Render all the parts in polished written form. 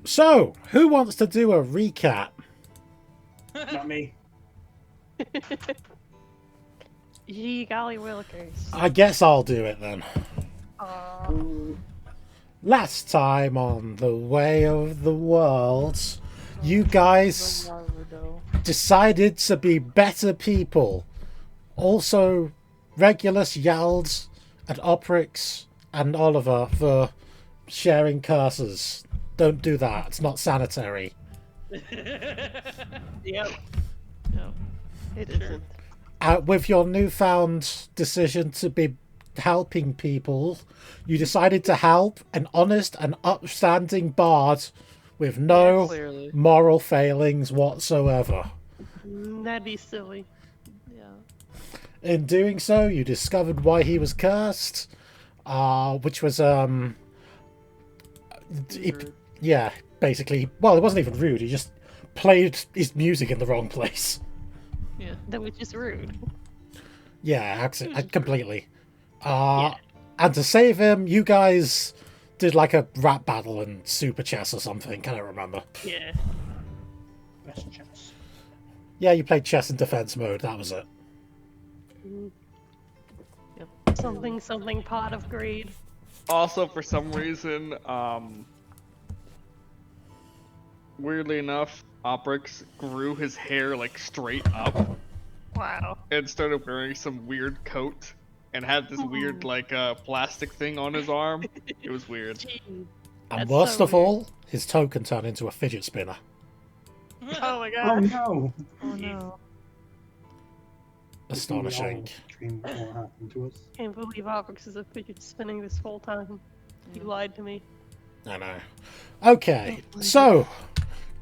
So, who wants to do a recap? Not me. Gee golly willikers. I guess I'll do it then. Ooh. Last time on The Way of the World, you guys decided to be better people. Also, Regulus yelled at Oprix and Oliver for sharing curses. Don't do that. It's not sanitary. Yep. No, it isn't. With your newfound decision to be helping people, you decided to help an honest and upstanding bard with no Clearly. moral failings whatsoever. That'd be silly. Yeah. In doing so, you discovered why he was cursed, which was yeah, basically. Well, it wasn't even rude. He just played his music in the wrong place. Yeah. That was just rude. Yeah, completely. And to save him, you guys did like a rap battle in Super Chess or something. Can't remember. Yeah. Best chance. Yeah, you played chess in defense mode. That was it. Yep. Something pot of greed. Also, for some reason, weirdly enough, Oprix grew his hair like straight up Wow. and started wearing some weird coat and had this weird like plastic thing on his arm. It was weird. Gee. And That's worst so of all, his toe can turn into a fidget spinner. Oh my Oh god. no! Oh no. Astonishing. Dream what happened to us. Can't believe Obrix is a fidget spinning this whole time. You lied to me. I know. Okay, so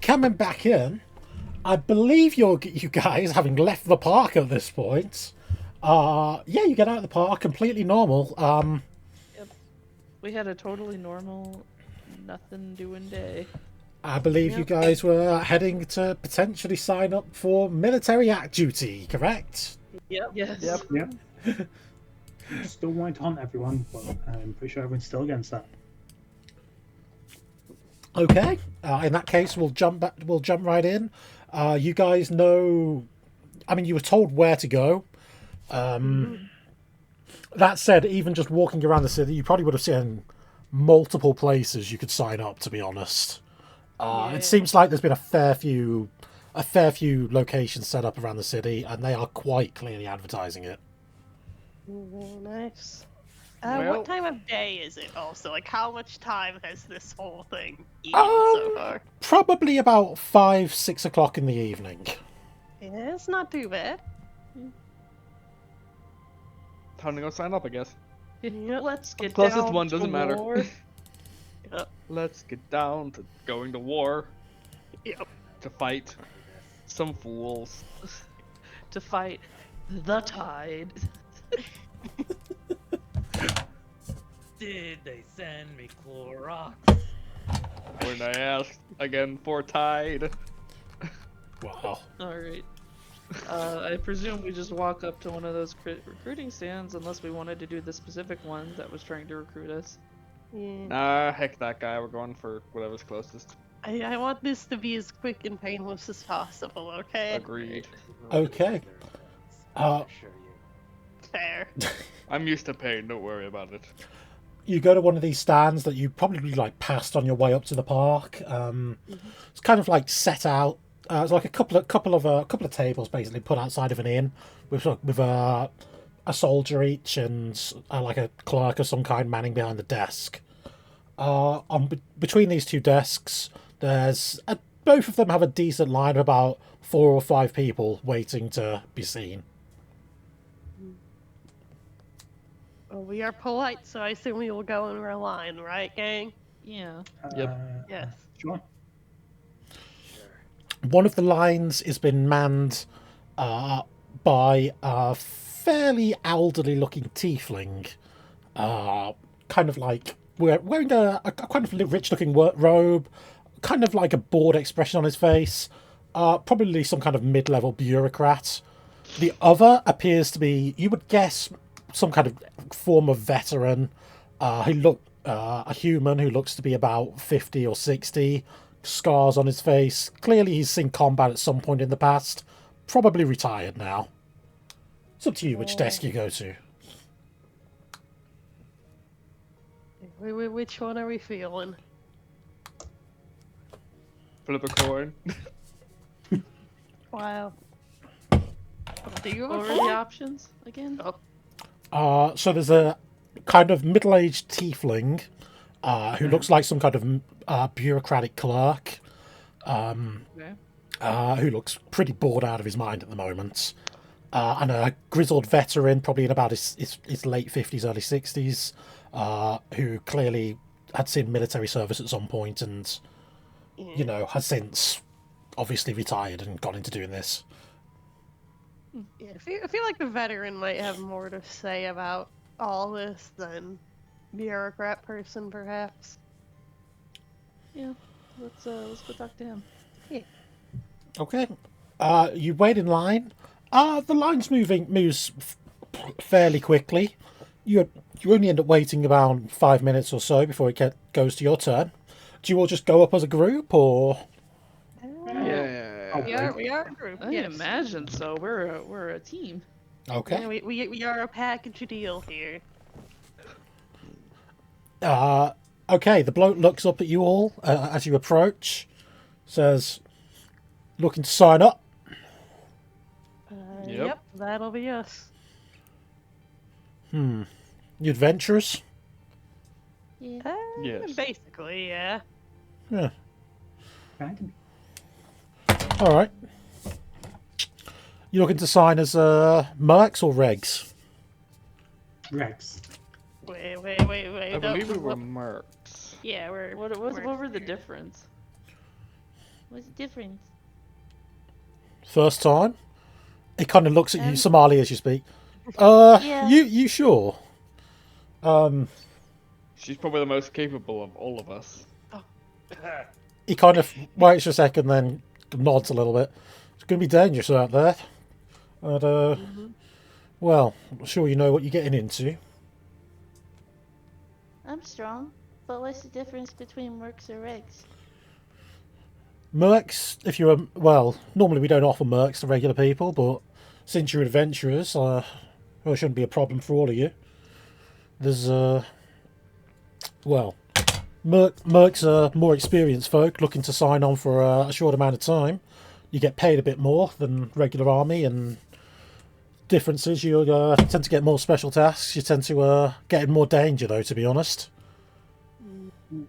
coming back in, I believe you guys, having left the park at this point, yeah, you get out of the park completely normal. We had a totally normal, nothing doing day. I believe you guys were heading to potentially sign up for military act duty, correct? Yep. Yes. Yep. Yep. Still wanting to hunt everyone, but I'm pretty sure everyone's still against that. Okay. In that case, we'll jump back. We'll jump right in. You guys know. I mean, you were told where to go. That said, even just walking around the city, you probably would have seen multiple places you could sign up. To be honest, it seems like there's been a fair few locations set up around the city, and they are quite clearly advertising it. Very nice. Well- What time of day is it also? Like, how much time has this whole thing eaten so far? Probably about 5-6 o'clock in the evening. Yeah, it's not too bad. Time to go sign up, I guess. Yep. Let's get Closest down one to doesn't matter. war. Let's get down to going to war Yep. to fight some fools. To fight the tide. Did they send me Clorox? When I asked again for tide. Wow. Alright. I presume we just walk up to one of those recruiting stands unless we wanted to do the specific one that was trying to recruit us. Yeah. Nah, heck that guy. We're going for whatever's closest. I want this to be as quick and painless as possible, okay? Agreed. Okay. Fair. I'm used to pain. Don't worry about it. You go to one of these stands that you probably like passed on your way up to the park. It's kind of like set out. It's like a couple of tables basically put outside of an inn with a soldier each and like a clerk of some kind manning behind the desk. Between these two desks, there's both of them have a decent line of about 4 or 5 people waiting to be seen. Well, we are polite, so I assume we will go in our line, right, gang? Yeah. Yep. Yes. Sure. One of the lines has been manned by a fairly elderly-looking tiefling, kind of like wearing a kind of rich-looking robe, kind of like a bored expression on his face. Probably some kind of mid-level bureaucrat. The other appears to be, you would guess, some kind of form of veteran. A human who looks to be about 50 or 60. scars on his face. Clearly he's seen combat at some point in the past. Probably retired now. It's up to you which desk you go to. Which one are we feeling? Flip a coin. Wow. Do you What have were the options again? So there's a kind of middle-aged tiefling who looks like some kind of bureaucratic clerk Okay. who looks pretty bored out of his mind at the moment. And a grizzled veteran, probably in about his late 50s, early 60s, who clearly had seen military service at some point and, you know, has since obviously retired and got into doing this. Yeah, I feel like the veteran might have more to say about all this than bureaucrat person, perhaps. Yeah. Let's go talk to him. Okay. You wait in line. The line's moves fairly quickly. You only end up waiting about 5 minutes or so before it goes to your turn. Do you all just go up as a group, or? Yeah. We are a group. I Yes. imagine so. We're a team. Okay. Yeah, we are a package deal here. Okay, the bloke looks up at you all as you approach, says, looking to sign up. Yep. That'll be us. You adventurers? Yeah. Yes. Basically, yeah. Yeah. Kind All right. You looking to sign as mercs or regs? of Rex. Wait. I believe we were mercs. Yeah, we're. What were the here. difference? What's the difference? First time? He kind of looks at you, Somali, as you speak. Yeah. You sure? She's probably the most capable of all of us. He kind of waits for a second, then nods a little bit. It's going to be dangerous out there. But, well, I'm sure you know what you're getting into. I'm strong, but what's the difference between mercs or regs? Mercs, if you're well, normally we don't offer mercs to regular people, but since you're adventurers, well, it shouldn't be a problem for all of you. There's, well, mercs are more experienced folk looking to sign on for a short amount of time. You get paid a bit more than regular army, and differences, you tend to get more special tasks. You tend to get in more danger, though, to be honest.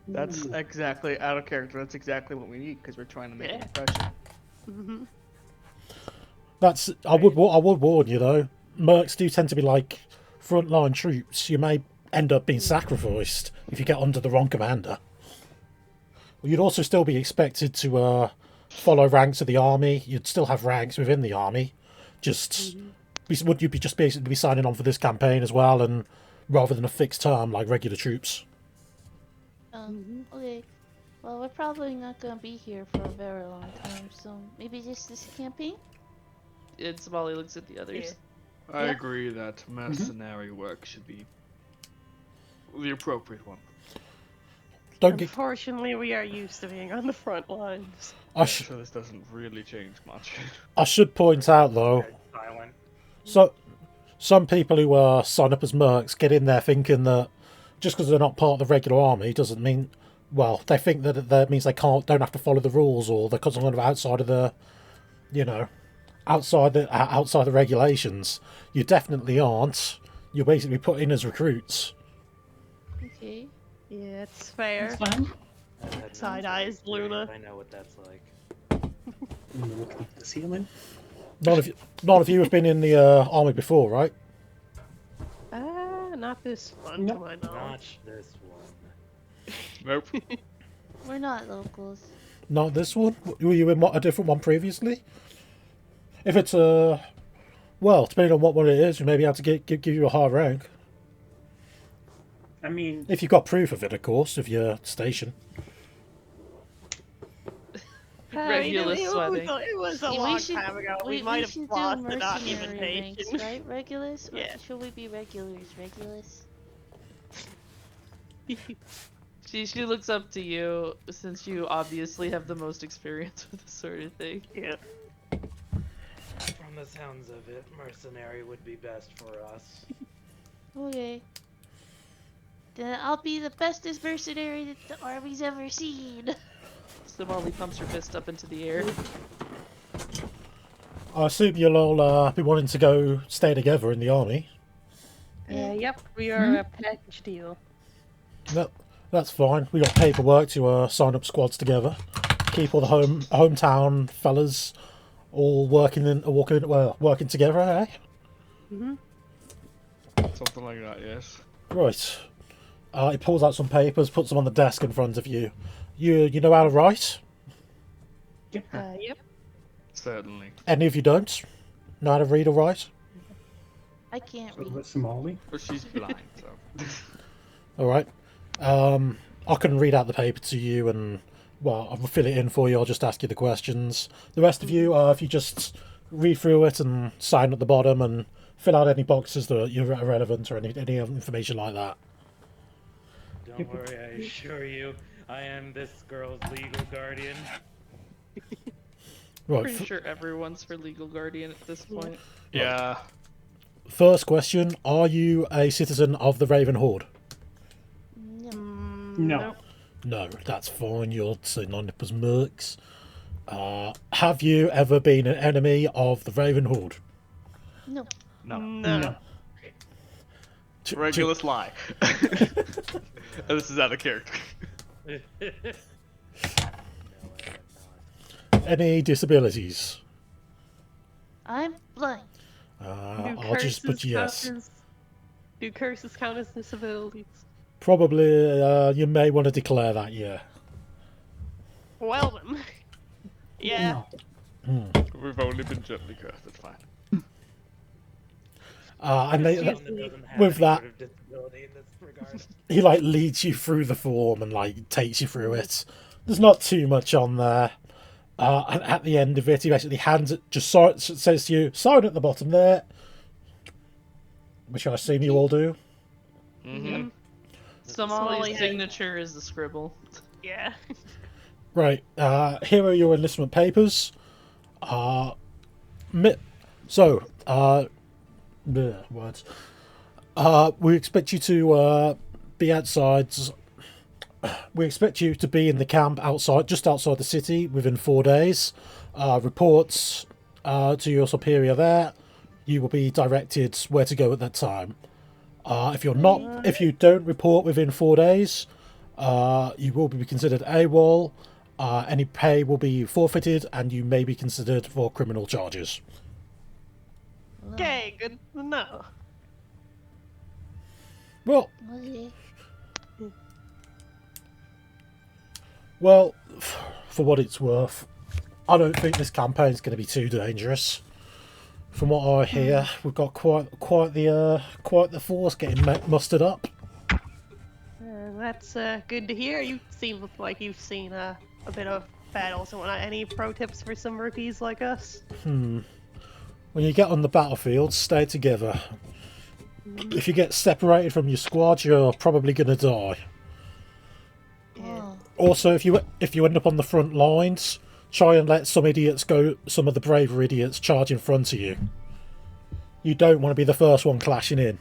That's exactly out of character. That's exactly what we need because we're trying to make an impression. That's I would warn you though. Mercs do tend to be like frontline troops. You may end up being sacrificed if you get under the wrong commander. You'd also still be expected to follow ranks of the army. You'd still have ranks within the army. Just would you be just basically be signing on for this campaign as well, and rather than a fixed term like regular troops? Okay. Well, we're probably not gonna be here for a very long time, so maybe just this campaign? And Somali looks at the others. I agree that mercenary work should be the appropriate one. Don't get. Unfortunately, we are used to being on the front lines. So this doesn't really change much. I should point out though. Silent. So, some people who sign up as mercs get in there thinking that just because they're not part of the regular army doesn't mean, well, they think that means they don't have to follow the rules, or they're kind of outside of the, you know, outside the regulations. You definitely aren't. You're basically put in as recruits. Okay. Yeah, it's fair. That's fine. Side eyes, Luna. I know what that's like. Looking at the ceiling. None of you have been in the army before, right? Not this one, to my Not knowledge. this one. Nope. We're not locals. Not this one. Were you in a different one previously? If it's well, depending on what one it is, we may be able to give you a high rank. I mean, If you've got proof of it, of course, of your station. Regulus sweating. It was a Yeah, we long should- time ago. We We might have should do lost the mercenary documentation. ranks, right? Regulus? Or Yeah. should we be regulars? Regulus? She looks up to you since you obviously have the most experience with this sort of thing. Yeah. From the sounds of it, mercenary would be best for us. Okay. Then I'll be the bestest mercenary that the army's ever seen. Somali pumps her fist up into the air. I assume you'll all be wanting to go stay together in the army. Yep, we are a package deal. No, that's fine. We got paperwork to sign up squads together. Keep all the hometown fellas all working together, eh? Something like that, yes. Right. He pulls out some papers, puts them on the desk in front of you. You know how to write? Yep. Certainly. Any of you don't know how to read or write? I can't So read. with Somali. But she's blind, so. All right. I can read out the paper to you, and well, I'll fill it in for you. I'll just ask you the questions. The rest of you, if you just read through it and sign at the bottom and fill out any boxes that are relevant or any information like that. Don't worry, I assure you, I am this girl's legal guardian. Right. Pretty sure everyone's her legal guardian at this point. Yeah. First question: are you a citizen of the Raven Horde? No. No. No, that's fine. You're synonymous mercs. Have you ever been an enemy of the Raven Horde? No. No. No. Regulus lie. This is out of character. No, I have not. Any disabilities? I'm blind. I'll just put yes. Do curses count as disabilities? Probably, you may want to declare that, yeah. Well then. Yeah. No. We've only been gently cursed, it's fine. And they, Someone that doesn't have with any that, sort of disability in this regard. he like leads you through the form and like takes you through it. There's not too much on there. And at the end of it, he basically hands it, says to you, sign at the bottom there, which I assume you all do. Mm-hmm. Somali's Somali signature is the scribble. Yeah. Right. Here are your enlistment papers. Words. We expect you to be outside. We expect you to be in the camp just outside the city within 4 days. Reports to your superior there. You will be directed where to go at that time. If you don't report within 4 days, you will be considered AWOL. Any pay will be forfeited, and you may be considered for criminal charges. Okay, good to know. Well, Okay. Well, for what it's worth, I don't think this campaign's going to be too dangerous. From what I hear, we've got quite the force getting mustered up. That's good to hear. You seem like you've seen a bit of battles and whatnot. Any pro tips for some rookies like us? When you get on the battlefield, stay together. If you get separated from your squad, you're probably going to die. Oh. Also, if you end up on the front lines, try and let some of the braver idiots charge in front of you. You don't want to be the first one clashing in.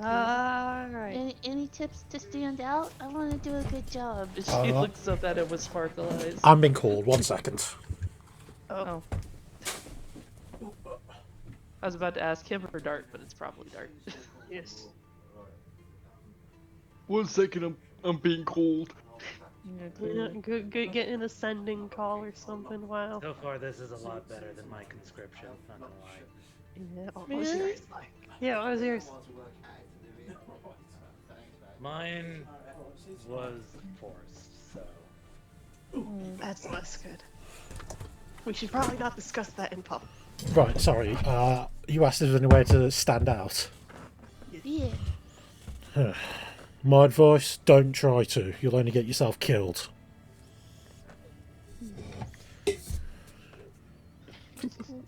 Alright. Any tips to stand out? I want to do a good job. She looks up at it with sparkle eyes. I'm being called. 1 second. Oh. I was about to ask him for Dart, but it's probably Dart. Yes. 1 second, I'm being called. Yeah, We're clearly. not good get an ascending call or something. Wow. So far, this is a lot better than my conscription, not gonna lie. Yeah, what was yours like? Yeah, what was yours? Mine was forced, so. That's less good. We should probably not discuss that in public. Right, sorry. You asked if there's any way to stand out. Yeah. My advice, don't try to. You'll only get yourself killed.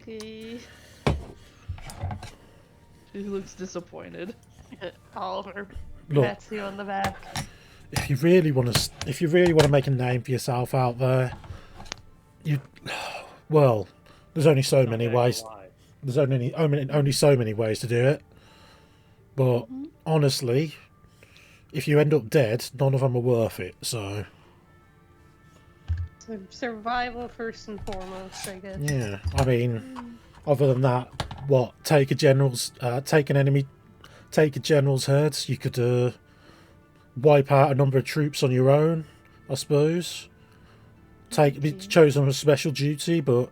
Okay. She looks disappointed. Oliver look, Pats you on the back. if you really want to make a name for yourself out there, well, there's only so many ways. There's only so many ways to do it. But honestly, if you end up dead, none of them are worth it. So Survival first and foremost, I guess. yeah, I mean, other than that, what take a general's head. You could wipe out a number of troops on your own, I suppose. Be chosen for special duty, but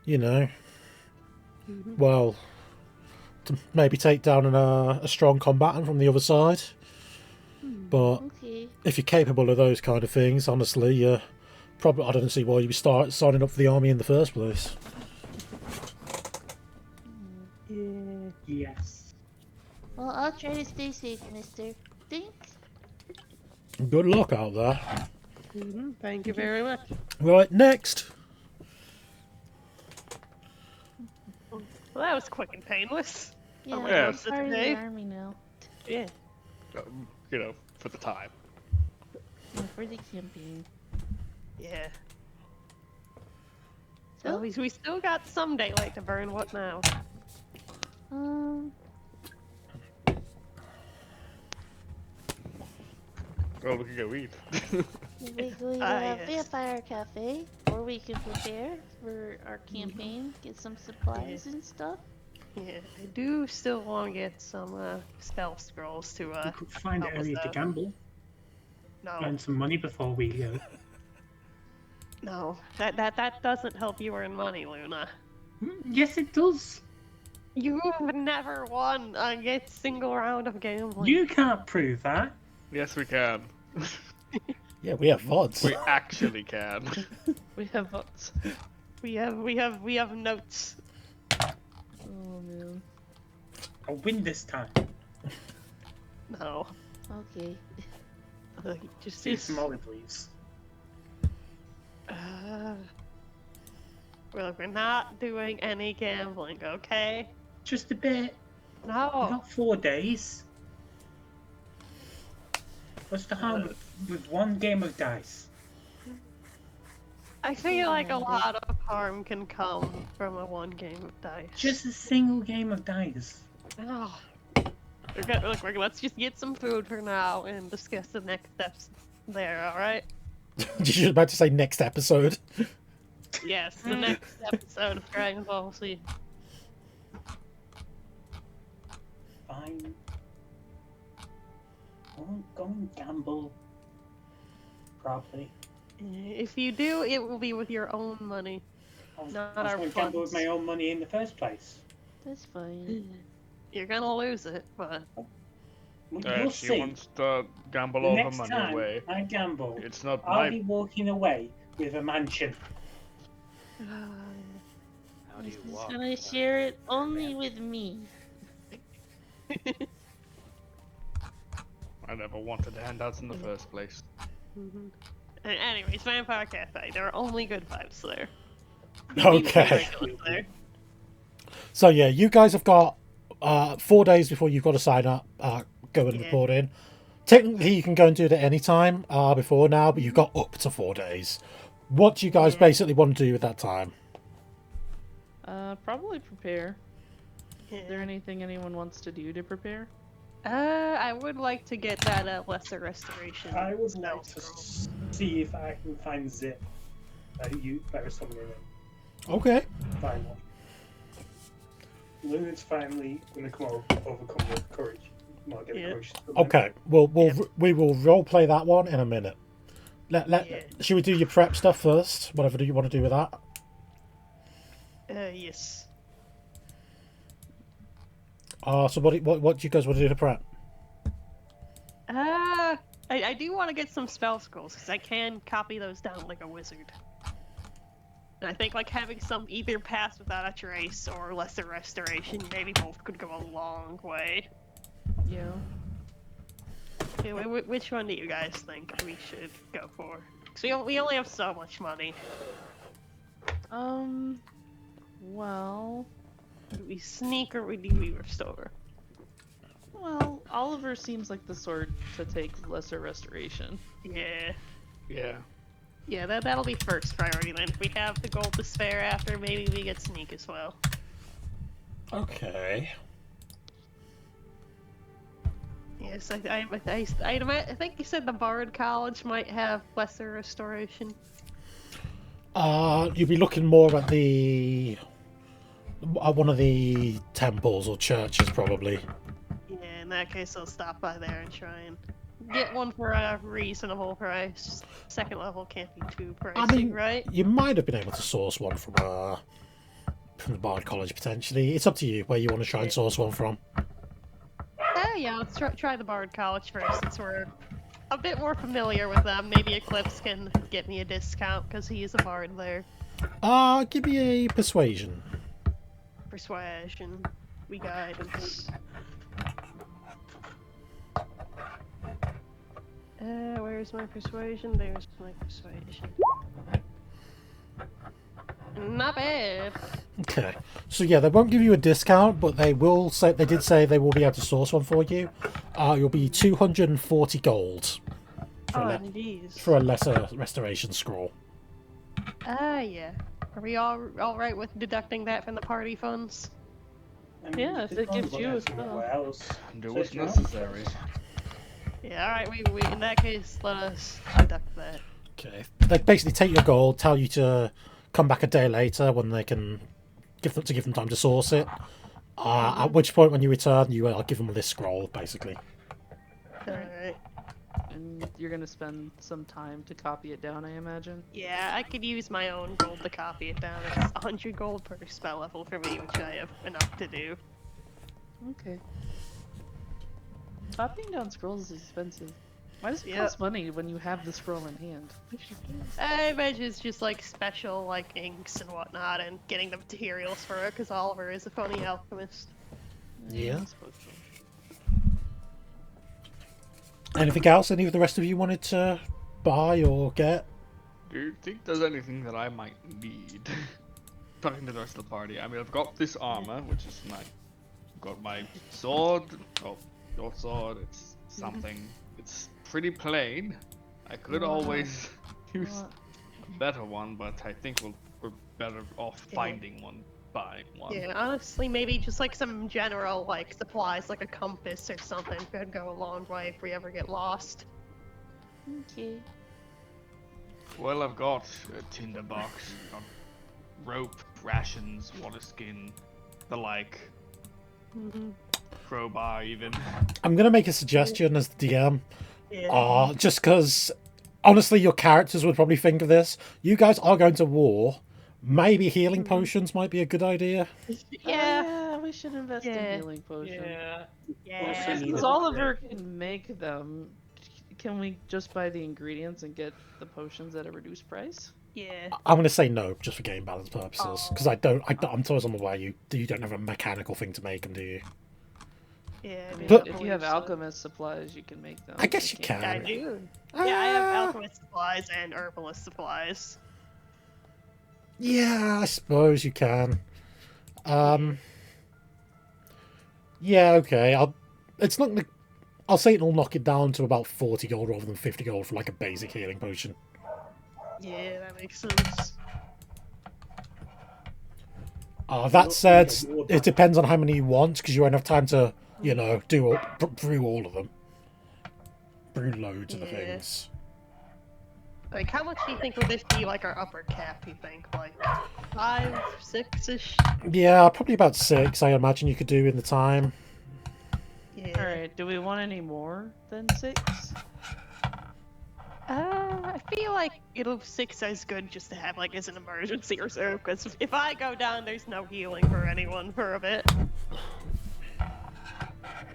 you know, well, to maybe take down a strong combatant from the other side. But Okay. if you're capable of those kind of things, honestly, I don't see why you'd start signing up for the army in the first place. Yeah. Yes. Well, I'll try to stay safe, mister. Thanks. Good luck out there. Thank you very much. Right, next. Well, that was quick and painless. Yeah, my I'm God, part of the today. army now. Yeah. You know, for the time. Yeah, for the campaign. Yeah. So, Well, we still got some daylight to burn. What now? Well, we can go eat. we go to Ah, a yes. vampire cafe, or we can prepare for our campaign, get some supplies and stuff. Yeah, I do still want to get some spell scrolls to We could find an help us area to out. gamble, No, earn some money before we go. no, that doesn't help you earn money, Luna. Yes, it does. You've never won a single round of gambling. You can't prove that. Yes, we can. Yeah, we have VODs. We actually can. We have votes. We have notes. Oh man. I'll win this time. No, Okay. just See some olive leaves. well, we're not doing any gambling, okay? Just a bit. We No. got 4 days. What's the harm with one game of dice? I feel like a lot of harm can come from a one game of dice. Just a single game of dice. Oh. Let's just get some food for now and discuss the next steps there, alright? You're just about to say next episode. Yes, the next episode of Dragon Ball Z. Fine. Go and gamble. Properly. If you do, it will be with your own money. Not I was our going to gamble with funds. my own money in the first place. That's fine. You're gonna lose it, but Well, you'll She see. wants to gamble The all her next money time away. I gamble, It's not I'll my. be walking away with a mansion. How do you He's walk? gonna share it only with me. I never wanted handouts in the first place. anyways, Vampire Cafe. There are only good vibes there. Okay. Regulars there. So yeah, you guys have got 4 days before you've got to sign up, go and Yeah. report in. Technically, you can go and do it at any time before now, but you've got up to 4 days. What do you guys basically want to do with that time? Probably prepare. Is there Yeah. anything anyone wants to do to prepare? I would like to get that lesser restoration. I would spell like to scroll. see if I can find Zip. Better something in it. Okay. Finally. Luna's finally going to overcome the courage. Not get the Yeah. courage to come Okay. We will role play that one in a minute. Yeah. Should we do your prep stuff first? Whatever do you want to do with that? Yes. So what do you guys want to do to prep? I do want to get some spell scrolls because I can copy those down like a wizard. And I think like having some either pass without a trace or lesser restoration, maybe both could go a long way. Yeah. Okay, which one do you guys think we should go for? Because we only have so much money. Well, Do we sneak or do we restore? Well, Oliver seems like the sort to take lesser restoration. Yeah. Yeah. Yeah, that'll be first priority then. If we have the gold to spare after, maybe we get sneak as well. Okay. Yes, I think you said the Bard College might have lesser restoration. You'll be looking more at the one of the temples or churches, probably. Yeah, in that case, I'll stop by there and try and get one for a reasonable price. Second level can't be too pricey, I mean, right? you might have been able to source one from the Bard College potentially. It's up to you where you want to try and source one from. Yeah, let's try the Bard College first, since we're a bit more familiar with them. Maybe Eclipse can get me a discount because he is a bard there. Give me a persuasion. Persuasion. We guidance. Where's my persuasion? There's my persuasion. Not bad. Okay, so yeah, they won't give you a discount, but they will say they did say they will be able to source one for you. You'll be 240 gold for, Jeez. for a lesser restoration scroll. Yeah. Are we all right with deducting that from the party funds? I mean, Yeah, if it gives you a somewhere else. Do So what's if you want- necessary. Yeah, alright, we in that case, let us deduct that. Okay, they basically take your gold, tell you to come back a day later when they can give them time to source it. At which point, when you return, you give them this scroll, basically. Alright. And you're gonna spend some time to copy it down, I imagine. Yeah, I could use my own gold to copy it down. It's 100 gold per spell level for me, which I have enough to do. Okay. Copying down scrolls is expensive. Why does it Yep. cost money when you have the scroll in hand? I imagine it's just like special like inks and whatnot and getting the materials for it because Oliver is a funny alchemist. Yeah. I suppose so. Anything else? Any of the rest of you wanted to buy or get? Do you think there's anything that I might need? Talking to the rest of the party. I mean, I've got this armor, which is nice. I've got my sword. Oh, your sword. It's something. It's pretty plain. I could always use a better one, but I think we're better off finding one, buying one. Yeah, honestly, maybe just like some general like supplies, like a compass or something, could go a long way if we ever get lost. Okay. Well, I've got a tinderbox, got rope, rations, water skin, the like, crowbar even. I'm gonna make a suggestion as the DM. Yeah. Just because, honestly, your characters would probably think of this. You guys are going to war. Maybe healing potions might be a good idea. Yeah. We should invest in Yeah. healing potions. Yeah. Yeah. Need Since a- Oliver can make them, can we just buy the ingredients and get the potions at a reduced price? Yeah. I'm gonna say no, just for game balance purposes, because I'm told I'm aware you don't have a mechanical thing to make them, do you? Yeah. I mean, But- if you have alchemist supplies, you can make them. I guess you can't- I can. do. Yeah, I have alchemist supplies and herbalist supplies. Yeah, I suppose you can. Yeah, okay. I'll say it'll knock it down to about 40 gold rather than 50 gold for like a basic healing potion. Yeah, that makes sense. That said, it depends on how many you want, because you won't have time to, brew all of them. Brew loads of the Yeah. things. Like, how much do you think would this be, like, our upper cap, you think? Like, 5, 6-ish? Yeah, probably about 6, I imagine you could do in the time. Yeah. Alright, do we want any more than 6? I feel like 6 is good just to have, like, as an emergency or so, because if I go down, there's no healing for anyone for a bit.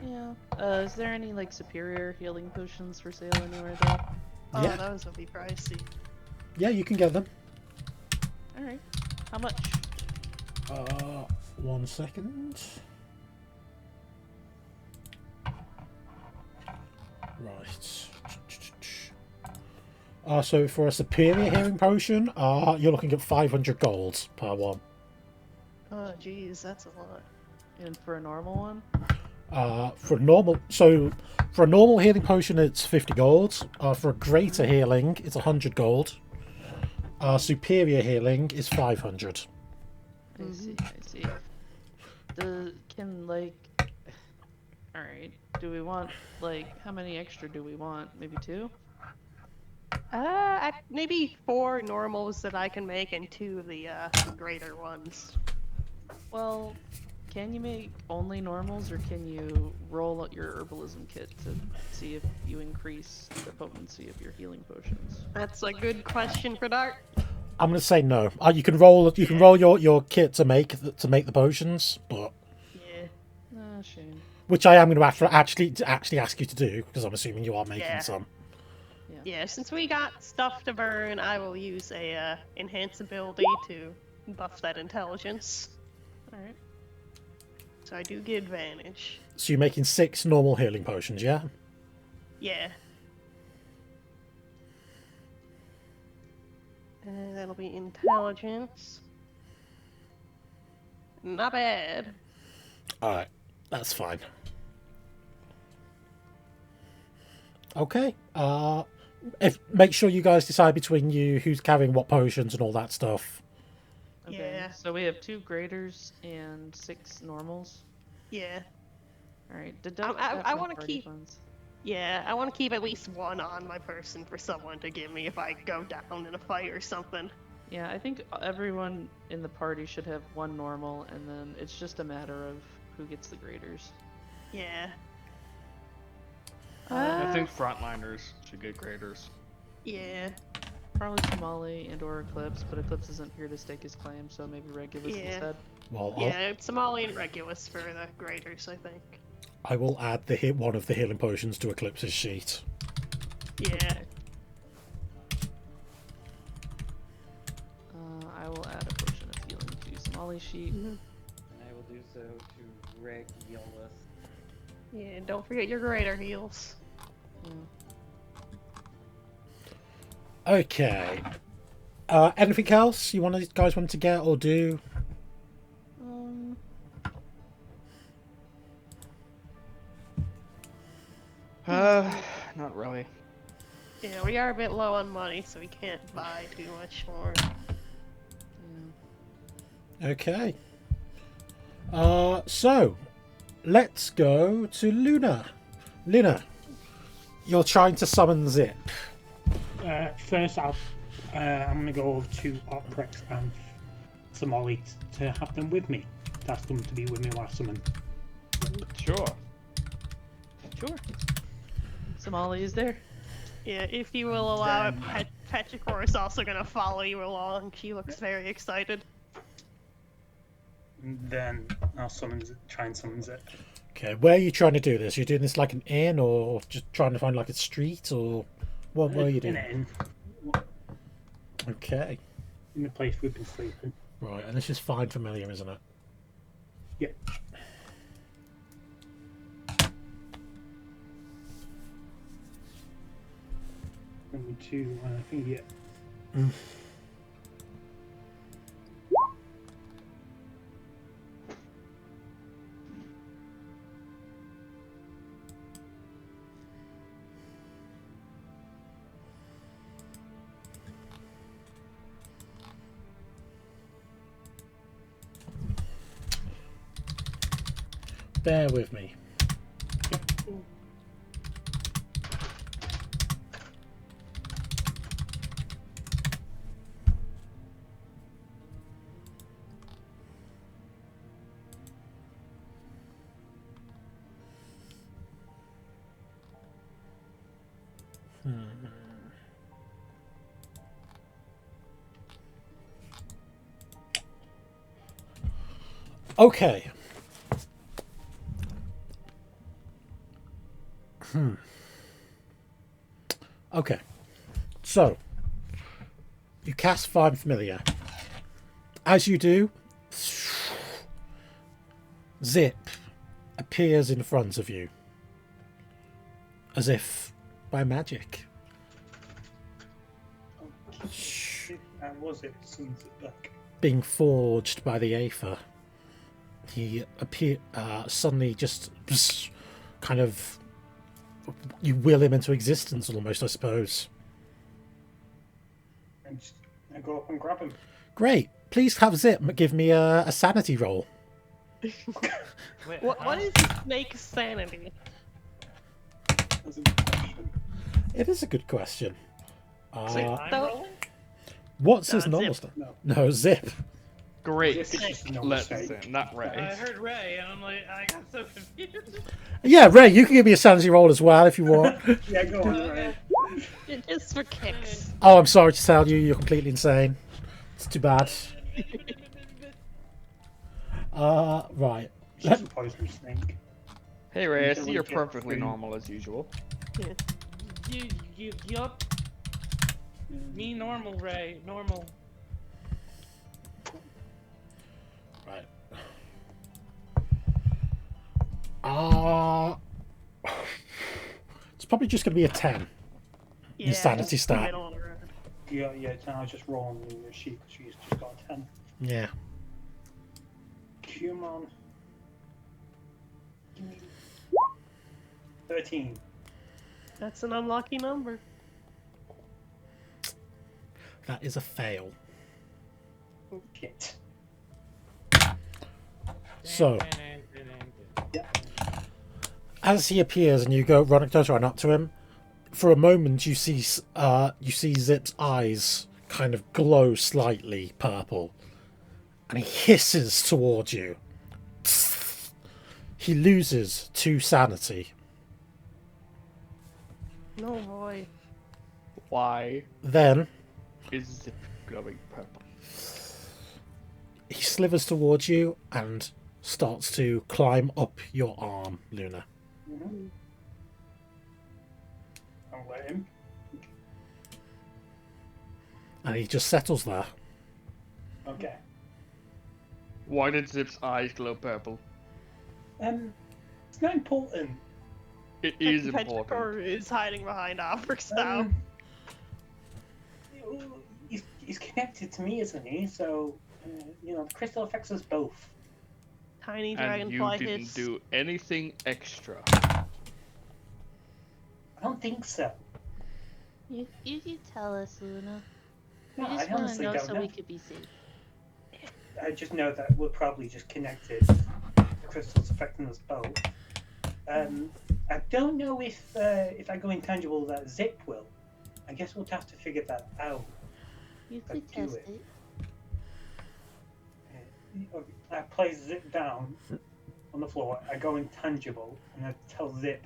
Yeah. Is there any, like, superior healing potions for sale anywhere though? Oh, Yeah. those will be pricey. Yeah, you can get them. Alright. How much? 1 second. Right. So for a superior healing potion, you're looking at 500 gold per one. Oh, jeez, that's a lot. And for a normal one? For a normal healing potion, it's 50 gold. For a greater healing, it's 100 gold. Superior healing is 500. I see. I see. All right. Do we want how many extra do we want? Maybe 2? Maybe 4 normals that I can make and 2 of the greater ones. Well, can you make only normals, or can you roll out your herbalism kit to see if you increase the potency of your healing potions? That's a good question for Dart. I'm gonna say no. You can roll your kit to make the potions, but Yeah. Ah, shame. which I am going to actually ask you to do because I'm assuming you are making Yeah. some. Yeah, since we got stuff to burn, I will use a enhance ability to buff that intelligence. All right. So I do get advantage. So you're making 6 normal healing potions, yeah? Yeah. And that'll be intelligence. Not bad. Alright, that's fine. Okay. Make sure you guys decide between you who's carrying what potions and all that stuff. Okay. Yeah. So we have 2 graders and 6 normals. Yeah. All right. I want to keep. Yeah, I want to keep at least 1 on my person for someone to give me if I go down in a fight or something. Yeah, I think everyone in the party should have 1 normal, and then it's just a matter of who gets the graders. Yeah. I think frontliners should get graders. Yeah. Probably Somali and or Eclipse, but Eclipse isn't here to stake his claim, so maybe Regulus Yeah. instead. Well, Yeah, it's Somali and Regulus for the graders, I think. I will add one of the healing potions to Eclipse's sheet. Yeah. I will add a potion of healing to Somali's sheet. And I will do so to Regulus. Yeah, don't forget your grader heals. Okay. Anything else you guys want to get or do? Not really. Yeah, we are a bit low on money, so we can't buy too much more. Okay. So let's go to Luna. Luna, you're trying to summon Zip. First, I'm gonna go over to Oprex and Somali to have them with me. To ask them to be with me while I summon. Sure. Sure. Somali is there. Yeah, if you will allow it, Petrichor is also gonna follow you along. She looks very excited. And then I'll try and summon Zip. Okay, where are you trying to do this? You're doing this like an inn, or just trying to find like a street, or what are you doing? In Okay. In the place we've been sleeping. Right, and this is fine familiar, isn't it? Yeah. Number 2, I think, yeah. Bear with me. Okay. Okay. So, you cast Find Familiar. As you do, Zip appears in front of you. As if by magic. And was it some Zip back? Being forged by the Aether he suddenly just kind of, you will him into existence almost, I suppose. And I go up and grab him. Great. Please have Zip give me a sanity roll. Wait, What is snake sanity? That's a good question. It is a good question. I'm Though- rolling? What's his Zip. normal stuff? No. No, Zip. Great. Yes, it's just no Let's mistake. in, not I Ray. heard Ray, and I'm like, I got so confused. Yeah, Ray, you can give me a sanity roll as well if you want. Yeah, go on, Okay. right. Just for kicks. Oh, I'm sorry to tell you, you're completely insane. It's too bad. Right. It's just a poisonous snake. Hey Ray, I Until see we you're get perfectly free. normal as usual. Yup. Me normal, Ray. Normal. Right. It's probably just going to be a 10. Yeah, sanity just stat. middle of the road. Yeah, I was just rolling in your sheet because she's just got a 10. Yeah. Come on. 13. That's an unlucky number. That is a fail. Shit. So, as he appears and you go run up to him, for a moment you see Zip's eyes kind of glow slightly purple, and he hisses towards you. He loses 2 sanity. No boy. Why Then is Zip glowing purple? he slithers towards you and starts to climb up your arm, Luna. Mm-hmm. I'll let him. And he just settles there. Okay. Why did Zip's eyes glow purple? It's not important. It is Petrichor important. is hiding behind Obrix now. He's connected to me, isn't he? So, the crystal affects us both. Tiny And you dragonfly didn't hiss. do anything extra. I don't think so. You can tell us, Luna. We No, I just want to honestly know don't so know. we could be safe. I just know that we're probably just connected. The crystal's affecting us both. I don't know if I go intangible that Zip will. I guess we'll have to figure that out. You I could do test it. it. I place Zip down on the floor. I go intangible, and I tell Zip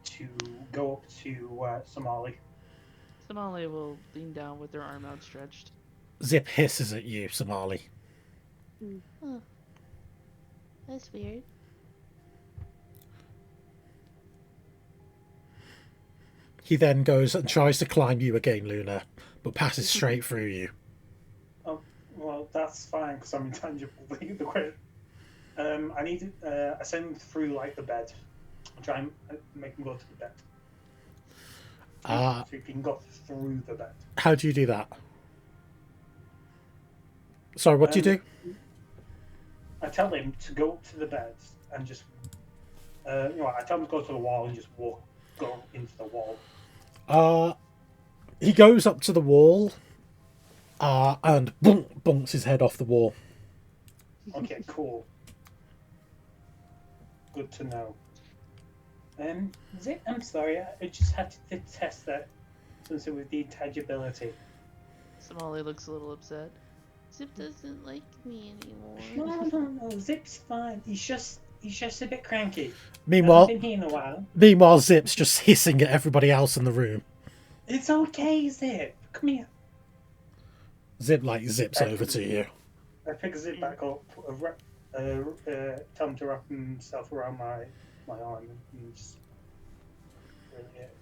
to go up to Somali. Somali will lean down with their arm outstretched. Zip hisses at you, Somali. Huh. That's weird. He then goes and tries to climb you again, Luna, but passes straight through you. Oh, well, that's fine because I'm intangible. The credit. I need to. I send him through like the bed. I'll try and make him go to the bed. So if he can go through the bed. How do you do that? Sorry, what do you do? I tell him to go up to the bed and just. I tell him to go to the wall and just go into the wall. He goes up to the wall and bunks his head off the wall. Okay, cool. Good to know. Zip, I'm sorry, I just had to test that since it was the intangibility. Somali looks a little upset. Zip doesn't like me anymore. No, Zip's fine. He's just a bit cranky. Meanwhile, I've been here in a while. Zip's just hissing at everybody else in the room. It's okay, Zip. Come here. Zip zips over to you. I pick Zip back up, tell him to wrap himself around my arm and just bring it.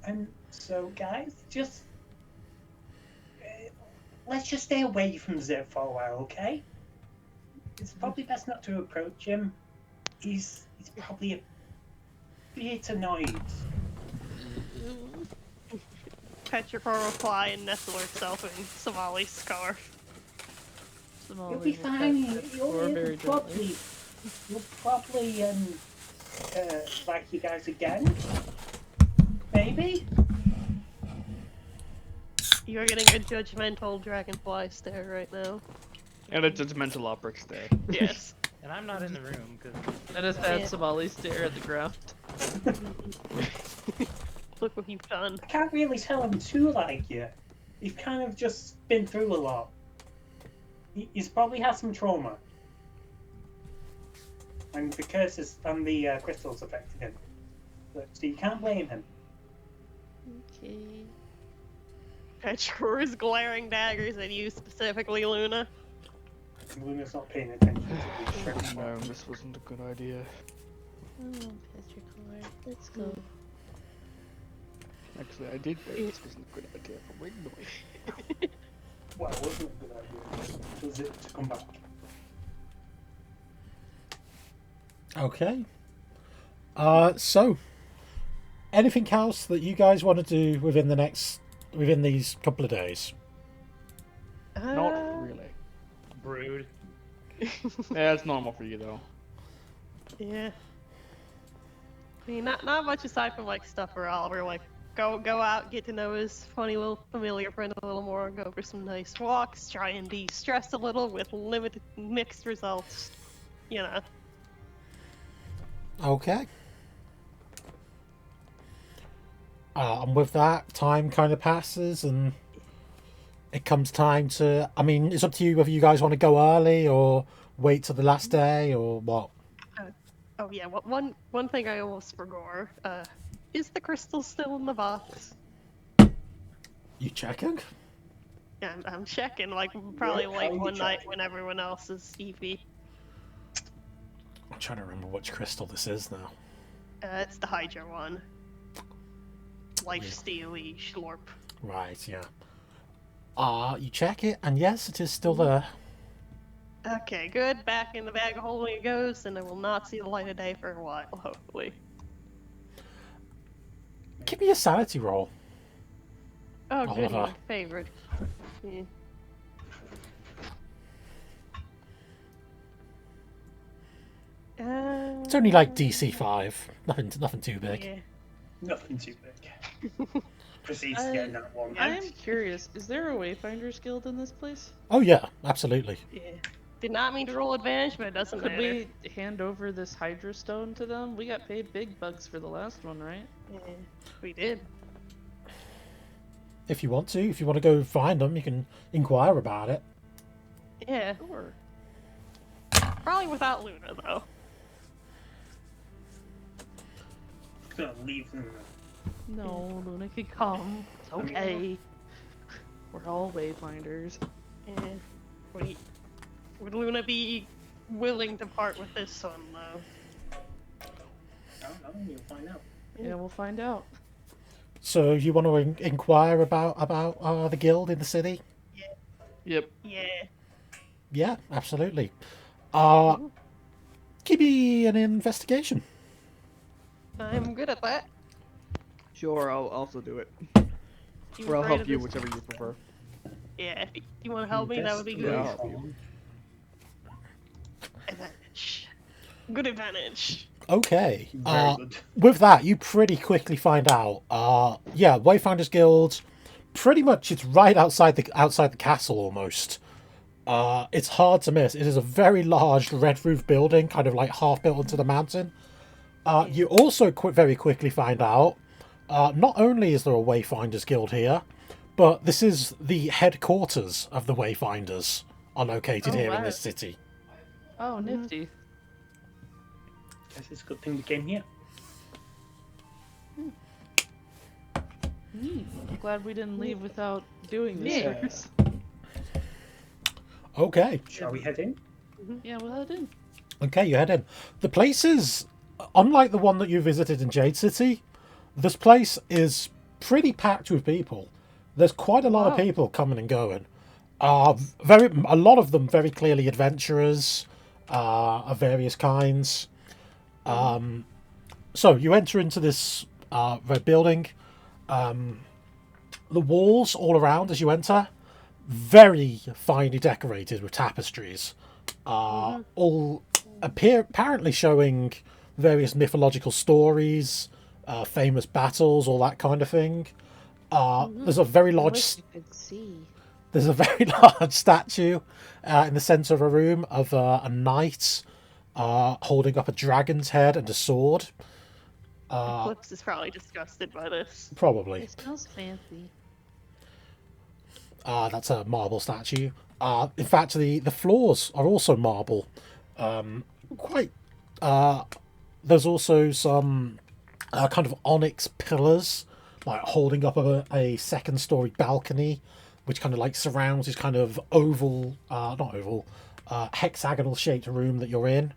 And so, guys, just let's just stay away from Zip for a while, okay? It's probably best not to approach him. He's probably a bit annoyed. Petrichor will fly and nestle herself in Somali's scarf. Somali You'll be will fine. pet the You'll, floor you'll very gently. probably like you guys again. Maybe. You're getting a judgmental dragonfly stare right now. And a judgmental opera stare. Yes. And I'm not in the room because And a sad Yeah. Somali stare at the ground. Look what you've done. I can't really tell him to like you. He's kind of just been through a lot. He's probably had some trauma. And the curses and the crystals affected him. So you can't blame him. Okay. Petror is glaring daggers at you specifically, Luna. Luna's not paying attention to the shrimp. No, this wasn't a good idea. Oh, Petrichor. Let's go. Actually, I did think this wasn't a good idea, but wait, no. Well, it wasn't a good idea. Was it to come back? Okay. So, anything else that you guys want to do within these couple of days? Not really. brood. Yeah, it's normal for you though. Yeah. I mean, not much aside from like stuff for Oliver. Like, go out, get to know his funny little familiar friend a little more, go for some nice walks, try and de-stress a little with limited mixed results. You know. Okay. And with that, time kind of passes, and it comes time to. I mean, it's up to you whether you guys want to go early or wait till the last day or what. Oh yeah, one thing I almost forgot. Is the crystal still in the box? You checking? Yeah, I'm checking. Like probably How like you one night checking? when everyone else is sleepy. I'm trying to remember which crystal this is now. It's the Hydra one. Life Yeah. steely schlorp. Right, yeah. You check it, and yes, it is still there. Okay, good. Back in the bag of holding it goes, and it will not see the light of day for a while, hopefully. Give me a sanity roll. Oh, good. Oliver. My favorite. Yeah. It's only like DC 5. Nothing too big. Yeah. Nothing too big. Proceeds to get that one. I am curious, is there a Wayfinder's Guild in this place? Oh yeah, absolutely. Yeah. Did not mean to roll advantage, but it doesn't Could matter. we hand over this Hydra Stone to them? We got paid big bucks for the last one, right? Yeah, we did. If you want to go find them, you can inquire about it. Yeah. Sure. Probably without Luna, though. Gonna leave them. No, Luna could come. It's okay. We're all Wayfinders. Yeah. Would Luna be willing to part with this one, though? I don't know. You'll find out. Yeah, we'll find out. So you want to inquire about the guild in the city? Yep. Yeah. Yeah, absolutely. Give me an investigation. I'm good at that. Sure, I'll also do it. You Or I'll afraid help of you, this? whichever you prefer. Yeah, if you want to help me, that would be good. Yeah, I'll help you. Advantage. Good advantage. Okay. Very good. With that, you pretty quickly find out. Yeah, Wayfinders Guild. Pretty much, it's right outside the castle almost. It's hard to miss. It is a very large red roof building, kind of like half built into the mountain. You also very quickly find out. Not only is there a Wayfinders Guild here, but this is the headquarters of the Wayfinders are located Oh, here in wow. this city. Oh, nifty. Guess it's a good thing we came here. Neat. I'm glad we didn't leave without doing this Yeah. first. Okay. Shall we head in? Yeah, we'll head in. Okay, you head in. The place is, unlike the one that you visited in Jade City, this place is pretty packed with people. There's quite a lot of Wow. people coming and going. A lot of them very clearly adventurers of various kinds. So you enter into this red building. The walls all around as you enter, very finely decorated with tapestries, all apparently showing various mythological stories, famous battles, all that kind of thing. There's a very I large wish you could see. there's a very large statue in the center of a room of a knight holding up a dragon's head and a sword. Eclipse is probably disgusted by this. Probably. It smells fancy. That's a marble statue. In fact, the floors are also marble. Quite. There's also some kind of onyx pillars, like holding up a second-story balcony, which kind of like surrounds this kind of oval, not oval, hexagonal-shaped room that you're in.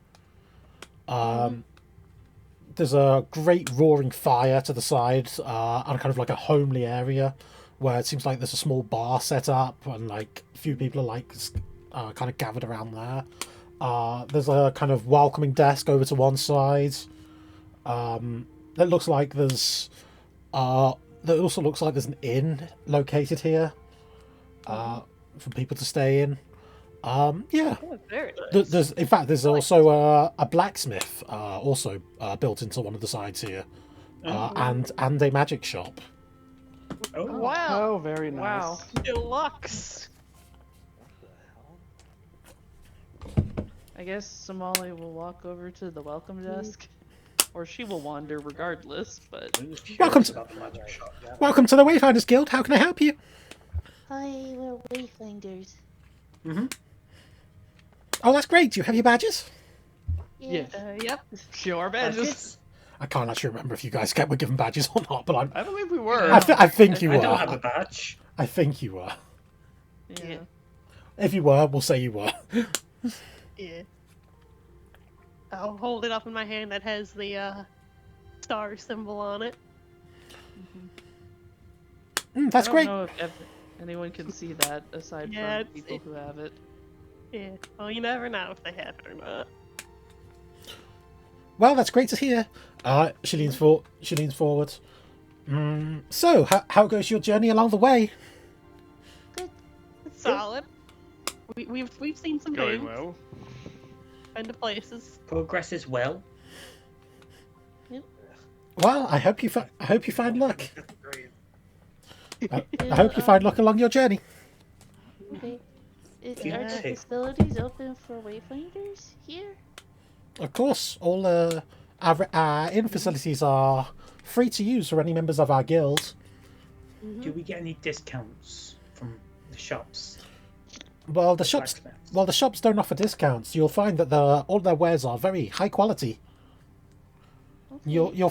There's a great roaring fire to the side, and kind of like a homely area where it seems like there's a small bar set up and like a few people are like kind of gathered around there. There's a kind of welcoming desk over to one side. It looks like there's it also looks like there's an inn located here for people to stay in. Yeah. Oh, very nice. There's in fact there's also a blacksmith also built into one of the sides here, and a magic shop. Oh, Wow. Oh, very nice. Wow. Deluxe. I guess Somali will walk over to the welcome desk. Or she will wander regardless, but Welcome to- about the magic shop. Yeah. Welcome to the Wayfinders Guild. How can I help you? Hi, we're wayfinders. Oh, that's great. Do you have your badges? Yeah. Yep. Show our badges. I can't actually remember if you guys were given badges or not, but I believe we were. I think you I were. don't have a badge. I think you were. yeah. If you were, we'll say you were. Yeah. I'll hold it up in my hand that has the star symbol on it. That's I don't great. know if anyone can see that aside Yeah, from people who have it. Yeah. Well, you never know if they have it or not. Well, that's great to hear. She leans forward. So, how goes your journey along the way? It's solid. We've seen some Going things, well. been to places. Progress is well. Well, I hope you find luck. I hope you find luck along your journey. Okay. Are Yeah. the facilities open for wayfinders here? Of course, all our inn facilities are free to use for any members of our guild. Do we get any discounts from the shops? Well, the shops don't offer discounts. You'll find that all their wares are very high quality. Okay.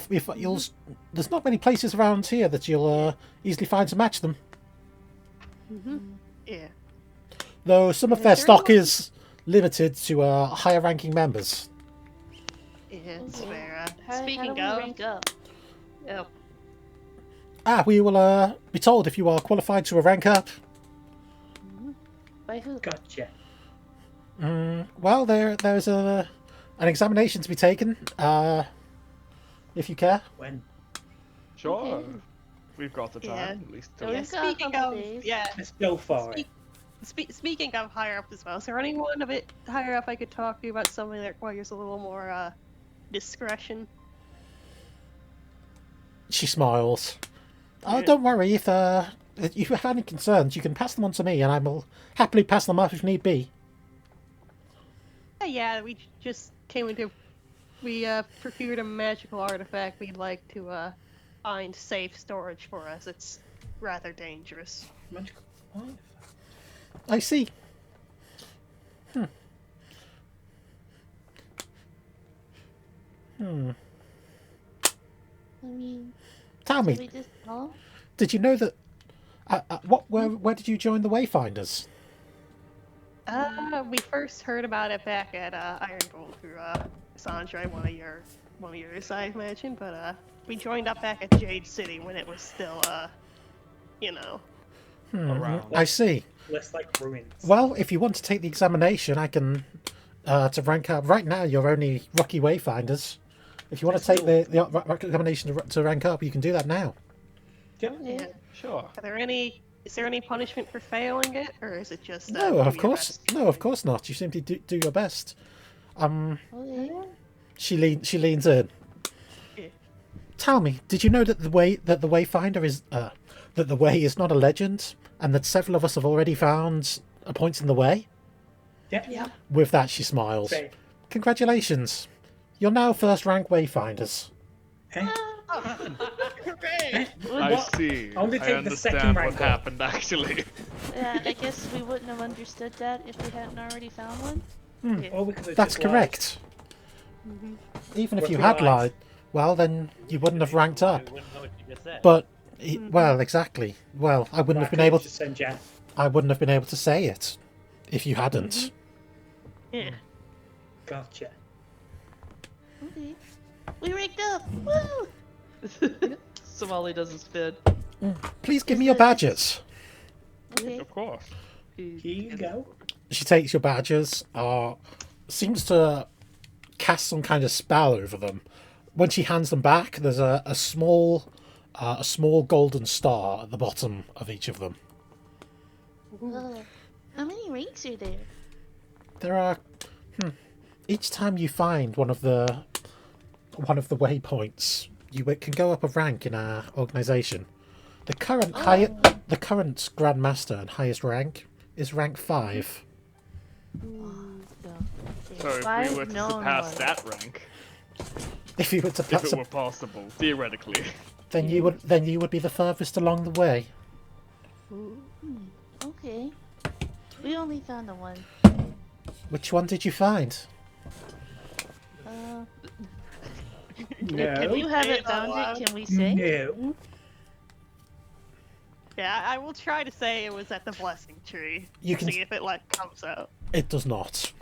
There's not many places around here that you'll easily find to match them. Yeah. Though some of Is their there stock anyone- is limited to higher ranking members. Yeah, it's Okay. fair. How do Speaking we of, rank up? We will be told if you are qualified to a rank up. By who? Gotcha. Well, there's an examination to be taken. If you care. When? Sure. Okay. We've got the time, Yeah. at least. So yeah, we've got a speaking couple of, days. yeah, Let's go for it. speaking of higher up as well, is there anyone a bit higher up I could talk to about something that requires a little more discretion? She smiles. Oh, Yeah. don't worry. If you have any concerns, you can pass them on to me, and I will happily pass them up if need be. Yeah, we just came into. We procured a magical artifact we'd like to find safe storage for us. It's rather dangerous. Magical artifact. I see. I mean, Tell should me, we just call? did you know that? Where did you join the Wayfinders? We first heard about it back at Iron Gold through Sandra, one of yours I mentioned, but we joined up back at Jade City when it was still Around. I see. Less like ruins. Well, if you want to take the examination, I can to rank up. Right now, you're only rookie Wayfinders. If you want to take the examination to rank up, you can do that now. Yeah. Yeah. Sure. Are there any Is there any punishment for failing it, or is it just No, do of your course, best? no, of course not. You simply do your best. Okay. She leans in. Yeah. Tell me, did you know that the Wayfinder is that the way is not a legend, and that several of us have already found a point in the way? Yeah. With that, she smiles. Say, Congratulations, you're now first rank Wayfinders. eh? Hooray! I What? see. Only I take the second understand what rank up. happened actually. Yeah, I guess we wouldn't have understood that if we hadn't already found one. Or we could have That's just lied. correct. Even if What you we had lied. lied, well, then you wouldn't have ranked up. We wouldn't know what you just said. But well, exactly. Well, I wouldn't Right, have been could able. just send Jeff. I wouldn't have been able to say it if you hadn't. Yeah. Gotcha. Okay. We rigged up. Woo! Somali doesn't spin. Please give me your badges. Okay. Of course. Here you go. She takes your badges. Seems to cast some kind of spell over them. When she hands them back, there's a small golden star at the bottom of each of them. How many ranks are there? There are. Each time you find one of the waypoints, you can go up a rank in our organization. The current the current Grandmaster and highest rank is rank 5. So if we were to surpass that rank, If you were to if pass it were possible, theoretically. then you would be the furthest along the way. Okay. We only found the one. Which one did you find? No. If you haven't found it, can we say? No. Yeah, I will try to say it was at the blessing tree. You can- see if it comes out. It does not.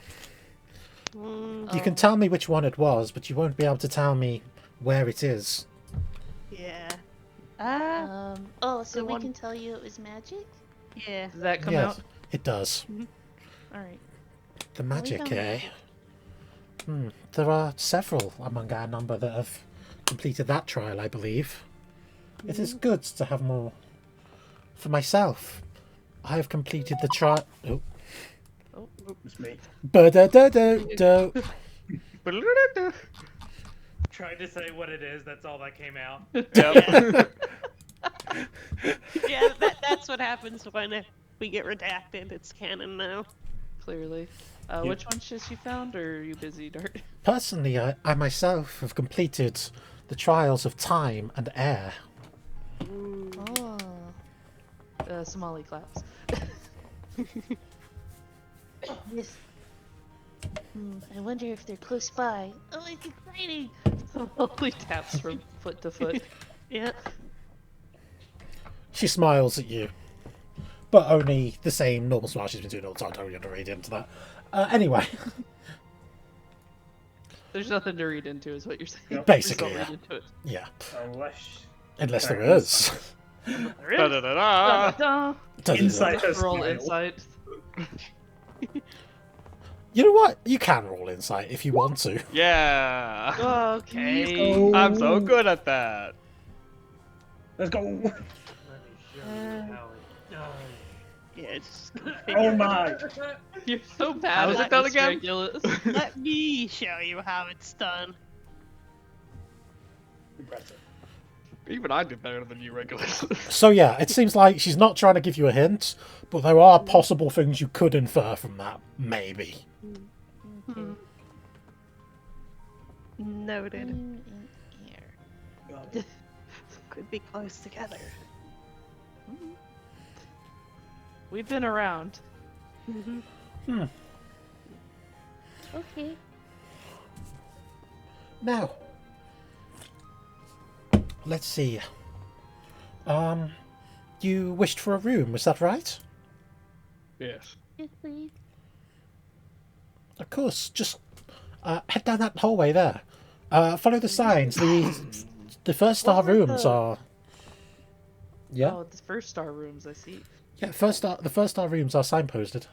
Mm, You can tell me which one it was, but you won't be able to tell me where it is. yeah. Oh, so The we one- can tell you it was magic? Yeah. Does that come Yes, out? it does. Alright. The magic, found eh? There are several among our number that have completed that trial, I believe. It is good to have more. For myself, I have completed the trial. Oh. It's me. Ba-da-da-do-do. Tried to say what it is, that's all that came out. Yep. Yeah, that's what happens when we get redacted. It's canon now. Clearly. Which ones just you found, or are you busy, Dart? Personally, I myself have completed the trials of time and air. Oh. Somali claps. Yes. I wonder if they're close by. Oh, it's exciting! Somali taps from foot to foot. Yeah. She smiles at you, but only the same normal smile she's been doing all the time. Don't really read into that. Anyway, There's nothing to read into, is what you're saying. Yep. Basically, Please don't yeah. read into it. Yeah, Unless there There is. There is. Da-da-da-da. Da-da-da. Insight has Roll smile. insight. You know what? You can roll insight if you want to. Yeah. Okay. go. I'm so good at that. Let's go. Let me show you how it does. Yeah, just Oh my. You're so bad How's at it done this, again? Regulus. let me show you how it's done. Impressive. Even I did better than you, regulars. So yeah, it seems like she's not trying to give you a hint, but there are possible things you could infer from that, maybe. Hmm. Noted. In air. God. Could be close together. We've been around. Okay. Now, let's see. You wished for a room, was that right? Yes. Yes, please. Of course. Just head down that hallway there. Follow the signs. The first star What were rooms the- are. Yeah. Oh, the first star rooms, I see. Yeah. The first star rooms are signposted.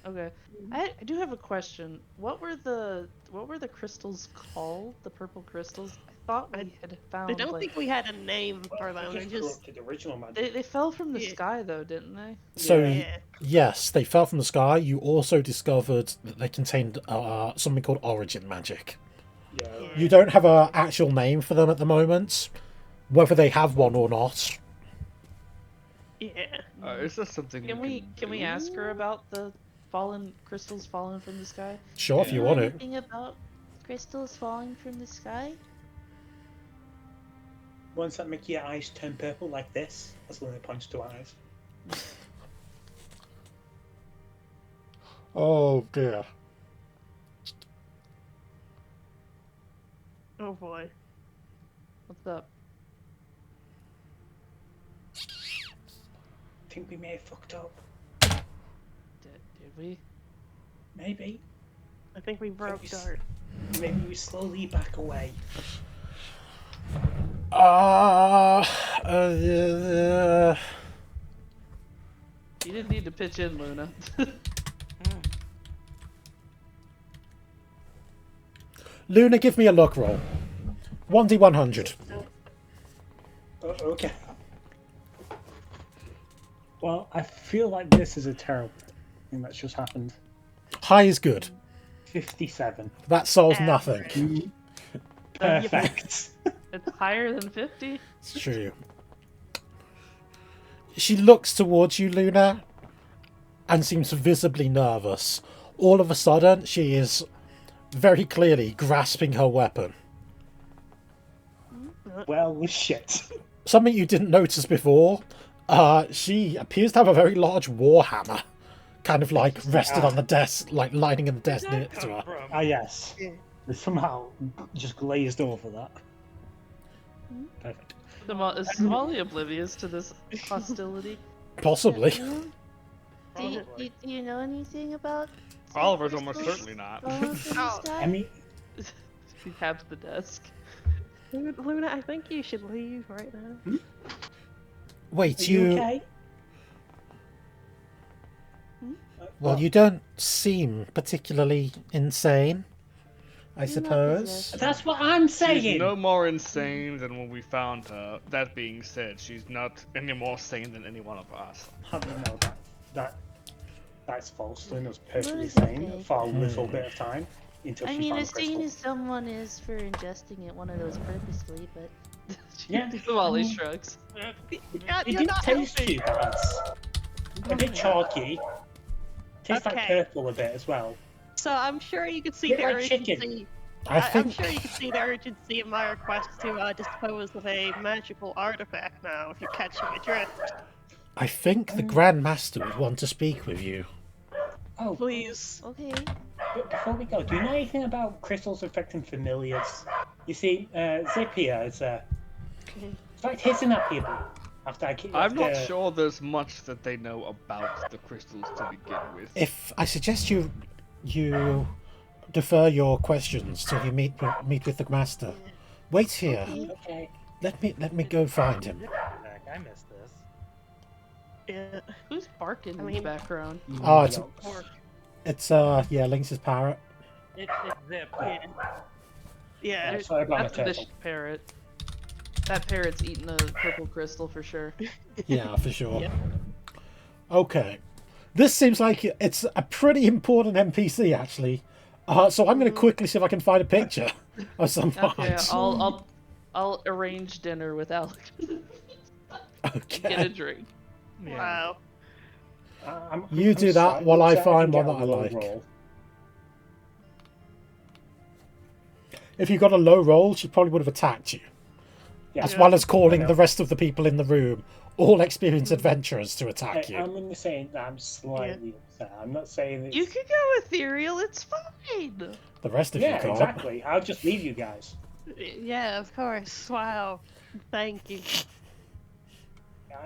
Okay. I do have a question. What were the crystals called? The purple crystals? I thought we had found I don't like think we had a name for them. They They're just just corrupted the original magic. they fell from the Yeah. sky though, didn't they? So yeah. yes, they fell from the sky. You also discovered that they contained something called origin magic. Yeah. You don't have an actual name for them at the moment. Whether they have one or not, Yeah. Is that something Can we ask her about the crystals falling from the sky? sure, if Do you know want to. anything about crystals falling from the sky? Ones that make your eyes turn purple like this. That's when it points to eyes. Oh dear. Oh boy. What's up? I think we may have fucked up. Did we? Maybe. I think we broke Thanks. Dart. Maybe we slowly back away. You didn't need to pitch in, Luna. Luna, give me a luck roll. 1d100. Okay. Well, I feel like this is a terrible thing that's just happened. High is good. 57. That solves nothing. Perfect. It's higher than 50. It's true. She looks towards you, Luna, and seems visibly nervous. All of a sudden, she is very clearly grasping her weapon. Well, shit. Something you didn't notice before. She appears to have a very large war hammer, kind of like rested on the desk, like lying in the desk near to her. Ah, yes. They somehow just glazed over that. Perfect. Is Somali oblivious to this hostility? Possibly. Do you know anything about Oliver's almost crystals certainly not. falling from the Oh, sky? I mean, She taps the desk. Luna, I think you should leave right now. Wait, are you okay? Well, you don't seem particularly insane, I You're not suppose. possessed. That's what I'm saying. She's no more insane than when we found her. That being said, she's not any more sane than any one of us. How do you know that's false? Luna's perfectly Luna's sane okay. for a little bit of time until I she mean, found as sane crystal. as someone is for ingesting it, one of those purposely, but Yeah, Somali shrugs. it You're didn't not taste helping. too bad. A bit chalky. Tastes like Okay. purple a bit as well. So I'm sure you can see Bit the like chicken. urgency. I I'm think sure you can see the urgency of my request to dispose of a magical artifact now, if you catch my drift. I think the Grand Master would want to speak with you. Oh, Please. okay. but before we go, do you know anything about crystals affecting familiars? You see, Zip here is started hissing at people after I kicked. I'm not sure there's much that they know about the crystals to begin with. If I suggest you defer your questions till you meet with the Master. Wait here. Okay. Let me go find him. Heck, I missed this. Yeah. Who's barking in the mean- background? Oh, it's Yikes. it's yeah, Lynx's parrot. It's Zip. Yeah. Yeah. There- sorry about That's my a turtle. vicious parrot. That parrot's eating a purple crystal for sure. Yeah, for sure. Yeah. Okay. This seems like it's a pretty important NPC, actually. So I'm going to quickly see if I can find a picture of some Okay, point. I'll arrange dinner with Alec. Get a Okay. drink. Wow. You do that sorry, while I so find can one get that a I low like. roll. If you got a low roll, she probably would have attacked you, Yeah. as well as calling I know. the rest of the people in the room, all experienced adventurers, to attack you. I'm only saying that I'm slightly upset. I'm not saying it's... You could go ethereal, it's fine. The rest of you Yeah, can't. exactly. I'll just leave you guys. Yeah, of course. Wow. Thank you.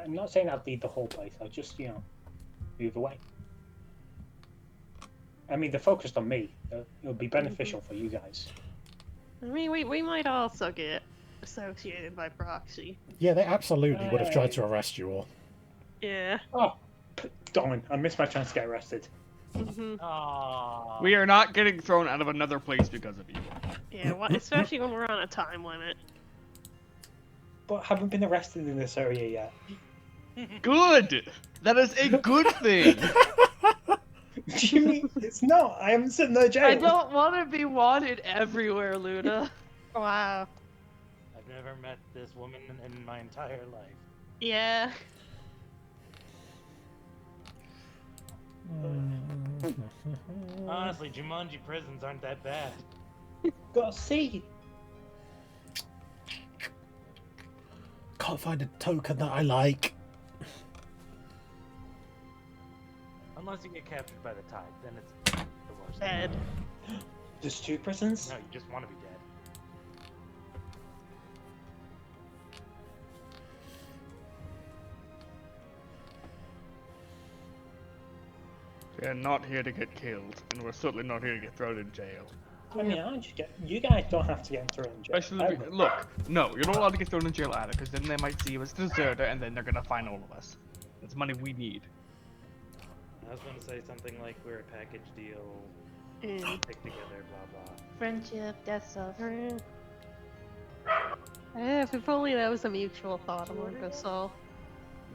I'm not saying I'll leave the whole place. I'll just, move away. I mean, they're focused on me. It'll be beneficial for you guys. I mean, we might also get associated by proxy. Yeah, they absolutely would have tried to arrest you all. Yeah. Oh, darn. I missed my chance to get arrested. Mhm. Aww. We are not getting thrown out of another place because of you. Yeah, especially when we're on a time limit. But haven't been arrested in this area yet. Good! That is a good thing! Do you mean it's not? I haven't sitting in jail. I don't want to be wanted everywhere, Luna. Wow. I've never met this woman in my entire life. Yeah. Honestly, Jumanji prisons aren't that bad. Gotta see. Can't find a token that I like. Unless you get captured by the tide, then it's the worst. Dead. There's 2 prisons? No, you just want to be dead. We are not here to get killed, and we're certainly not here to get thrown in jail. I mean, you guys don't have to get thrown in jail. Especially, look, no, you're not allowed to get thrown in jail either, because then they might see you as a deserter, and then they're gonna fine all of us. That's money we need. I was going to say something like we're a package deal, Mm. stick together, blah blah. Friendship, that stuff. If only that was a mutual thought among us all.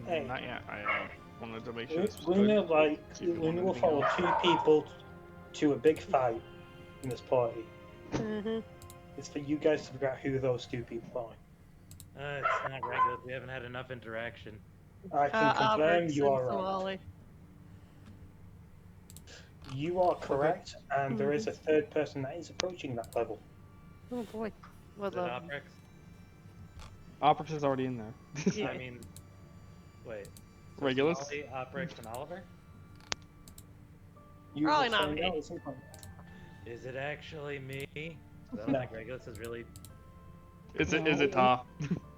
Hey. Not yet. I wanted to make sure this was Luna, good. like, See if you Luna want will anything follow else. 2 people to a big fight in this party. Mm-hmm. It's for you guys to figure out who those 2 people are. It's not regular. We haven't had enough interaction. I can confirm Albert's you in are right. Somali. You are correct, and there is a 3rd person that is approaching that level. Oh boy. What Is it level? Oprex? Oprix is already in there. Yeah. I mean, wait. Regulus? Somali, Oprex, and Oliver? You Probably will not find me. out at some point. Is it actually me? I don't No. think Regulus is really. Is it Ta?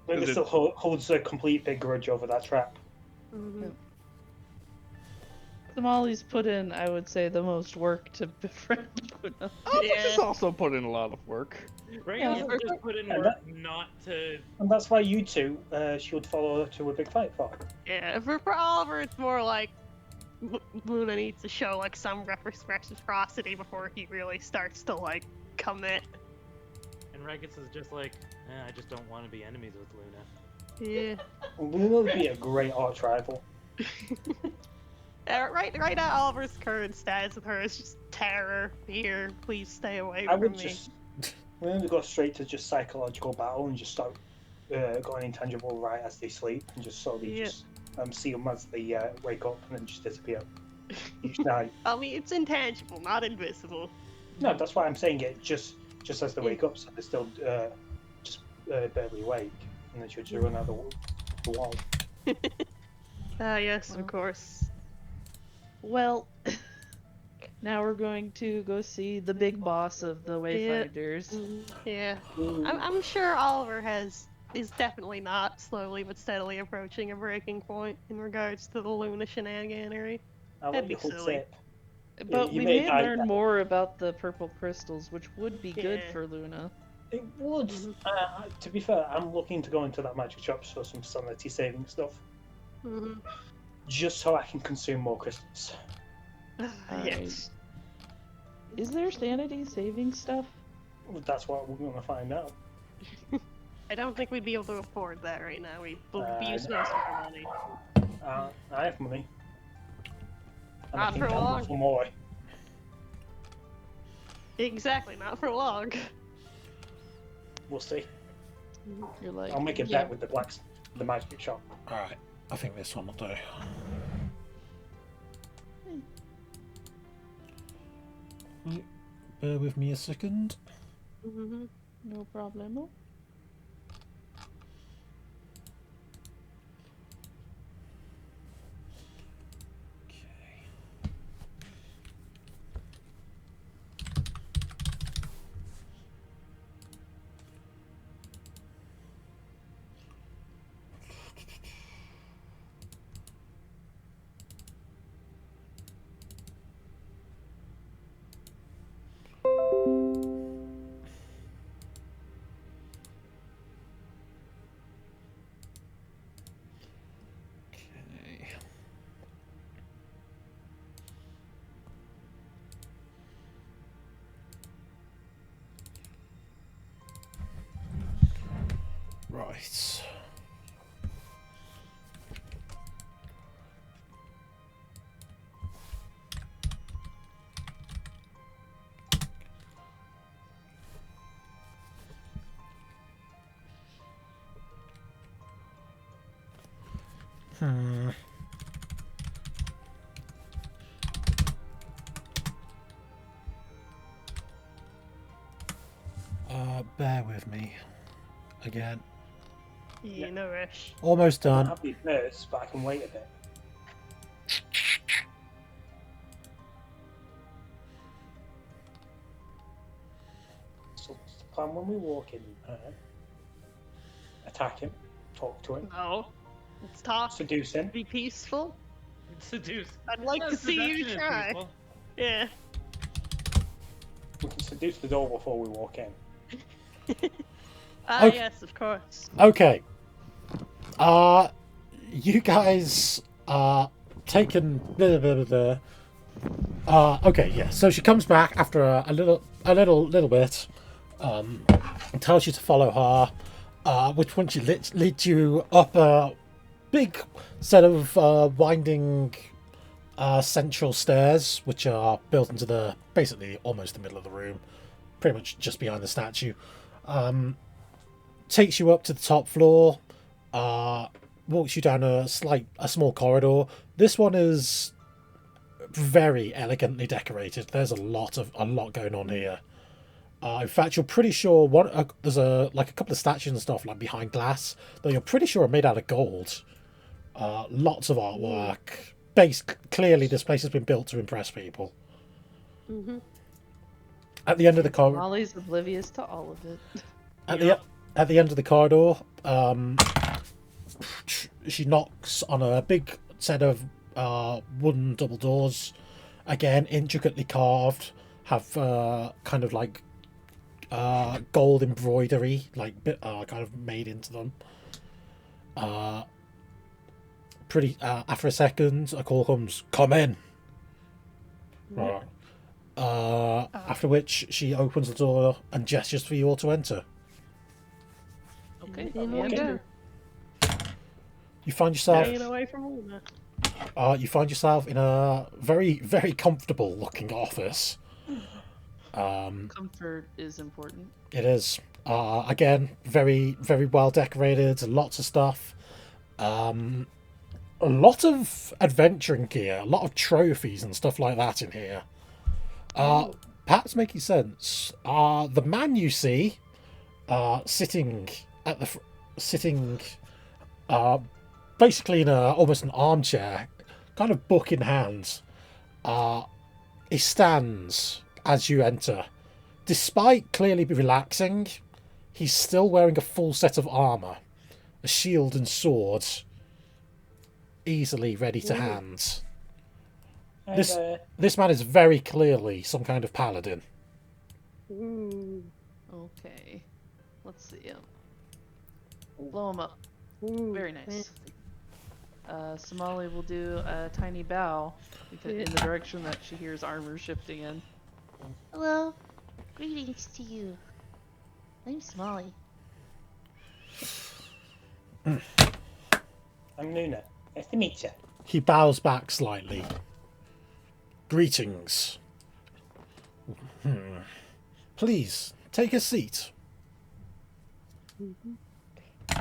Luna Is it- still holds a complete big grudge over that trap. Mm-hmm. Somali's put in, I would say, the most work to befriend Luna. Oprix has Yeah. also put in a lot of work. Regulus Yeah. has just put in Yeah, work not to. And that's why you 2 should follow her to a big fight for. Yeah, for Oliver, it's more like Luna needs to show like some reciprocity before he really starts to like commit. And Regulus is just like, I just don't want to be enemies with Luna. Yeah. Luna would be a great arch rival. Right now, Oliver's current status with her is just terror, fear. Please stay away I from would me. just. Luna would go straight to just psychological battle and just start going intangible right as they sleep and just slowly Yeah. just see them as they wake up and then just disappear each night. I mean, it's intangible, not invisible. No, that's why I'm saying it just as they wake up, so they're still just barely awake, and then she'll just run out the wall. Yes, of course. Well, now we're going to go see the big boss of the Wayfinders. Yeah. Ooh. I'm sure Oliver is definitely not slowly but steadily approaching a breaking point in regards to the Luna shenaniganery. I'll that'd let you be hold silly. tip. But you we may may die learn now. more about the purple crystals, which would be good Yeah. for Luna. It would. To be fair, I'm looking to go into that magic shop for some sanity saving stuff, Mm-hmm. just so I can consume more crystals. Yes. Is there sanity saving stuff? That's what we're going to find out. I don't think we'd be able to afford that right now. We'd be using no. most of our money. I have money. And Not I think for I'll long. go for more. Exactly, not for long. We'll see. You're like, I'll make a yeah. bet with the magic shop. Alright, I think this one will do. Right, bear with me a second. Mm-hmm. no problemo. Okay. Right. Hmm. Bear with me. Again. Yeah, no rush. Almost I'm done. happy first, but I can wait a bit. So what's the plan when we walk in? Attack him, talk to him, No. Let's talk. seduce him. Be peaceful. Seduce. I'd like No, to see you seduction is try. peaceful. Yeah. We can seduce the door before we walk in. Okay. Yes, of course. Okay. You guys are taken. Okay, yeah. So she comes back after a little bit. And tells you to follow her. Which one she leads you up a big set of winding central stairs, which are built into the basically almost the middle of the room, pretty much just behind the statue. Takes you up to the top floor. Walks you down a small corridor. This one is very elegantly decorated. There's a lot going on here. In fact, you're pretty sure there's a couple of statues and stuff like behind glass that you're pretty sure are made out of gold. Lots of artwork. Clearly, this place has been built to impress people. Mm-hmm. At the end of the corridor. Molly's oblivious to all of it. At the end of the corridor, she knocks on a big set of wooden double doors, again intricately carved, have kind of like gold embroidery, kind of made into them. After a second, a call comes, "Come in." Right. After which she opens the door and gestures for you all to enter. Okay. In yeah, we go. You find yourself. Staying away from Luna. You find yourself in a very, very comfortable looking office. Comfort is important. It is. Again, very, very well decorated, lots of stuff. A lot of adventuring gear, a lot of trophies and stuff like that in here. Perhaps making sense. The man you see, sitting at the basically in almost an armchair, kind of book in hand. He stands as you enter. Despite clearly be relaxing, he's still wearing a full set of armour, a shield and sword, easily ready to hand. This man is very clearly some kind of paladin. Ooh. Okay. Let's see. Blow him up. Very nice. Somali will do a tiny bow in the direction that she hears armor shifting in. Hello. Greetings to you. I'm Smalley. I'm Luna. Nice to meet you. He bows back slightly. Greetings. Please, take a seat.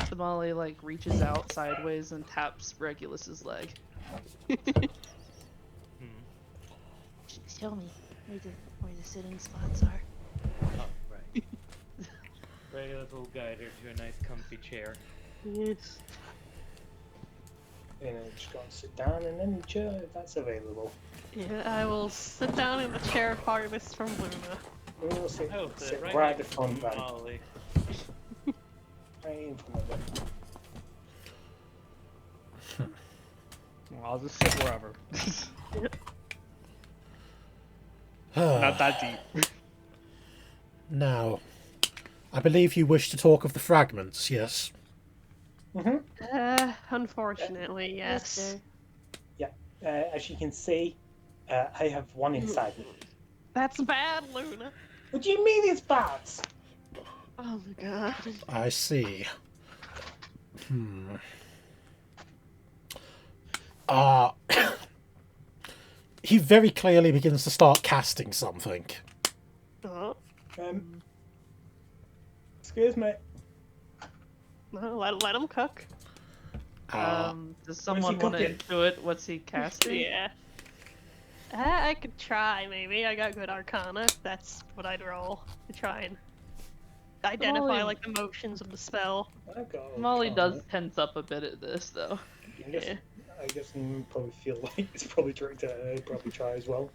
Somali reaches out sideways and taps Regulus's leg. Show me where the sitting spots are. Oh, right. Regulus will guide her to a nice comfy chair. Yes. And then just go and sit down in any chair if that's available. Yeah, I will sit down in the chair farthest from Luna. We'll sit, Oh, sit right right at the next front to then. Molly. Right in front of them. Well, I'll just sit wherever. Not that deep. Now, I believe you wish to talk of the fragments, yes? Unfortunately, yes. sir. As you can see, I have one inside me. That's bad, Luna. What do you mean it's bad? Oh my god. I see. Uh, he very clearly begins to start casting something. Oh, Excuse me. no, let him cook. Does someone want to cooking? intuit what's he casting? Yeah. I could try, maybe. I got good arcana. If that's what I'd roll to try and identify, Molly- like, the motions of the spell. I've got Molly Arcana. does tense up a bit at this, though. I guess probably feel like it's probably tricked her. I'd probably try as well.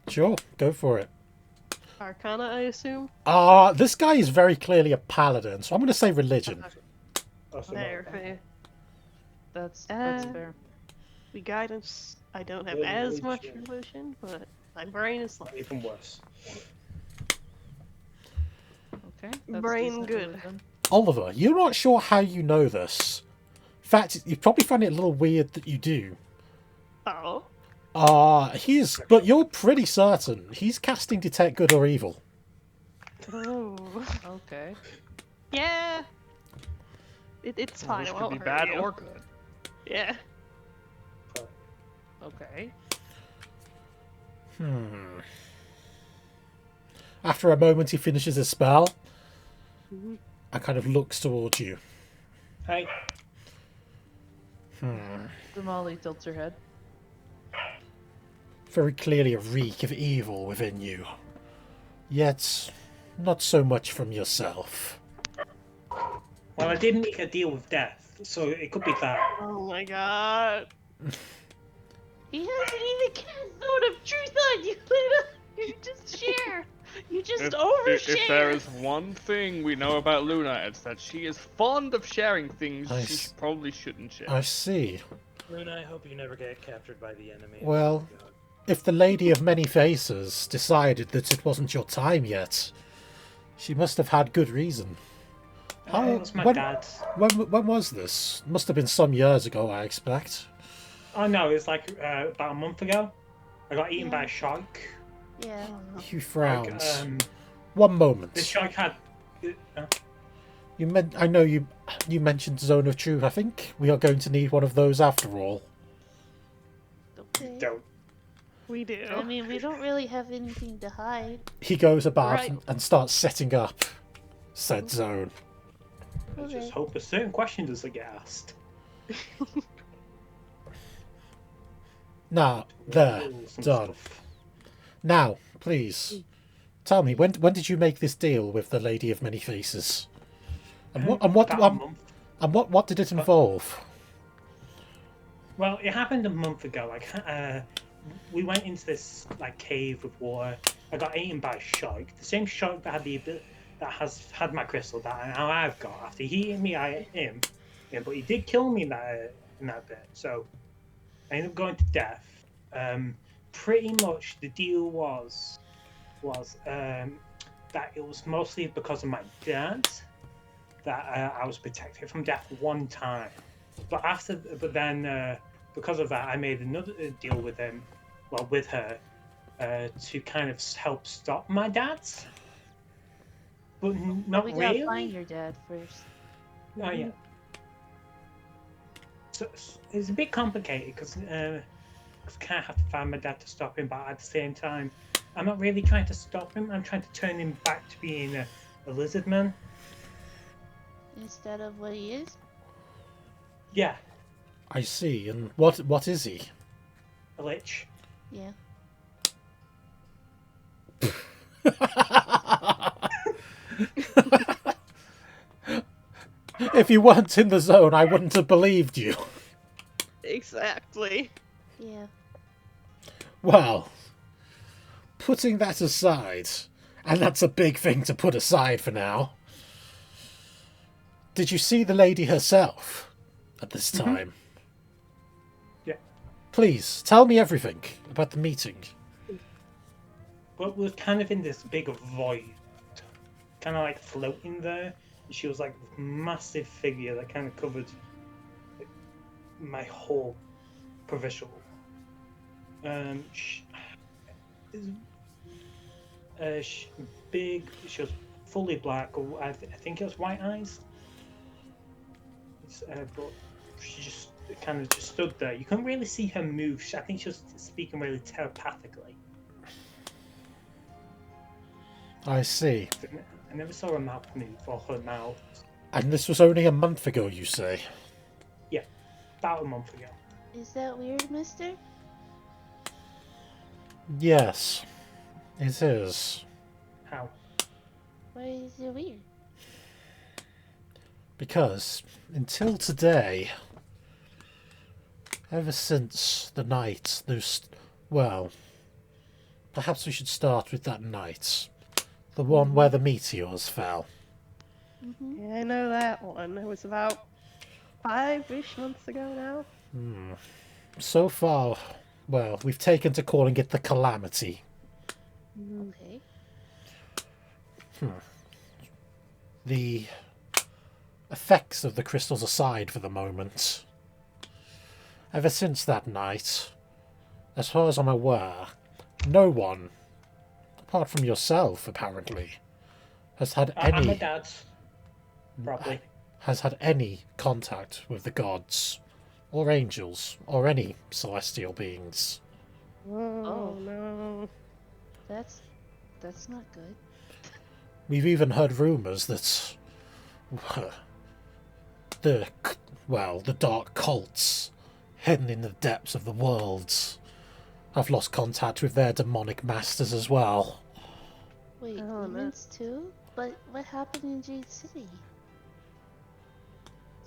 Sure, go for it. Arcana, I assume? This guy is very clearly a paladin, so I'm going to say religion. That's Fair, fair. That's Uh, fair. The guidance, I don't have Really as much religion. religion, but my brain is like, Even worse. Okay. That's brain decent good. religion. Oliver, you're not sure how you know this. In fact, you probably find it a little weird that you do. oh. But you're pretty certain he's casting Detect Good or Evil. Oh. Okay. Yeah. It's Well, fine. this It could won't be hurt bad you. or good. Yeah. Okay. After a moment, he finishes his spell Mhm. and kind of looks towards you. Hey, So Molly tilts her head. Very clearly a reek of evil within you. Yet, not so much from yourself. well, I did make a deal with death, so it could be that. Oh my god. He hasn't even cast Sword of Truth on you, Luna. You just share. You just overshare. If there is one thing we know about Luna, it's that she is fond of sharing things she Nice. probably shouldn't share. I see. Luna, I hope you never get captured by the enemy. Well, Oh, God. if the Lady of Many Faces decided that it wasn't your time yet, she must have had good reason. It was my when, dad's. when was this? Must have been some years ago, I expect. Oh no, it's like about a month ago. I got eaten by a shark. Yeah. He Like, frowns. One moment. the shark had. I know you mentioned Zone of Truth. I think we are going to need one of those after all. Okay. Don't. We do. I mean, we don't really have anything to hide. He goes about Right. and starts setting up said zone. I Okay. just hope a certain question doesn't get asked. Now, there, Some done. stuff. Now, please, tell me, when did you make this deal with the Lady of Many Faces? And what About a month. what did it involve? Well, it happened a month ago. Like, we went into this like cave with water. I got eaten by a shark. The same shark that has had my crystal that now I've got. After he ate me, I ate him. Yeah, but he did kill me in that bit. So I ended up going to death. Pretty much the deal was that it was mostly because of my dad that I was protected from death one time. But then because of that, I made another deal with him, well, with her, to kind of help stop my dad's. But not we gotta really. find your dad first. Oh yeah. So it's a bit complicated because I kind of have to find my dad to stop him, but at the same time, I'm not really trying to stop him. I'm trying to turn him back to being a lizard man. Instead of what he is. Yeah, I see. And what is he? a lich. Yeah. If you weren't in the zone, I wouldn't have believed you. Exactly. Yeah. Well, putting that aside, and that's a big thing to put aside for now, did you see the lady herself at this time? Yeah. Please, tell me everything about the meeting. But we're kind of in this big void, kind of like floating there. She was like a massive figure that kind of covered like, my whole provincial. Big. She was fully black. I think it was white eyes. but she just kind of just stood there. You couldn't really see her move. I think she was speaking really telepathically. I see. I never saw her mouth move or her mouth. And this was only a month ago, you say? Yeah, about a month ago. Is that weird, mister? Yes, it is. How? Why is it weird? Because until today, ever since the night, well, perhaps we should start with that night. The one where the meteors fell. Mm-hmm. Yeah, I know that one. It was about 5-ish months ago now. So far, well, we've taken to calling it the Calamity. Okay. The effects of the crystals aside for the moment, ever since that night, as far as I'm aware, no one, apart from yourself apparently, has had And my any dad's. Probably. has had any contact with the gods, or angels, or any celestial beings. Oh, no. That's not good. We've even heard rumours that the dark cults hidden in the depths of the worlds have lost contact with their demonic masters as well. Wait, Oh, no. demons too? But what happened in Jade City?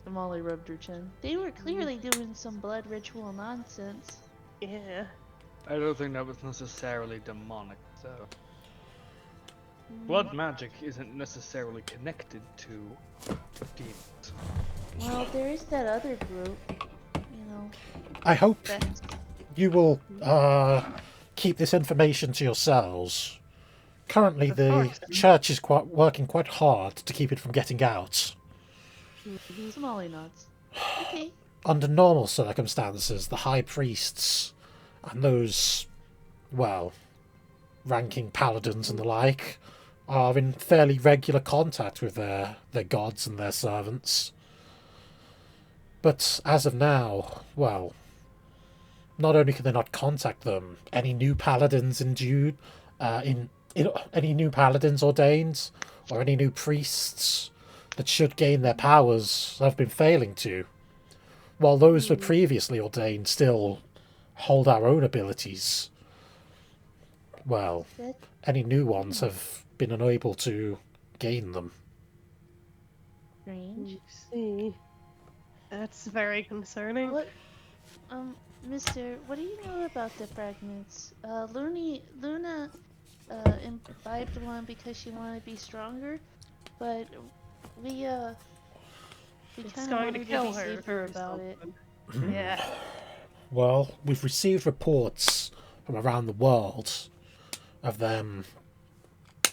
Somali rubbed her chin. They were clearly doing some blood ritual nonsense. Yeah. I don't think that was necessarily demonic, so. Blood magic isn't necessarily connected to demons. Well, there is that other group, you know. I hope That's you will keep this information to yourselves. Currently, Of the course. church is working quite hard to keep it from getting out. Somali nods. okay. Under normal circumstances, the high priests and those, well, ranking paladins and the like, are in fairly regular contact with their gods and their servants. But as of now, well, not only can they not contact them, any new paladins endued, any new paladins ordained, or any new priests that should gain their powers have been failing to, while those who were previously ordained still hold our own abilities. Well, That, any new ones have been unable to gain them. strange. See. That's very concerning. What, mister, what do you know about the fragments? Luna, imbibed one because she wanted to be stronger, but we It's kind of going wanted to to kill be her safer or about it. something. Yeah. Well, we've received reports from around the world of them.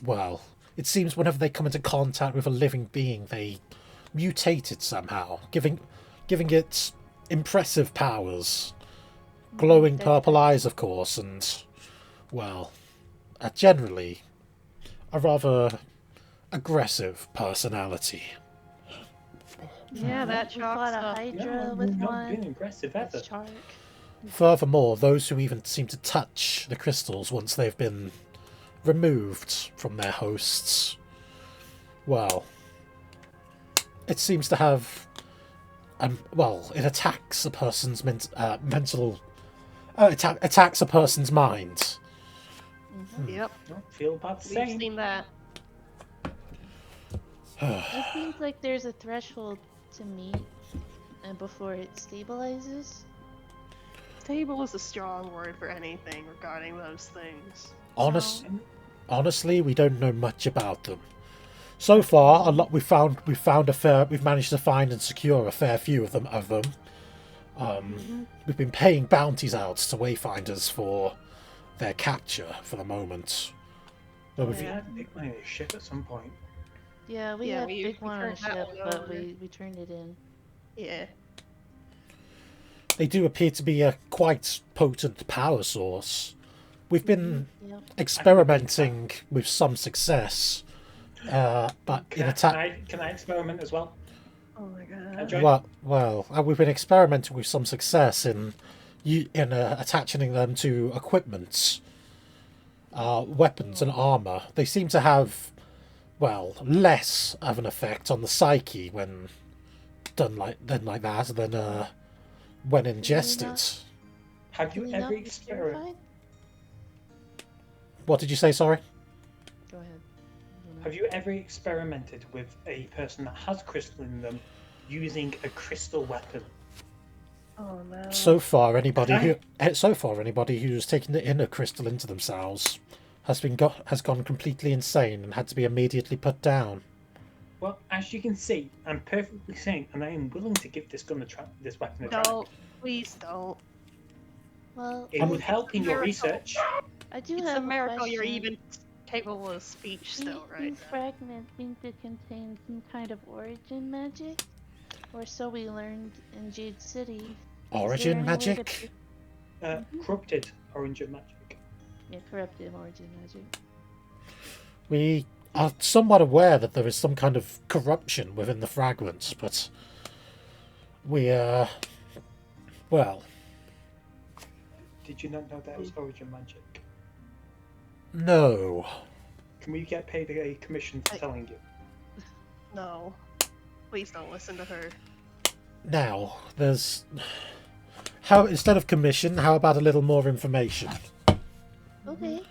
Well, it seems whenever they come into contact with a living being, they mutate it somehow, giving it impressive powers. Glowing purple eyes, of course, and, well, generally a rather aggressive personality. Yeah, that We chalks fought a up. Hydra No, with you've not one. been aggressive ever. That's Chark. Furthermore, those who even seem to touch the crystals once they've been removed from their hosts, well, it seems to have, it attacks a person's mental, attacks a person's mind. Yep. Don't feel about the We've same. seen that. It seems like there's a threshold to meet, and before it stabilizes. Stable is a strong word for anything regarding those things. Honestly, we don't know much about them. So far, we've managed to find and secure a fair few of them. We've been paying bounties out to wayfinders for their capture for the moment. But We had a big one in a ship at some point. Yeah, we Yeah, had we big one on a turned that ship, one but over. we turned it in. Yeah. they do appear to be a quite potent power source. We've been Yep. experimenting with some success, but in Can attack. I experiment as well? Oh my god. We've been experimenting with some success in attaching them to equipment, weapons and armor. They seem to have, less of an effect on the psyche when done like that than when ingested. Have Can you we ever not be experimented? purified? What did you say? Sorry. Go ahead. Have you ever experimented with a person that has crystal in them using a crystal weapon? Oh no. So far, anybody who's taken the inner crystal into themselves has gone completely insane and had to be immediately put down. Well, as you can see, I'm perfectly sane, and I am willing to give this weapon a try. Don't. Please don't. Well, It would help in your Miracle. research. I do It's have a miracle question. you're even capable of speech still, right? These fragments seem to contain some kind of origin magic, or so we learned in Jade City. Origin any way to magic? Corrupted origin magic. Yeah, corrupted origin magic. We are somewhat aware that there is some kind of corruption within the fragments, but we Did you not know that was origin magic? no. Can we get paid a commission for telling you? No. Please don't listen to her. Now, instead of commission, how about a little more information? Okay.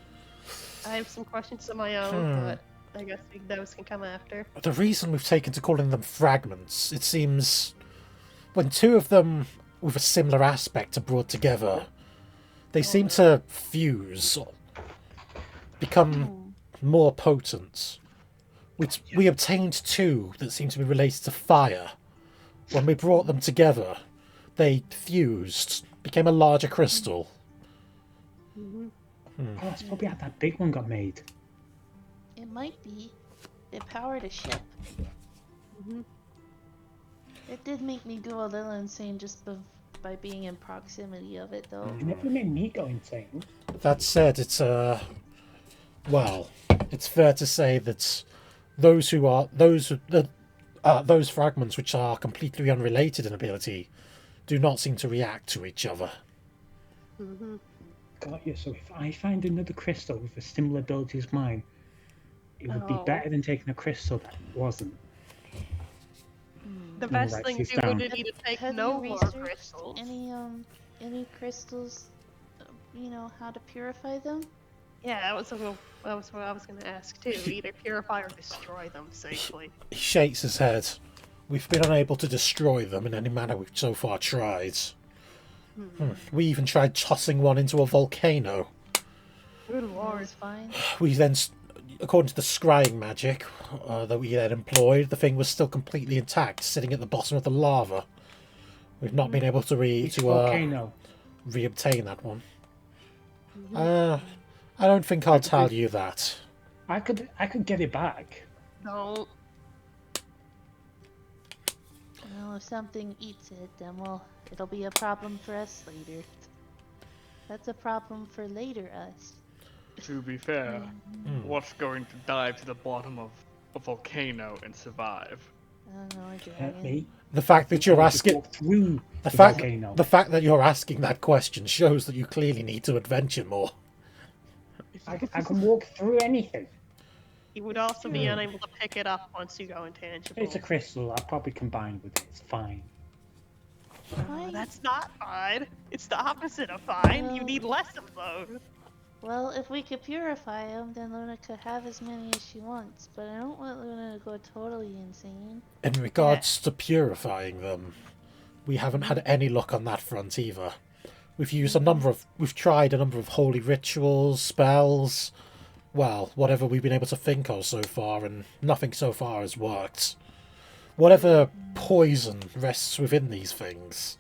I have some questions of my own, but I guess those can come after. The reason we've taken to calling them fragments, it seems, when two of them with a similar aspect are brought together, they seem to fuse, become more potent. We obtained two that seem to be related to fire. When we brought them together, they fused, became a larger crystal. Oh, that's probably how that big one got made. It might be. It powered a ship. It did make me go a little insane just by being in proximity of it, though. It never made me go insane. That said, it's fair to say that those fragments which are completely unrelated in ability do not seem to react to each other. Got you. So if I find another crystal with a similar ability as mine, it would be better than taking a crystal that wasn't. The best write thing these to do down. would be to take Have no you more researched crystals. any crystals? How to purify them? Yeah, that was what I was going to ask too. Either purify or destroy them safely. He shakes his head. We've been unable to destroy them in any manner we've so far tried. We even tried tossing one into a volcano. Good That lord. was fine. We then, according to the scrying magic that we had employed, the thing was still completely intact, sitting at the bottom of the lava. We've not been able to Volcano. reobtain that one. I don't think I'll tell you that. I could get it back. No. Well, if something eats it, then it'll be a problem for us later. That's a problem for later us. To be fair, what's going to dive to the bottom of a volcano and survive? I don't know, a dragon. Me. The fact that you're Just asking walk through the the fact volcano. the fact that you're asking that question shows that you clearly need to adventure more. I can walk through anything. You would also be unable to pick it up once you go intangible. It's a crystal. I'll probably combine with it. It's fine. Fine. That's not fine. It's the opposite of fine. You Well- need less of those. Well, if we could purify them, then Luna could have as many as she wants. But I don't want Luna to go totally insane. In regards to purifying them, we haven't had any luck on that front either. We've tried a number of holy rituals, spells, whatever we've been able to think of so far, and nothing so far has worked. Whatever poison rests within these things,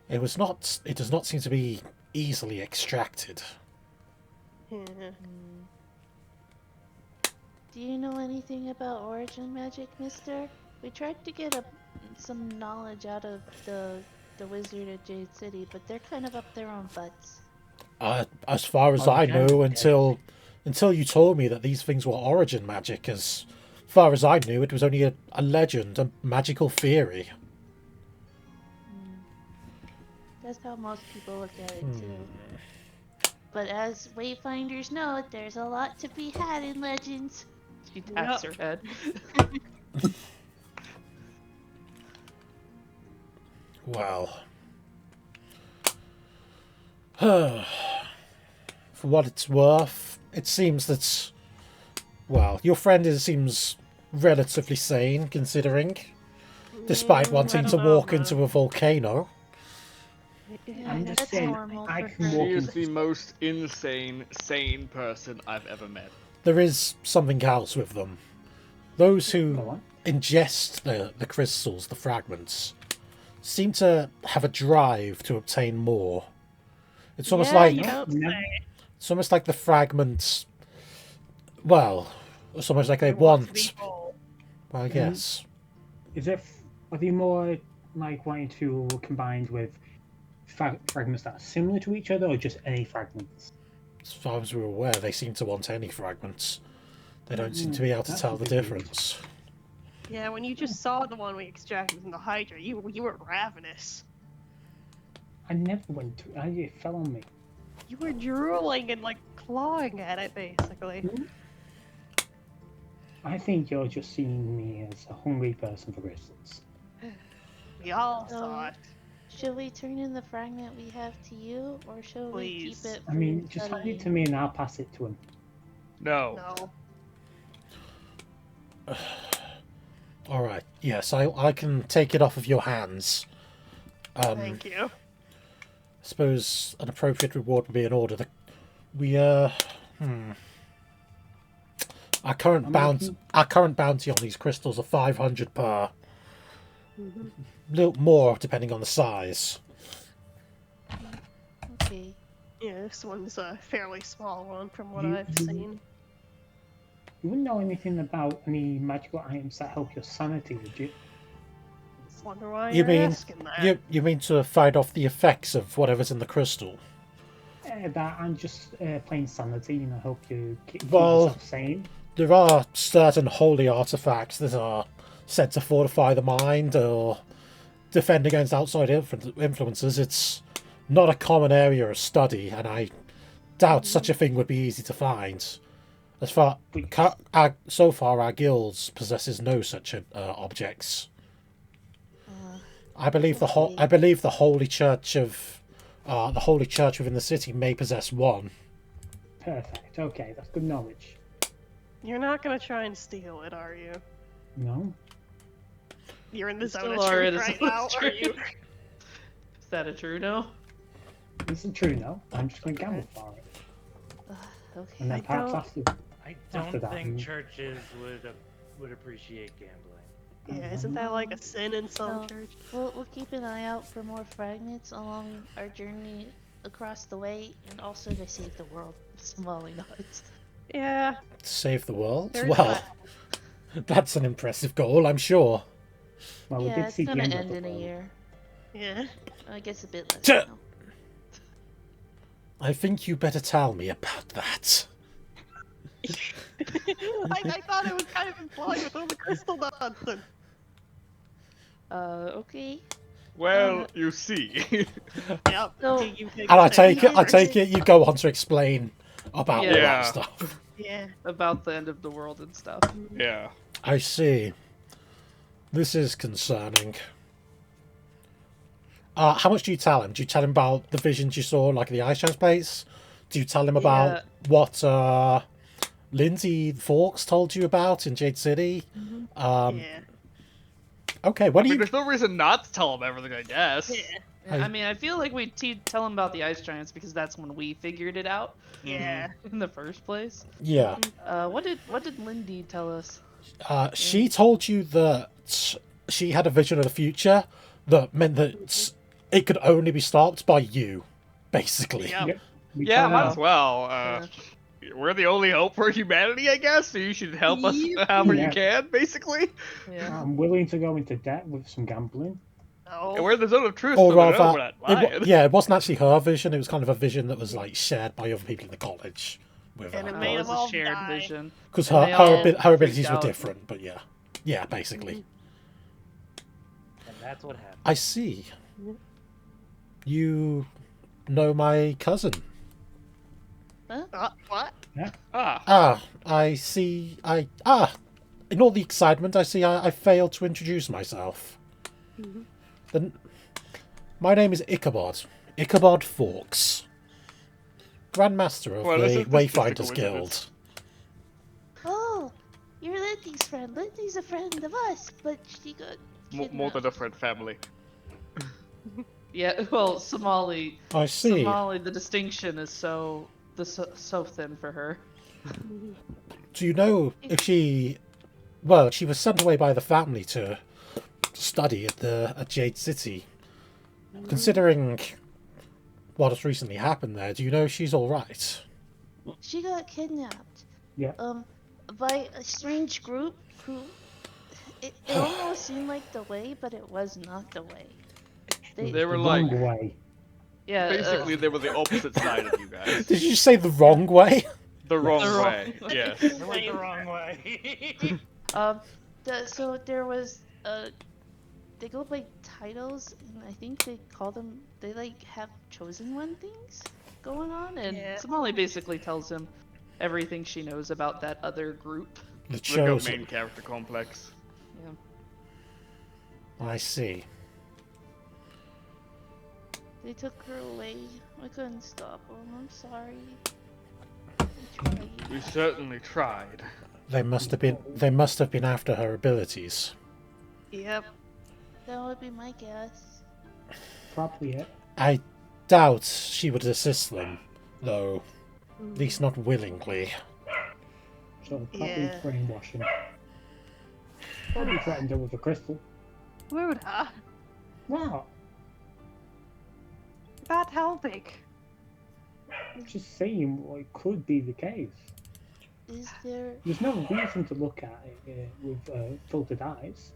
it does not seem to be easily extracted. Do you know anything about origin magic, mister? We tried to get some knowledge out of the wizard at Jade City, but they're kind of up their own butts. As far as I Okay. know, until you told me that these things were origin magic, as far as I knew, it was only a legend, a magical theory. That's how most people look at it too. But as Wayfinders know, there's a lot to be had in legends. She taps her head. Well, for what it's worth, it seems that, well, your friend seems relatively sane, considering, despite wanting to walk into a volcano. I'm just That's saying, normal I for can her. walk She is into the most insane, sane person I've ever met. There is something else with them. Those who Go on. ingest the crystals, the fragments, seem to have a drive to obtain more. It's almost like it's almost like the fragments. Well, it's almost like they want. Well, I guess. Are they more like wanting to combined with fragments that are similar to each other, or just any fragments? As far as we're aware, they seem to want any fragments. They don't seem to be able to tell the difference. Yeah, when you just saw the one we extracted from the Hydra, you were ravenous. I never went to it. It fell on me. You were drooling and like clawing at it, basically. I think you're just seeing me as a hungry person for crystals. We all saw it. Should we turn in the fragment we have to you, or should Please. we keep it? I mean, just hand it to me and I'll pass it to him. No. No. All right. Yes, I can take it off of your hands. Thank you. I suppose an appropriate reward would be in order. Our current bounty on these crystals are 500 per. A little more depending on the size. Okay. Yeah, this one's a fairly small one from what I've seen. You wouldn't know anything about any magical items that help your sanity, would you? Wonder why You you're mean asking that. you mean to fight off the effects of whatever's in the crystal? That and just plain sanity, help you keep Well- yourself sane. There are certain holy artifacts that are said to fortify the mind or defend against outside influences. It's not a common area of study, and I doubt such a thing would be easy to find. So far, our guilds possesses no such objects. I believe the holy church within the city may possess one. Perfect. Okay, that's good knowledge. You're not gonna try and steal it, are you? No. You're in the zone Still of are in truth the right zone now, of are truth. you? Is that a true no? This is true, no? I'm just going to gamble for it. Okay. And then perhaps after... I After don't that, think mm. churches would appreciate gambling. Yeah, isn't that like a sin in some No. church? We'll keep an eye out for more fragments along our journey across the way, and also to save the world of Somali knots. Yeah. Save the world? There's Well, that's an impressive goal, I'm sure. Well, we Yeah, did it's see gonna the end of in the a world. year. Yeah. I guess a bit less Tuh. now. I think you better tell me about that. I thought it was kind of implied with all the crystal nonsense. Okay. Well, you see. Yep. So- you take And I the take second it you go on to explain about all Yeah. that stuff. Yeah. About the end of the world and stuff. Yeah. I see. This is concerning. How much do you tell him? Do you tell him about the visions you saw, like the ice chance place? Do you tell him about what Lindsay Fawkes told you about in Jade City? Yeah. Okay, what I do mean, you... there's no reason not to tell him everything, I guess. Yeah. I mean, I feel like we tell him about the ice giants because that's when we figured it out Yeah. in the first place. Yeah. What did Lindy tell us? She told you that she had a vision of the future that meant that it could only be stopped by you, basically. Yep. We Yeah, found might out- as well. We're the only hope for humanity, I guess, so you should help us however you Yeah. can, basically. Yeah. I'm willing to go into debt with some gambling. No. And we're in the zone of truth, Or so we know rather, we're not lying. it wasn't actually her vision. It was kind of a vision that was like shared by other people in the college. with And her. it made It was them a all shared die. vision. Because And they all her freaked abilities were out. different, but yeah. Yeah, basically. And that's what happened. I see. You know my cousin. What? Ah, I see. In all the excitement, I see I failed to introduce myself. Then, my name is Ichabod. Ichabod Fawkes. Grandmaster of Well, the isn't this just a Wayfinders Guild. coincidence? Oh, you're Lindy's friend. Lindy's a friend of us, but she got More than a friend family. Yeah, well, Somali. I see. Somali, the distinction is so thin for her. Do you know if she... Well, she was sent away by the family to study at Jade City. Considering what has recently happened there, do you know if she's alright? She got kidnapped. Yeah. By a strange group who. It almost seemed like the way, but it was not the way. They were The like, wrong way. Yeah. basically they were the opposite side of you guys. Did you say the wrong way? The wrong wrong way, way. yes. It went the wrong way. So there was they go by titles, and I think they call them. They like have chosen one things going on, And Yeah. Somali basically tells him everything she knows about that other group. The Look up main chosen. character complex. Yeah. I see. They took her away. I couldn't stop them. I'm sorry. I tried. We certainly tried. They must have been after her abilities. Yep. That would be my guess. Probably it. I doubt she would assist them, though. At least not willingly. So probably Yeah. brainwashing. Probably threatened her with a crystal. Luna, What? about helping. I'm just saying what could be the case. Is there There's no reason to look at it with filtered eyes.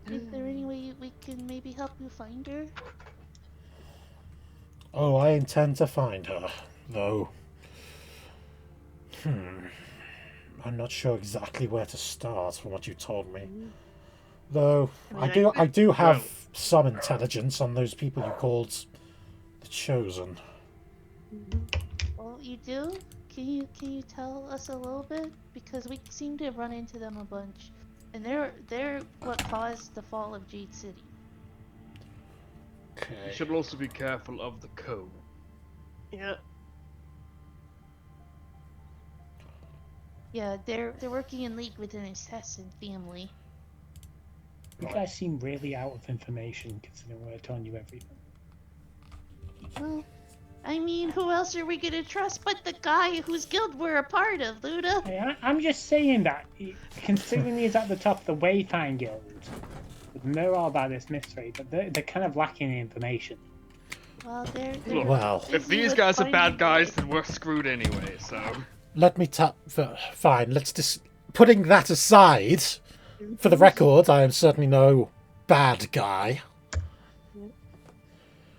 any way we can maybe help you find her? Oh, I intend to find her, though. I'm not sure exactly where to start from what you told me. Though I do have some intelligence on those people you called the Chosen. Well, you do? Can you tell us a little bit? Because we seem to have run into them a bunch, and they're what caused the fall of Jade City. You Okay. should also be careful of the code. Yeah. Yeah, they're working in league with an assassin family. You guys seem really out of information considering we're telling you everything. Well, I mean, who else are we gonna trust but the guy whose guild we're a part of, Luda? Hey, I'm just saying that, considering he's at the top of the Wayfind Guild, we know all about this mystery, but they're kind of lacking in information. Well, they're Look, Well, If busy these with guys are finding bad guys, ways. then we're screwed anyway, so... let me fine, let's just... Putting that aside, for the record, I am certainly no bad guy.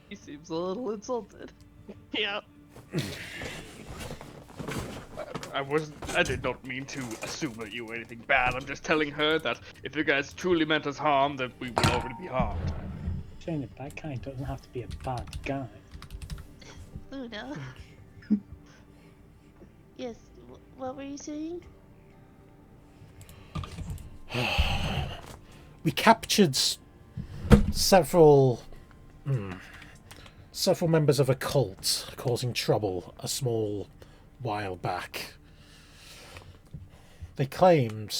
He seems a little insulted. Yep. I did not mean to assume that you were anything bad. I'm just telling her that if you guys truly meant us harm, that we would already be harmed. Saying that that kind doesn't have to be a bad guy. Luda. Yes, what were you saying? We captured several members of a cult causing trouble a small while back. They claimed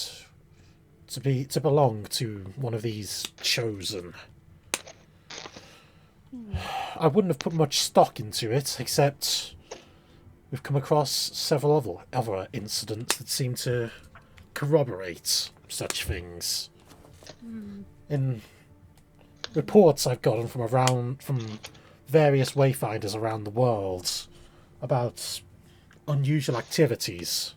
to belong to one of these chosen. I wouldn't have put much stock into it, except we've come across several other incidents that seem to corroborate such things. In reports I've gotten from various wayfinders around the world about unusual activities.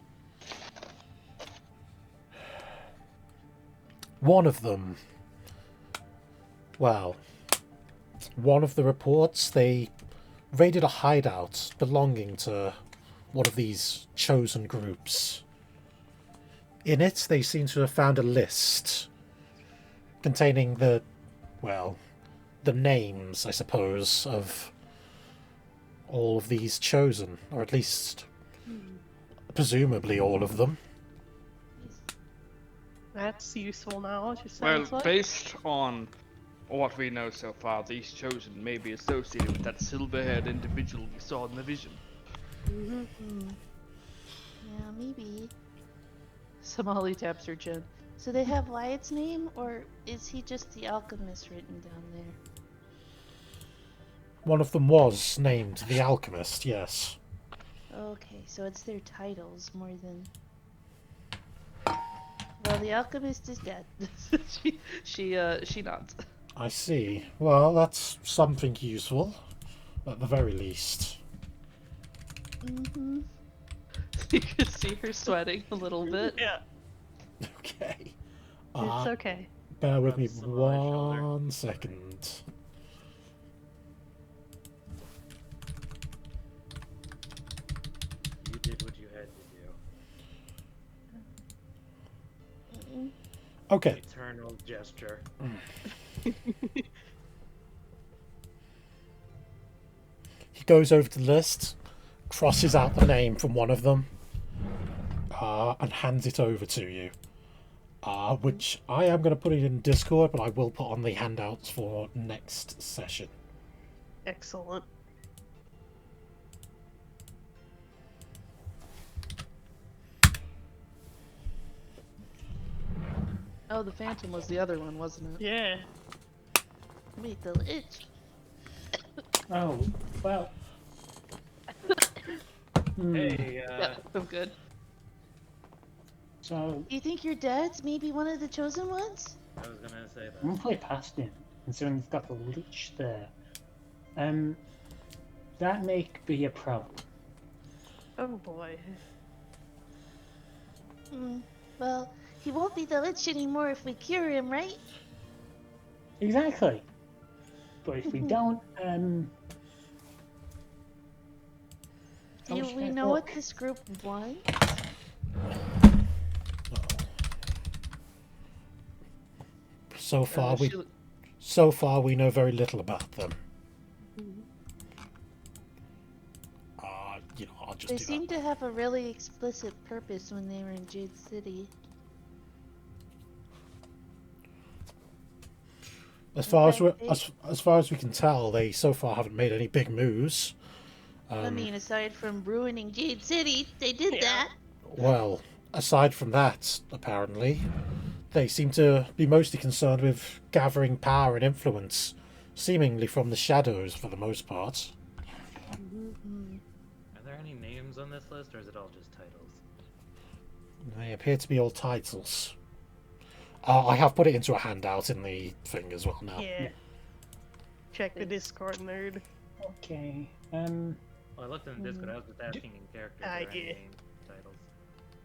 One of them, well, one of the reports, they raided a hideout belonging to one of these chosen groups. In it, they seem to have found a list containing the names, I suppose, of all of these chosen, or at least presumably all of them. That's useful knowledge, it Well, sounds like. based on what we know so far, these chosen may be associated with that silver-haired individual we saw in the vision. Yeah, maybe. Somali taps her chin. So they have Wyatt's name, or is he just the alchemist written down there? One of them was named the Alchemist, yes. Okay, so it's their titles more than. Well, the alchemist is dead. she nods. I see. Well, that's something useful, at the very least. Mm-hmm. You can see her sweating a little bit. Yeah, Okay. it's okay. Bear with me Rubs some on my shoulder. 1 second. You did what you had to do. Okay. Eternal gesture. He goes over to the list, crosses out the name from one of them, and hands it over to you. Which I am going to put it in Discord, but I will put on the handouts for next session. Excellent. Oh, the Phantom was the other one, wasn't it? Yeah. Wait, the Lich. Oh, well. Hey, Yeah, I'm good. So, Do you think your dad's maybe one of the chosen ones? I was gonna say that. I'm gonna play past him, considering he's got the leech there. That may be a problem. Oh boy. Well, he won't be the Lich anymore if we cure him, right? Exactly. But if we don't, Do Don't we you know what look? this group wants? So far, she- so far we know very little about them. I'll just They do seem that. to have a really explicit purpose when they were in Jade City. As far as Okay. as far as we can tell, they so far haven't made any big moves. I mean, aside from ruining Jade City, they did that. Well, aside from that, apparently, they seem to be mostly concerned with gathering power and influence, seemingly from the shadows for the most part. Are there any names on this list, or is it all just titles? They appear to be all titles. I have put it into a handout in the thing as well now. Yeah. Check the Discord, nerd. okay. Well, I looked in the Discord. I was just asking in character. I Are there any get- names, titles?